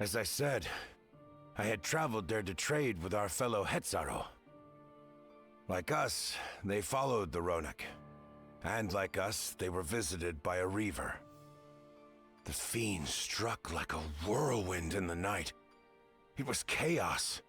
As I said, I had traveled there to trade with our fellow Hetzaro. Like us, they followed the Ronek. And like us, they were visited by a Reaver. The fiend struck like a whirlwind in the night. It was chaos.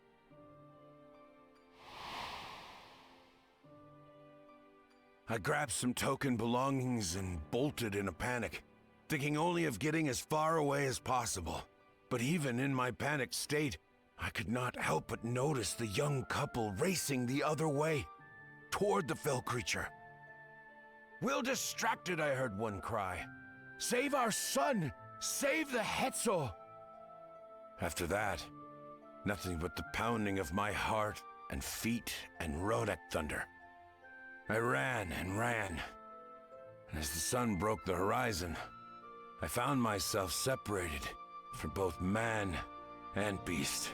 I grabbed some token belongings and bolted in a panic, thinking only of getting as far away as possible. But even in my panicked state, I could not help but notice the young couple racing the other way, toward the fell creature. "We're distracted," I heard one cry. "Save our son! Save the Hetzo!" After that, nothing but the pounding of my heart and feet and Ronek thunder. I ran and ran, and as the sun broke the horizon, I found myself separated from both man and beast.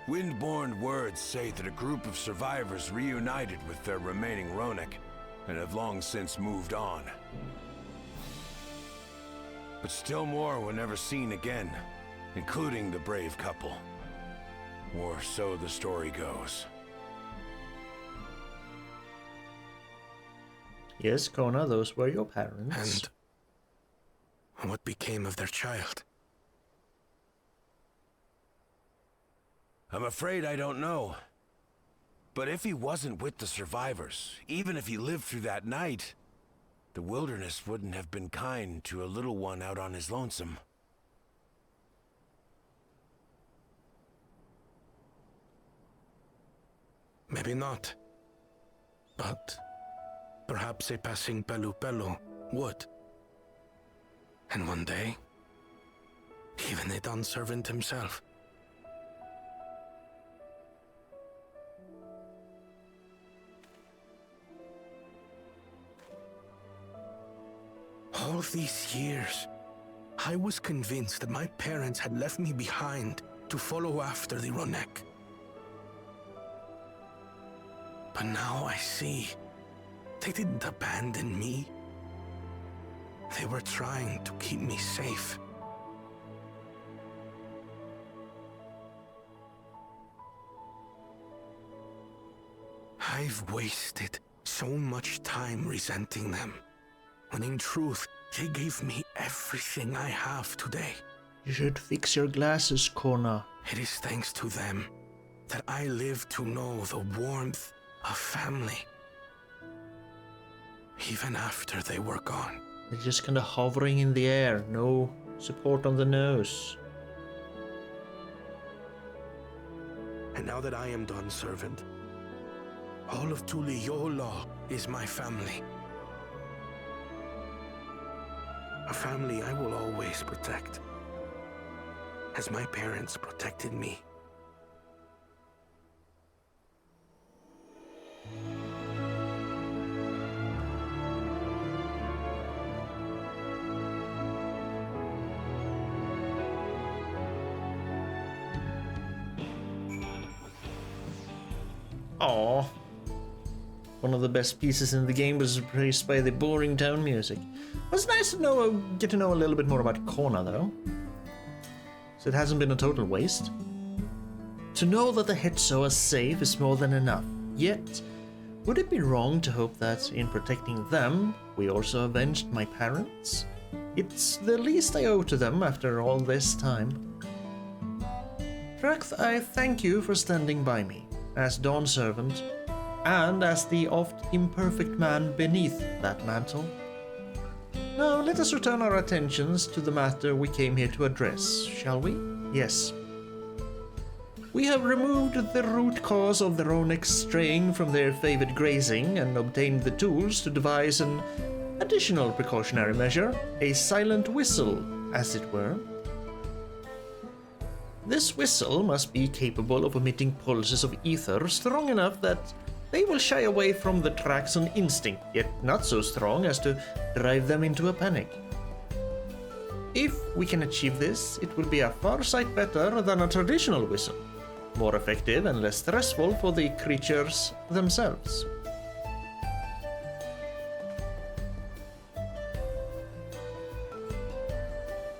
Windborne words say that a group of survivors reunited with their remaining Ronek and have long since moved on. But still more were never seen again, including the brave couple. Or so the story goes. Yes, Kona, those were your parents. And what became of their child? I'm afraid I don't know. But if he wasn't with the survivors, even if he lived through that night, the wilderness wouldn't have been kind to a little one out on his lonesome. Maybe not. But perhaps a passing Pelu would. And one day, even a Dawn servant himself. All these years, I was convinced that my parents had left me behind to follow after the Ronek. But now I see, they didn't abandon me. They were trying to keep me safe. I've wasted so much time resenting them, when in truth, they gave me everything I have today. You should fix your glasses, Kona. It is thanks to them that I live to know the warmth of family, even after they were gone. They're just kind of hovering in the air, no support on the nose. And now that I am Dawn servant, all of Tuliyola is my family. A family I will always protect, as my parents protected me. Aww. One of the best pieces in the game was replaced by the boring town music. It was nice to get to know a little bit more about Kona, though. So it hasn't been a total waste. To know that the Hetzo are safe is more than enough. Yet, would it be wrong to hope that in protecting them, we also avenged my parents? It's the least I owe to them after all this time. Drakth, I thank you for standing by me, as Dawn servant, and as the oft imperfect man beneath that mantle. Now let us return our attentions to the matter we came here to address, shall we? Yes. We have removed the root cause of the Roneks straying from their favored grazing and obtained the tools to devise an additional precautionary measure, a silent whistle, as it were. This whistle must be capable of emitting pulses of ether strong enough that They will shy away from the tracks on instinct, yet not so strong as to drive them into a panic. If we can achieve this, it will be a far sight better than a traditional whistle, more effective and less stressful for the creatures themselves.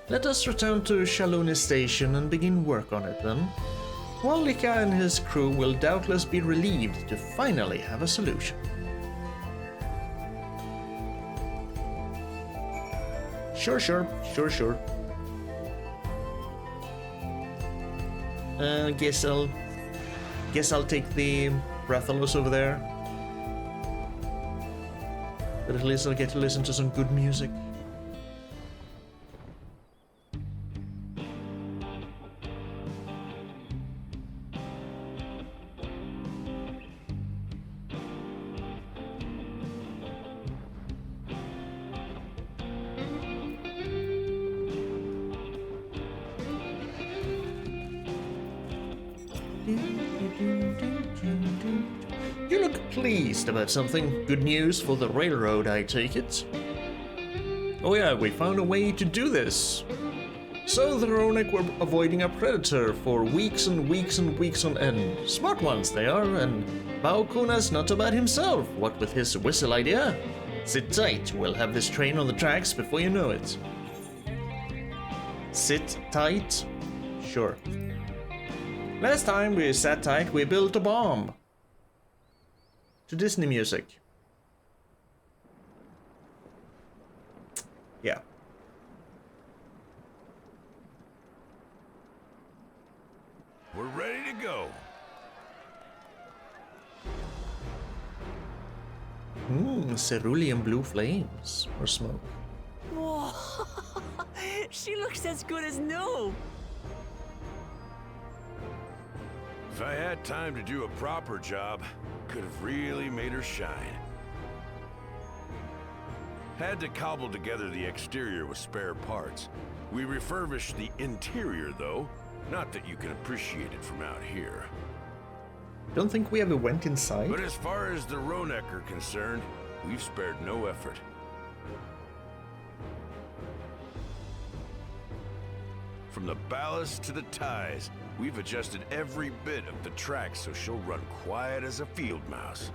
Let us return to Shaluni Station and begin work on it then. Walika and his crew will doubtless be relieved to finally have a solution. Sure. Guess I'll take the Rathalos over there. But at least I'll get to listen to some good music. You look pleased about something. Good news for the railroad, I take it. Oh yeah, we found a way to do this. So the Ronek were avoiding a predator for weeks and weeks and weeks on end. Smart ones they are, and Baokuna's not so bad himself, what with his whistle idea. Sit tight, we'll have this train on the tracks before you know it. Sit tight? Sure. Last time we sat tight, we built a bomb. To Disney music. Yeah. We're ready to go. Cerulean blue flames or smoke. Whoa! She looks as good as new. If I had time to do a proper job, could have really made her shine. Had to cobble together the exterior with spare parts. We refurbished the interior, though. Not that you can appreciate it from out here. Don't think we ever went inside. But as far as the Ronek are concerned, we've spared no effort. From the ballast to the ties, we've adjusted every bit of the track so she'll run quiet as a field mouse.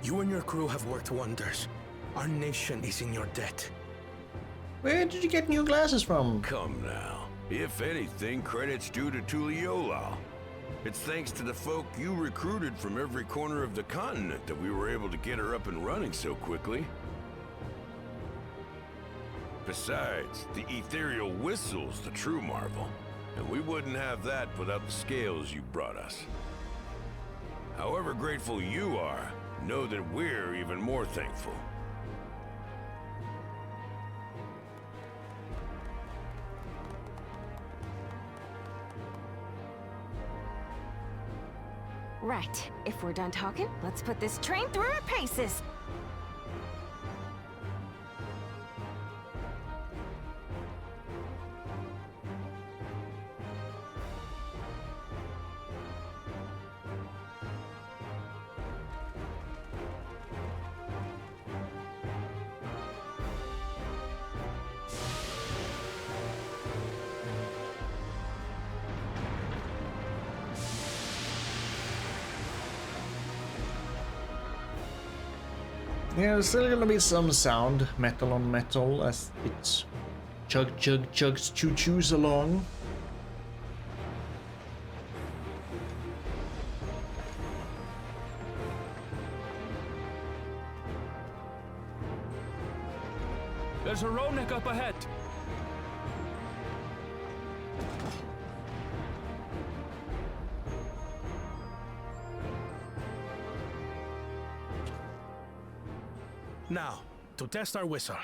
You and your crew have worked wonders. Our nation is in your debt. Where did you get new glasses from? Come now. If anything, credit's due to Tuliyola. It's thanks to the folk you recruited from every corner of the continent that we were able to get her up and running so quickly. Besides, the ethereal whistle's the true marvel, and we wouldn't have that without the scales you brought us. However grateful you are, know that we're even more thankful. Right. If we're done talking, let's put this train through her paces. Yeah, there's still gonna be some sound, metal on metal, as it chugs, choo-choos along. There's a Ronek up ahead. Now, to test our whistle.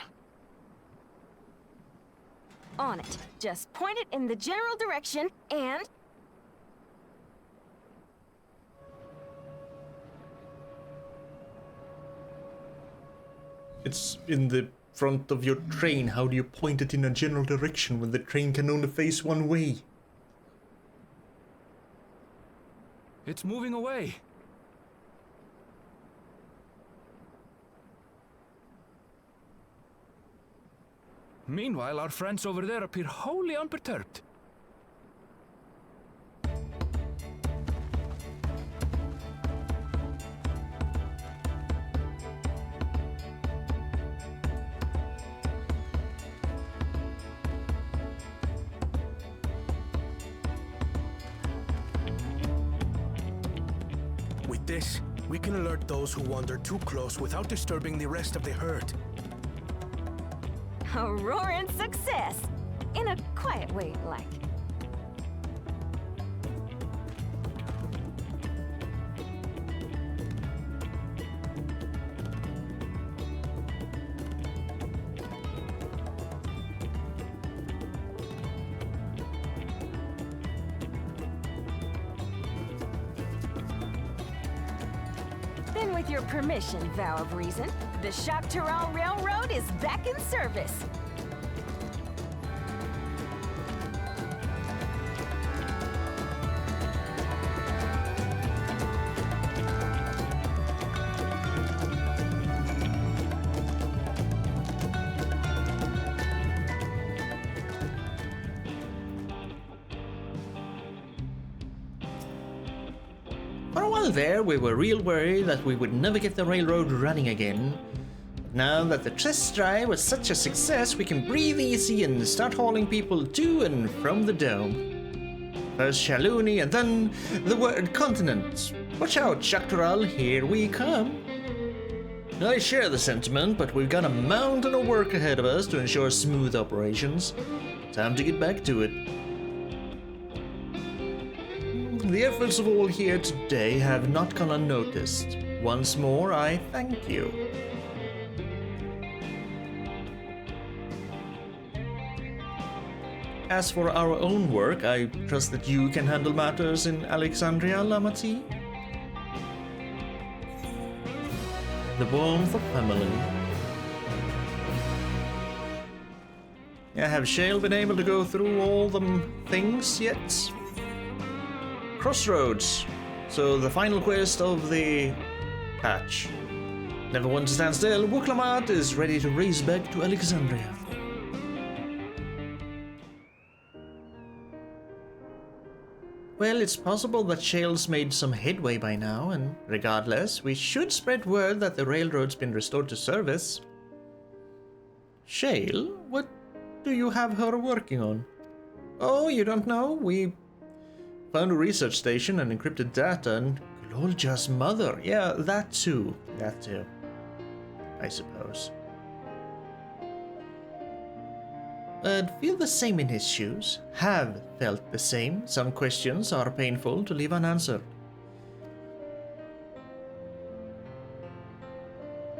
On it. Just point it in the general direction and... It's in the front of your train. How do you point it in a general direction when the train can only face one way? It's moving away. Meanwhile, our friends over there appear wholly unperturbed. With this, we can alert those who wander too close without disturbing the rest of the herd. A roaring success! In a quiet way, like. Then with your permission, Vow of Reason, the Shaktaral Railroad is back in service. For a while there, we were real worried that we would never get the railroad running again. Now that the test drive was such a success, we can breathe easy and start hauling people to and from the dome. First Shaluni and then the word continent. Watch out, Shaktaral, here we come. I share the sentiment, but we've got a mountain of work ahead of us to ensure smooth operations. Time to get back to it. The efforts of all here today have not gone unnoticed. Once more, I thank you. As for our own work, I trust that you can handle matters in Alexandria, Lamati. The warmth of family. Have Shale been able to go through all them things yet? Crossroads. So the final quest of the patch. Never one to stand still, Wuklamat is ready to race back to Alexandria. Well, it's possible that Shale's made some headway by now, and regardless, we should spread word that the railroad's been restored to service. Shale? What do you have her working on? Oh, you don't know? We found a research station and encrypted data, and Glolja's mother. Yeah, that too. That too. I suppose. I'd feel the same in his shoes. Have felt the same. Some questions are painful to leave unanswered.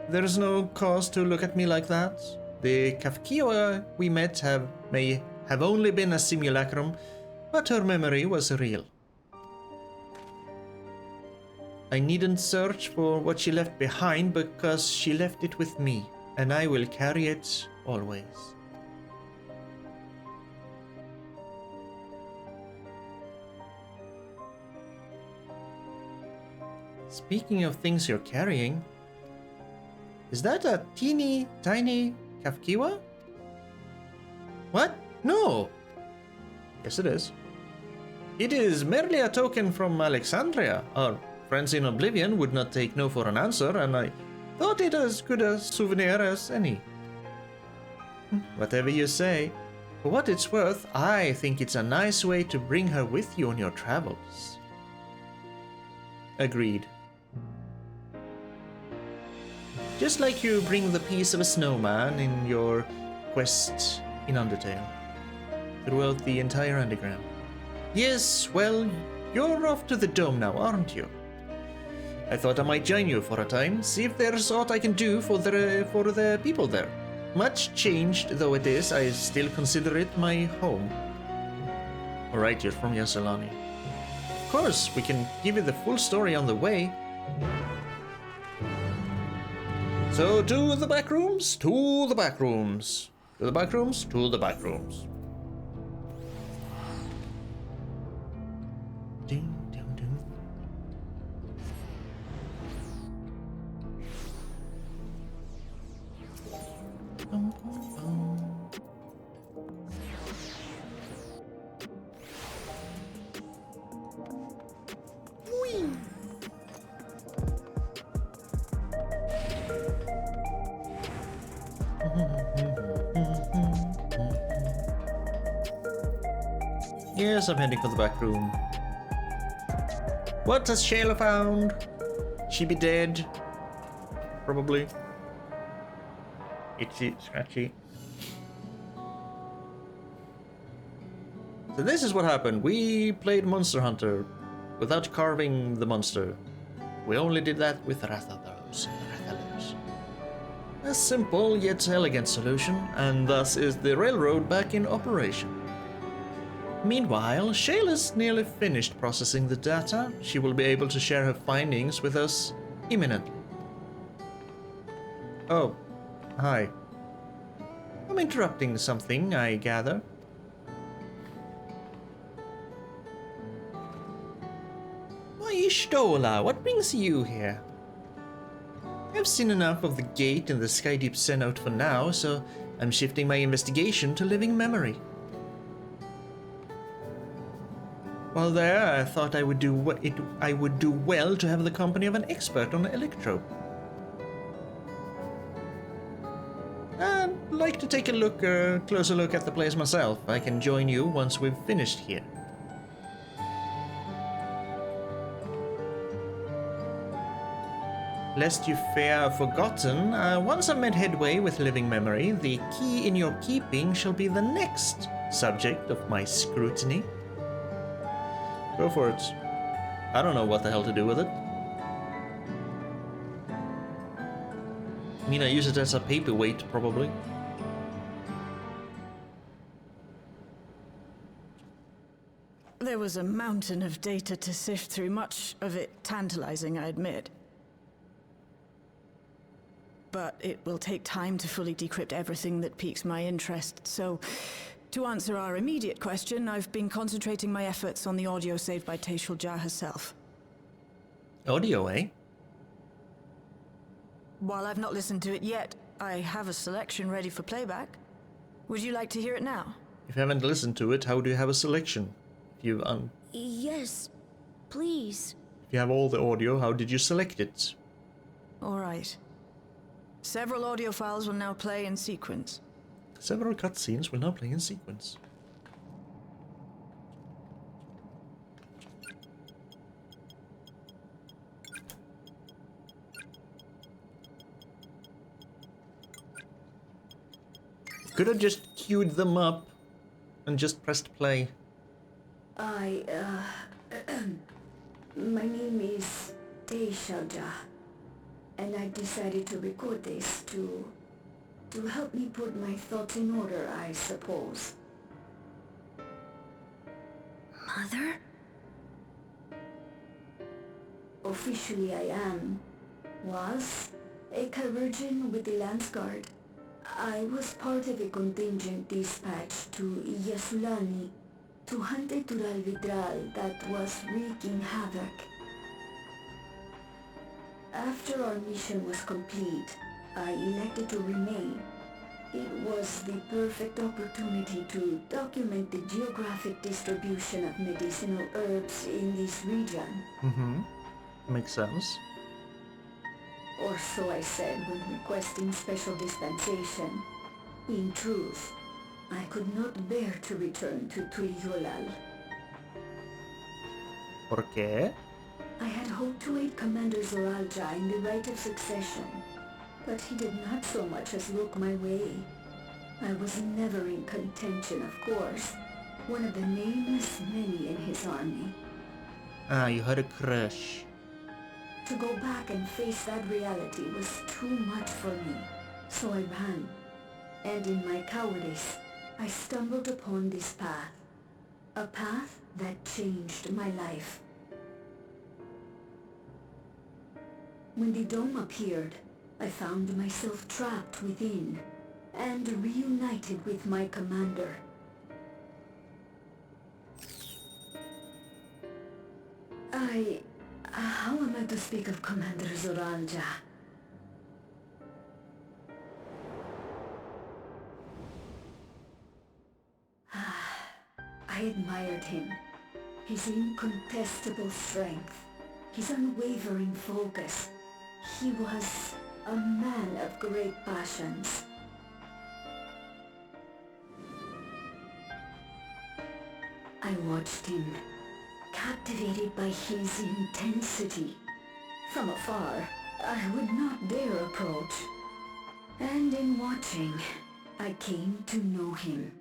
There's no cause to look at me like that. The Kafkiwa we met may have only been a simulacrum, but her memory was real. I needn't search for what she left behind because she left it with me, and I will carry it always. Speaking of things you're carrying, is that a teeny tiny Kafkiwa? What? No! Yes, it is. It is merely a token from Alexandria. Our friends in Oblivion would not take no for an answer, and I thought it as good a souvenir as any. Whatever you say. For what it's worth, I think it's a nice way to bring her with you on your travels. Agreed. Just like you bring the piece of a snowman in your quest in Undertale. Throughout the entire underground. Yes, well, you're off to the dome now, aren't you? I thought I might join you for a time, see if there's aught I can do for the people there. Much changed though it is, I still consider it my home. Alright, you're from Yasalani. Of course, we can give you the full story on the way. So, to the back rooms, to the back rooms. To the back rooms, to the back rooms. Ding, ding, ding. Yes, I'm heading for the back room. What has Shayla found? She be dead? Probably. Itchy, scratchy. So this is what happened. We played Monster Hunter without carving the monster. We only did that with Razardos. A simple yet elegant solution, and thus is the railroad back in operation. Meanwhile, Shayla's nearly finished processing the data. She will be able to share her findings with us imminently. Oh, hi. I'm interrupting something, I gather. Why, Ishtola, what brings you here? I've seen enough of the gate and the Skydeep Cenote for now, so I'm shifting my investigation to living memory. While there, I thought I would do well to have the company of an expert on electro. I'd like to take a closer look at the place myself. I can join you once we've finished here. Lest you fear forgotten, once I've made headway with living memory, the key in your keeping shall be the next subject of my scrutiny. Go for it. I don't know what the hell to do with it. I mean, I use it as a paperweight, probably. There was a mountain of data to sift through, much of it tantalizing, I admit. But it will take time to fully decrypt everything that piques my interest, so to answer our immediate question, I've been concentrating my efforts on the audio saved by Teishulja herself. Audio, eh? While I've not listened to it yet, I have a selection ready for playback. Would you like to hear it now? If you haven't listened to it, how do you have a selection? If you Yes, please. If you have all the audio, how did you select it? All right. Several audio files will now play in sequence. Several cutscenes will now play in sequence. Could have just queued them up and just pressed play. My name is Teishulja, and I decided to record this to help me put my thoughts in order, I suppose. Mother? Officially I was a chirurgeon with the Lance Guard. I was part of a contingent dispatched to Yasulani to hunt a Tural Vidral that was wreaking havoc. After our mission was complete, I elected to remain. It was the perfect opportunity to document the geographic distribution of medicinal herbs in this region. Makes sense. Or so I said when requesting special dispensation. In truth, I could not bear to return to Turyolal. ¿Por qué? I had hoped to aid Commander Zoralja in the right of succession, but he did not so much as look my way. I was never in contention, of course, one of the nameless many in his army. Ah, you had a crush. To go back and face that reality was too much for me, so I ran. And in my cowardice, I stumbled upon this path. A path that changed my life. When the dome appeared, I found myself trapped within, and reunited with my commander. How am I to speak of Commander Zoralja? I admired him. His incontestable strength, his unwavering focus. He was a man of great passions. I watched him, captivated by his intensity. From afar, I would not dare approach. And in watching, I came to know him.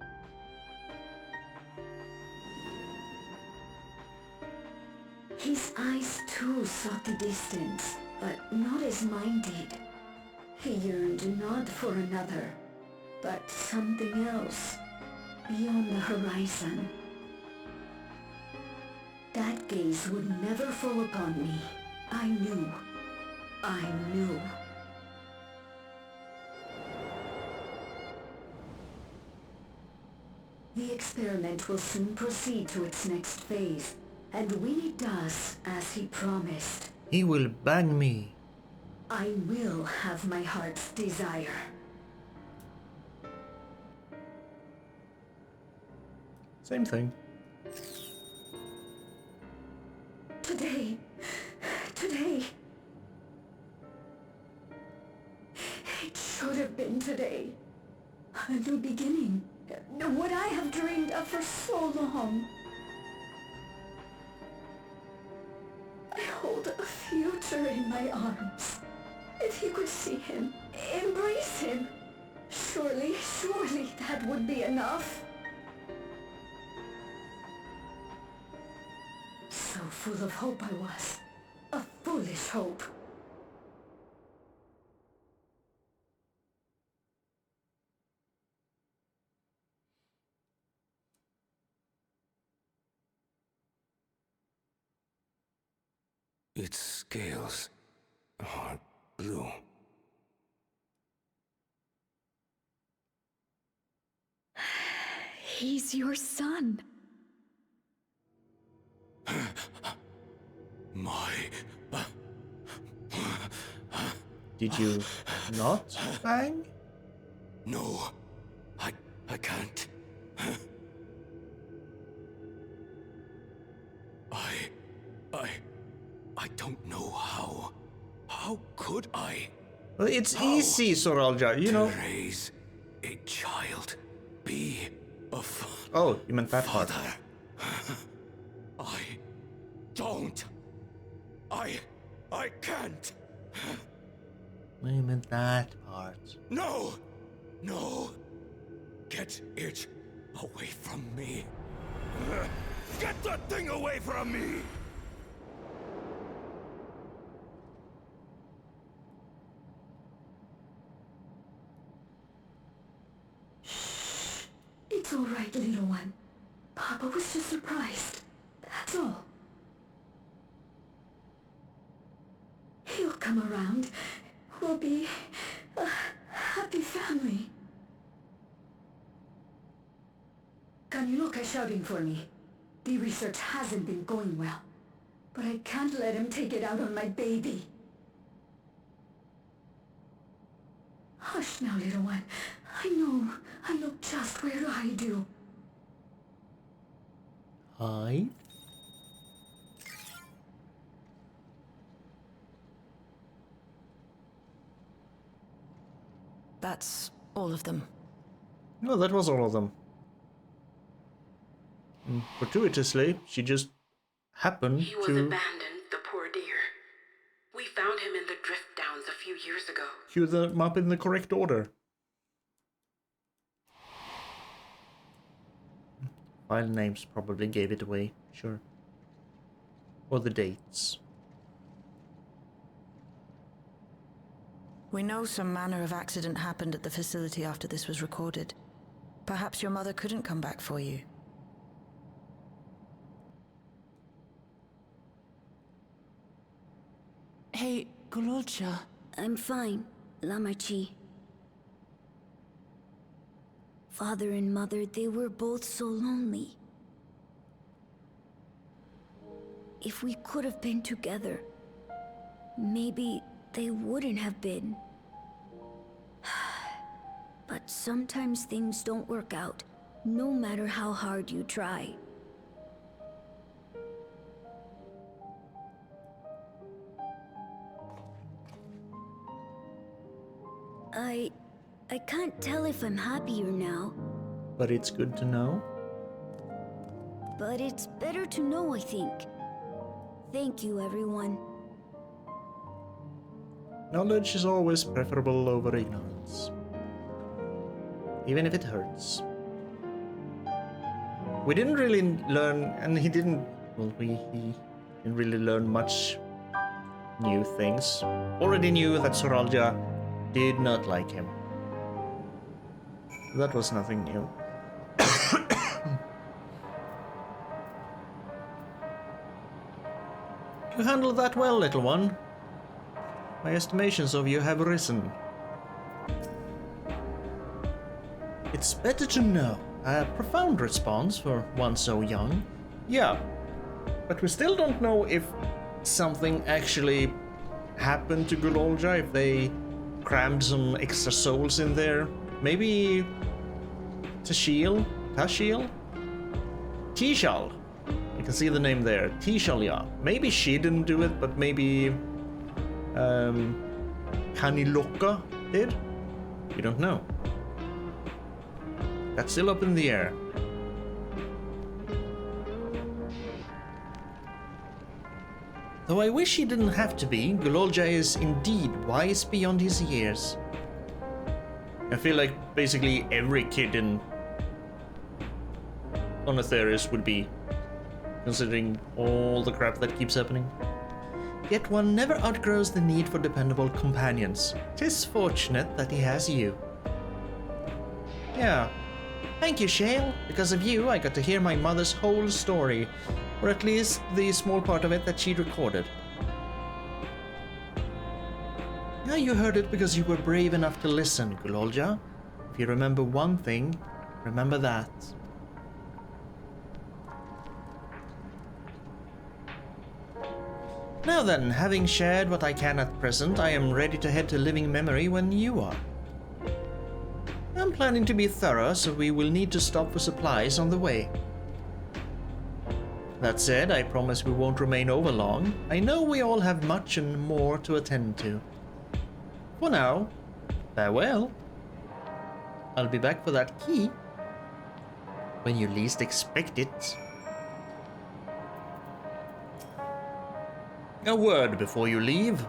His eyes too sought the distance, but not as mine did. He yearned not for another, but something else, beyond the horizon. That gaze would never fall upon me. I knew. The experiment will soon proceed to its next phase, and when it does, as he promised, he will bang me. I will have my heart's desire. Same thing. Today. It should have been today. A new beginning. What I have dreamed of for so long. I hold a future in my arms. If you could see him, embrace him, surely that would be enough. So full of hope I was. A foolish hope. Its scales are blue. He's your son. Did you not bang? No, I can't. I don't know how. How could I? Well, it's easy, Soralja, you know. Raise a child, be a Oh, you meant that part. I don't. I can't. You meant that part. No! Get it away from me. Get that thing away from me! It's all right, little one. Papa was just surprised. That's all. He'll come around. We'll be a happy family. Kaniloka's shouting for me. The research hasn't been going well. But I can't let him take it out on my baby. Hush now, little one. I know just where I do. Hi. That's all of them. No, that was all of them. Fortuitously, she just happened He was to abandoned, the poor dear. We found him in the drift downs a few years ago. cue them up in the correct order. File names probably gave it away, sure. Or the dates. We know some manner of accident happened at the facility after this was recorded. Perhaps your mother couldn't come back for you. Hey, Gololcha. I'm fine, Lamachi. Father and Mother, they were both so lonely. If we could have been together, maybe they wouldn't have been. But sometimes things don't work out, no matter how hard you try. I can't tell if I'm happier now. But it's good to know. but it's better to know, I think. Thank you, everyone. Knowledge is always preferable over ignorance. Even if it hurts. We didn't really learn, and he didn't, well, he didn't really learn much new things. Already knew that Soralja did not like him. That was nothing new. You handled that well, little one. My estimations of you have risen. It's better to know. A profound response for one so young. Yeah, but we still don't know if something actually happened to Gulolja, if they crammed some extra souls in there. Maybe Tashil? Tishal. I can see the name there. Tishal, yeah. Maybe she didn't do it, but maybe Kaniloka did? We don't know. That's still up in the air. Though I wish he didn't have to be, Gulolja is indeed wise beyond his years. I feel like basically every kid on Aetherytes would be, considering all the crap that keeps happening. Yet one never outgrows the need for dependable companions. 'Tis fortunate that he has you. Yeah. Thank you, Shale. Because of you, I got to hear my mother's whole story. Or at least the small part of it that she'd recorded. Now you heard it because you were brave enough to listen, Gulolja. If you remember one thing, remember that. Now then, having shared what I can at present, I am ready to head to living memory when you are. I'm planning to be thorough, so we will need to stop for supplies on the way. That said, I promise we won't remain over long. I know we all have much and more to attend to. For now, farewell. I'll be back for that key when you least expect it. A word before you leave.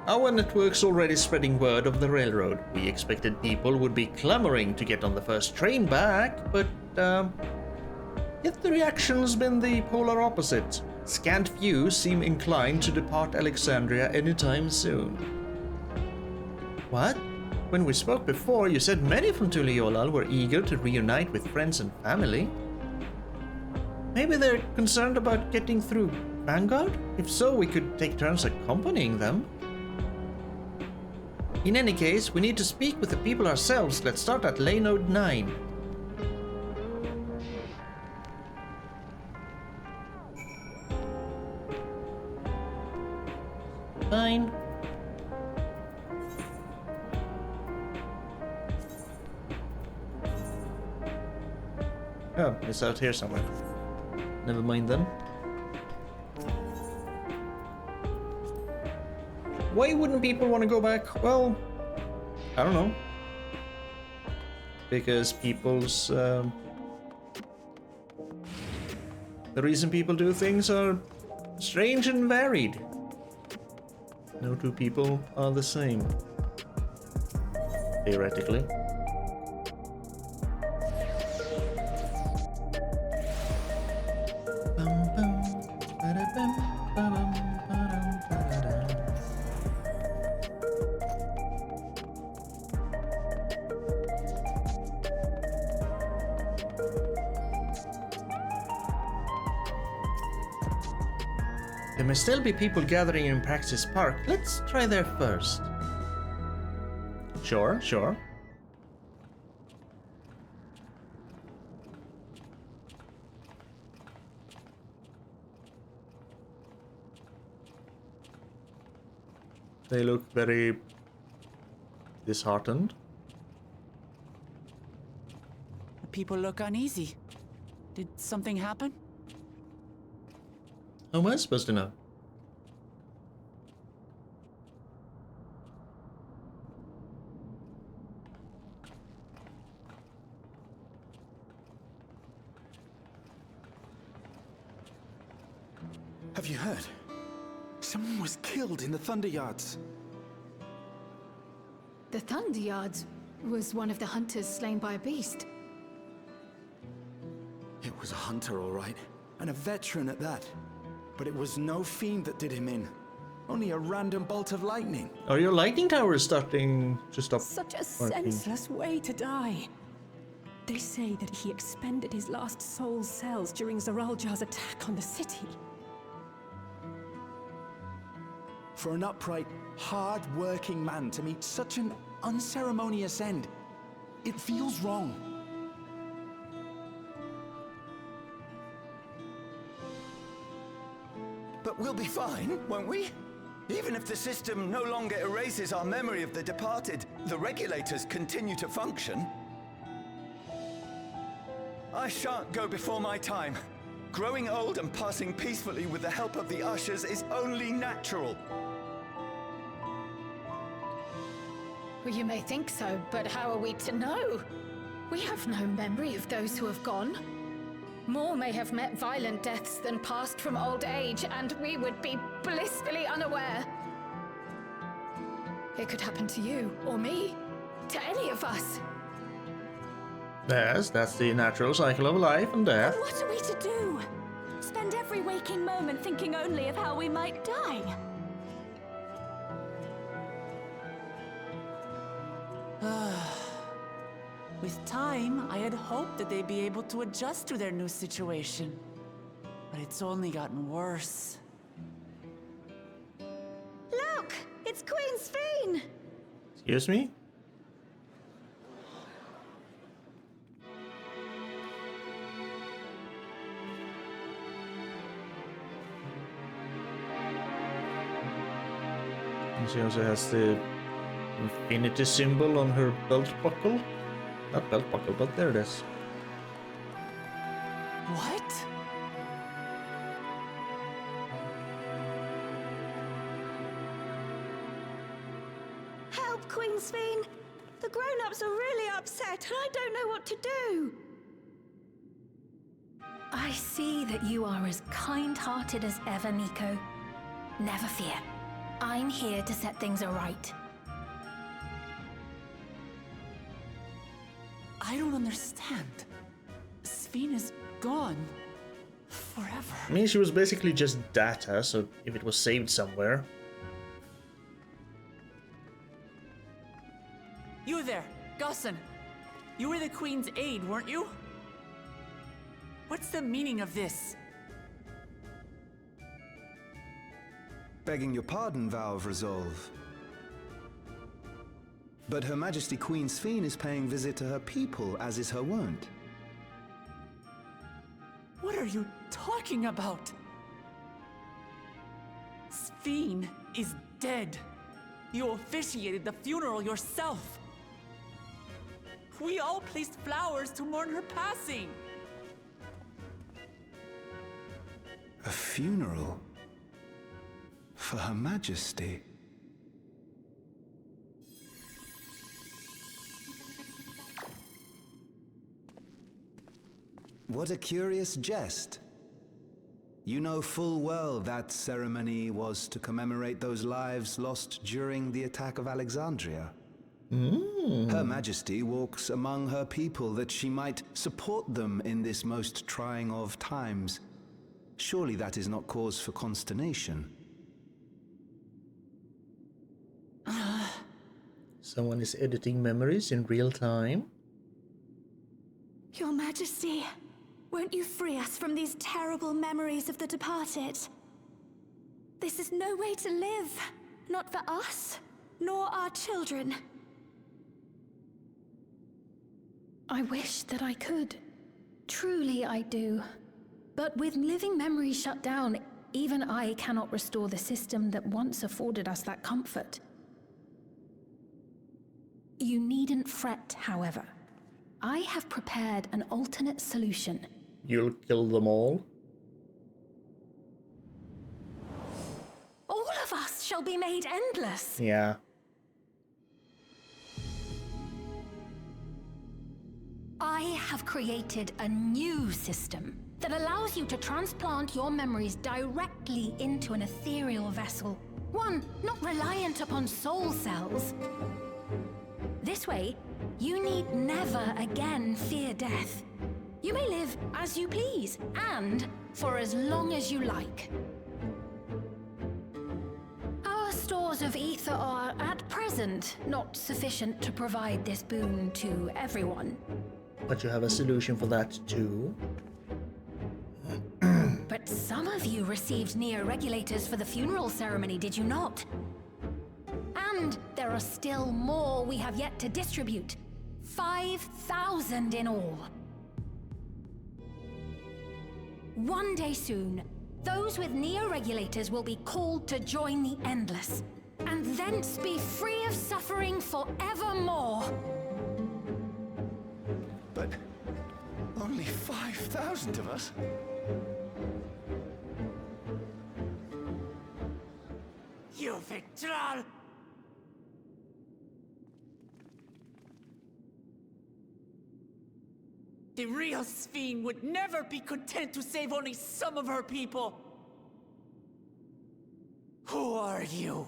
Our network's already spreading word of the railroad. We expected people would be clamoring to get on the first train back, but yet the reaction's been the polar opposite. Scant few seem inclined to depart Alexandria anytime soon. What? When we spoke before, you said many from Tuliolal were eager to reunite with friends and family. Maybe they're concerned about getting through Vanguard? If so, we could take turns accompanying them. In any case, we need to speak with the people ourselves. Let's start at lane node 9. Fine. Oh, it's out here somewhere. Never mind then. Why wouldn't people want to go back? Well, I don't know. Because people's... the reason people do things are strange and varied. No two people are the same. Theoretically. There may still be people gathering in Praxis Park. Let's try there first. Sure, sure. They look very disheartened. People look uneasy. Did something happen? How am I supposed to know? Have you heard? Someone was killed in the Thunder Yards. The Thunder Yards was one of the hunters slain by a beast. It was a hunter, all right, and a veteran at that. But it was no fiend that did him in. Only a random bolt of lightning. Are your lightning towers starting to stop Such a working? senseless way to die. They say that he expended his last soul cells during Zaraljar's attack on the city. For an upright, hard-working man to meet such an unceremonious end, it feels wrong. But we'll be fine, won't we? Even if the system no longer erases our memory of the departed, the regulators continue to function. I shan't go before my time. Growing old and passing peacefully with the help of the ushers is only natural. Well, you may think so, but how are we to know? We have no memory of those who have gone. More may have met violent deaths than passed from old age, and we would be blissfully unaware. It could happen to you, or me, to any of us. Yes, that's the natural cycle of life and death. And what are we to do? Spend every waking moment thinking only of how we might die? With time, I had hoped that they'd be able to adjust to their new situation. But it's only gotten worse. Look! It's Queen Sphene! Excuse me? And she also has the infinity symbol on her belt buckle. Not belt buckle, but there it is. What? Help, Queen Sphene! The grown-ups are really upset, and I don't know what to do! I see that you are as kind-hearted as ever, Nico. Never fear. I'm here to set things aright. I don't understand. Sphene is gone. Forever. I mean, she was basically just data, so if it was saved somewhere. You there, Gusson. You were the Queen's aide, weren't you? What's the meaning of this? Begging your pardon, Vow of Resolve. But Her Majesty Queen Sphene is paying visit to her people, as is her wont. What are you talking about? Sphene is dead. You officiated the funeral yourself. We all placed flowers to mourn her passing. A funeral? For Her Majesty? What a curious jest. You know full well that ceremony was to commemorate those lives lost during the attack of Alexandria. Her Majesty walks among her people that she might support them in this most trying of times. Surely that is not cause for consternation. Someone is editing memories in real time. Your Majesty, won't you free us from these terrible memories of the departed? This is no way to live, not for us, nor our children. I wish that I could. Truly I do. But with living memories shut down, even I cannot restore the system that once afforded us that comfort. You needn't fret, however. I have prepared an alternate solution. You'll kill them all? All of us shall be made endless. Yeah. I have created a new system that allows you to transplant your memories directly into an ethereal vessel. One not reliant upon soul cells. This way, you need never again fear death. You may live as you please, and for as long as you like. Our stores of ether are, at present, not sufficient to provide this boon to everyone. But you have a solution for that too. But some of you received Neo-Regulators for the funeral ceremony, did you not? And there are still more we have yet to distribute. 5,000 in all. One day soon, those with Neo-Regulators will be called to join the Endless, and thence be free of suffering forevermore. But only 5,000 of us? You Victral! The real Sphene would never be content to save only some of her people. Who are you?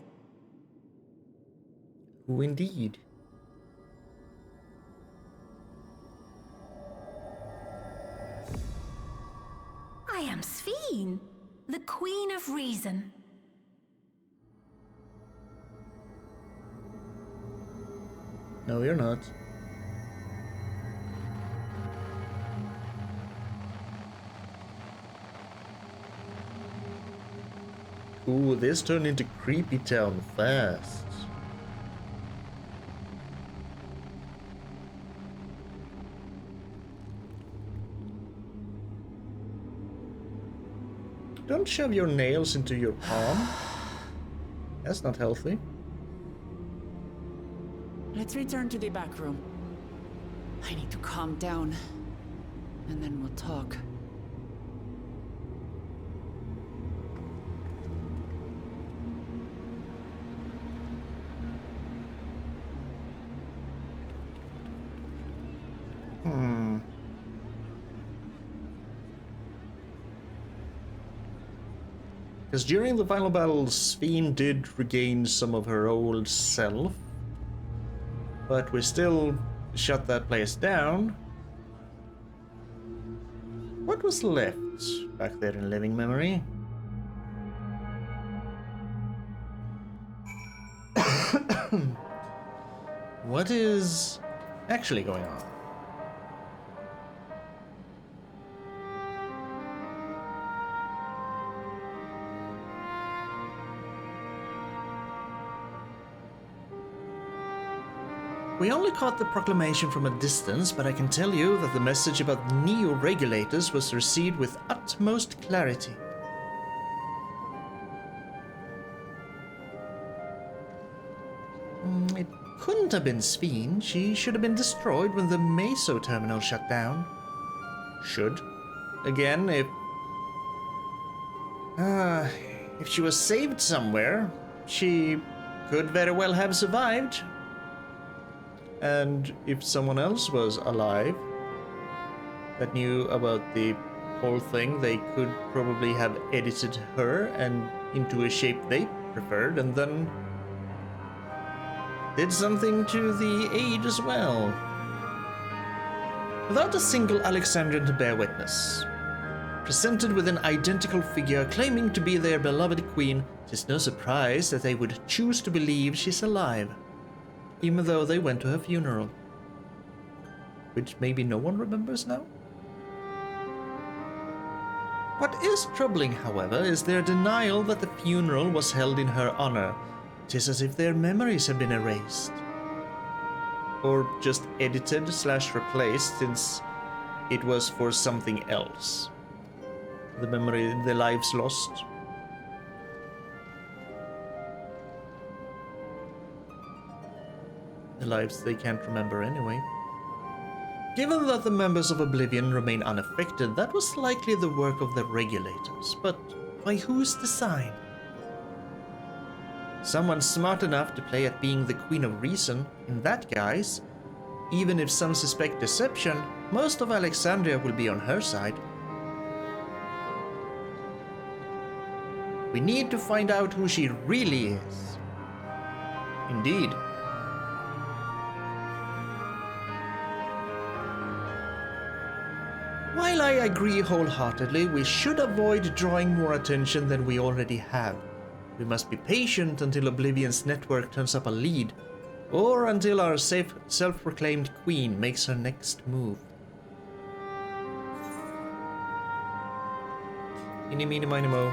Who indeed? I am Sphene, the Queen of Reason. No, you're not. Ooh, this turned into Creepy Town fast. Don't shove your nails into your palm. That's not healthy. Let's return to the back room. I need to calm down, and then we'll talk. Because during the final battle, Sphene did regain some of her old self. But we still shut that place down. What was left back there in living memory? What is actually going on? We only caught the proclamation from a distance, but I can tell you that the message about Neo-Regulators was received with utmost clarity. It couldn't have been Sphene. She should have been destroyed when the Meso terminal shut down. Should. Again, if she was saved somewhere, she could very well have survived. And if someone else was alive that knew about the whole thing, they could probably have edited her and into a shape they preferred, and then did something to the age as well. Without a single Alexandrian to bear witness, presented with an identical figure claiming to be their beloved queen, 'tis no surprise that they would choose to believe she's alive, even though they went to her funeral. Which maybe no one remembers now? What is troubling, however, is their denial that the funeral was held in her honor. 'Tis as if their memories have been erased. Or just edited/replaced, since it was for something else. The memory, the lives lost. The lives they can't remember anyway. Given that the members of Oblivion remain unaffected, that was likely the work of the Regulators, but by whose design? Someone smart enough to play at being the Queen of Reason in that guise, even if some suspect deception, Most of Alexandria will be on her side. We need to find out who she really is. Indeed. While I agree wholeheartedly, we should avoid drawing more attention than we already have. We must be patient until Oblivion's network turns up a lead, or until our self-proclaimed queen makes her next move. Eeny, meeny, miny, moe.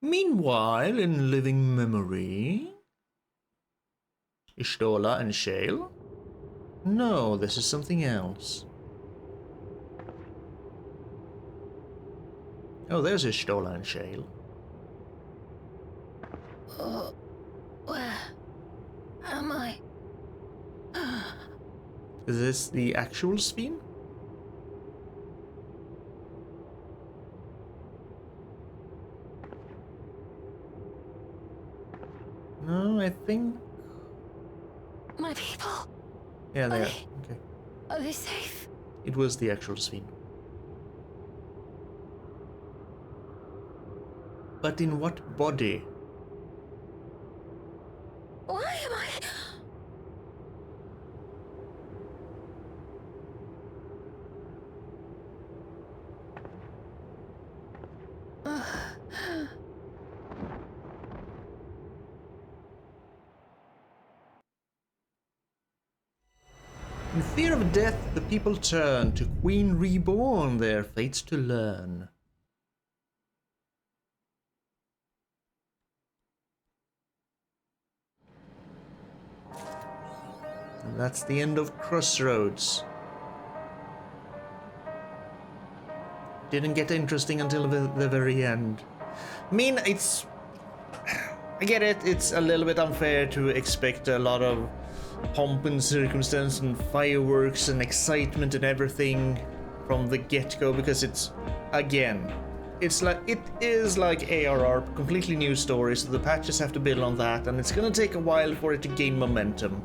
Meanwhile, in living memory... Ishtola and Shale? No, this is something else. Oh, there's Ishtola and Shale. Where am I? Is this the actual Sphene? No, I think... My people? Yeah, they are. Okay. Are they safe? It was the actual Sphene. But in what body? Why am I... In fear of death, the people turn to Queen Reborn, their fates to learn. And that's the end of Crossroads. Didn't get interesting until the very end. I mean, it's... I get it, it's a little bit unfair to expect a lot of pomp and circumstance and fireworks and excitement and everything from the get-go, because it's, again, it is like ARR, completely new story, so the patches have to build on that, and it's gonna take a while for it to gain momentum.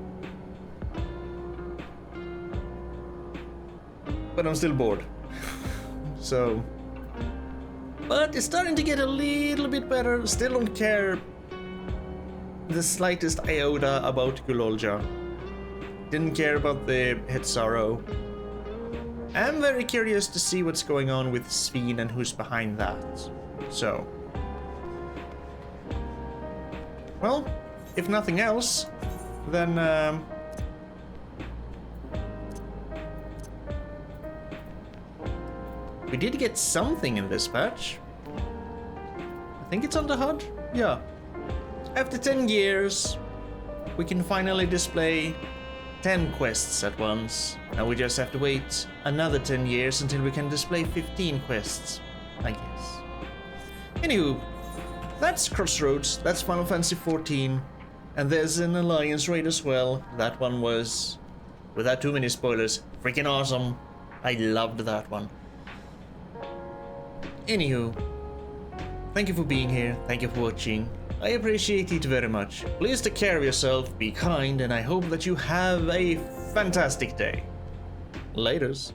But I'm still bored. So, but it's starting to get a little bit better. Still don't care the slightest iota about Gulolja. Didn't care about the Hetzaro. I'm very curious to see what's going on with Sphene and who's behind that. So, well, if nothing else, then we did get something in this patch. I think it's on the HUD. Yeah. After 10 years, we can finally display 10 quests at once. Now we just have to wait another 10 years until we can display 15 quests, I guess. Anywho, that's Crossroads, that's Final Fantasy XIV, and there's an Alliance raid as well. That one was, without too many spoilers, freaking awesome. I loved that one. Anywho, thank you for being here, thank you for watching. I appreciate it very much. Please take care of yourself, be kind, and I hope that you have a fantastic day. Laters.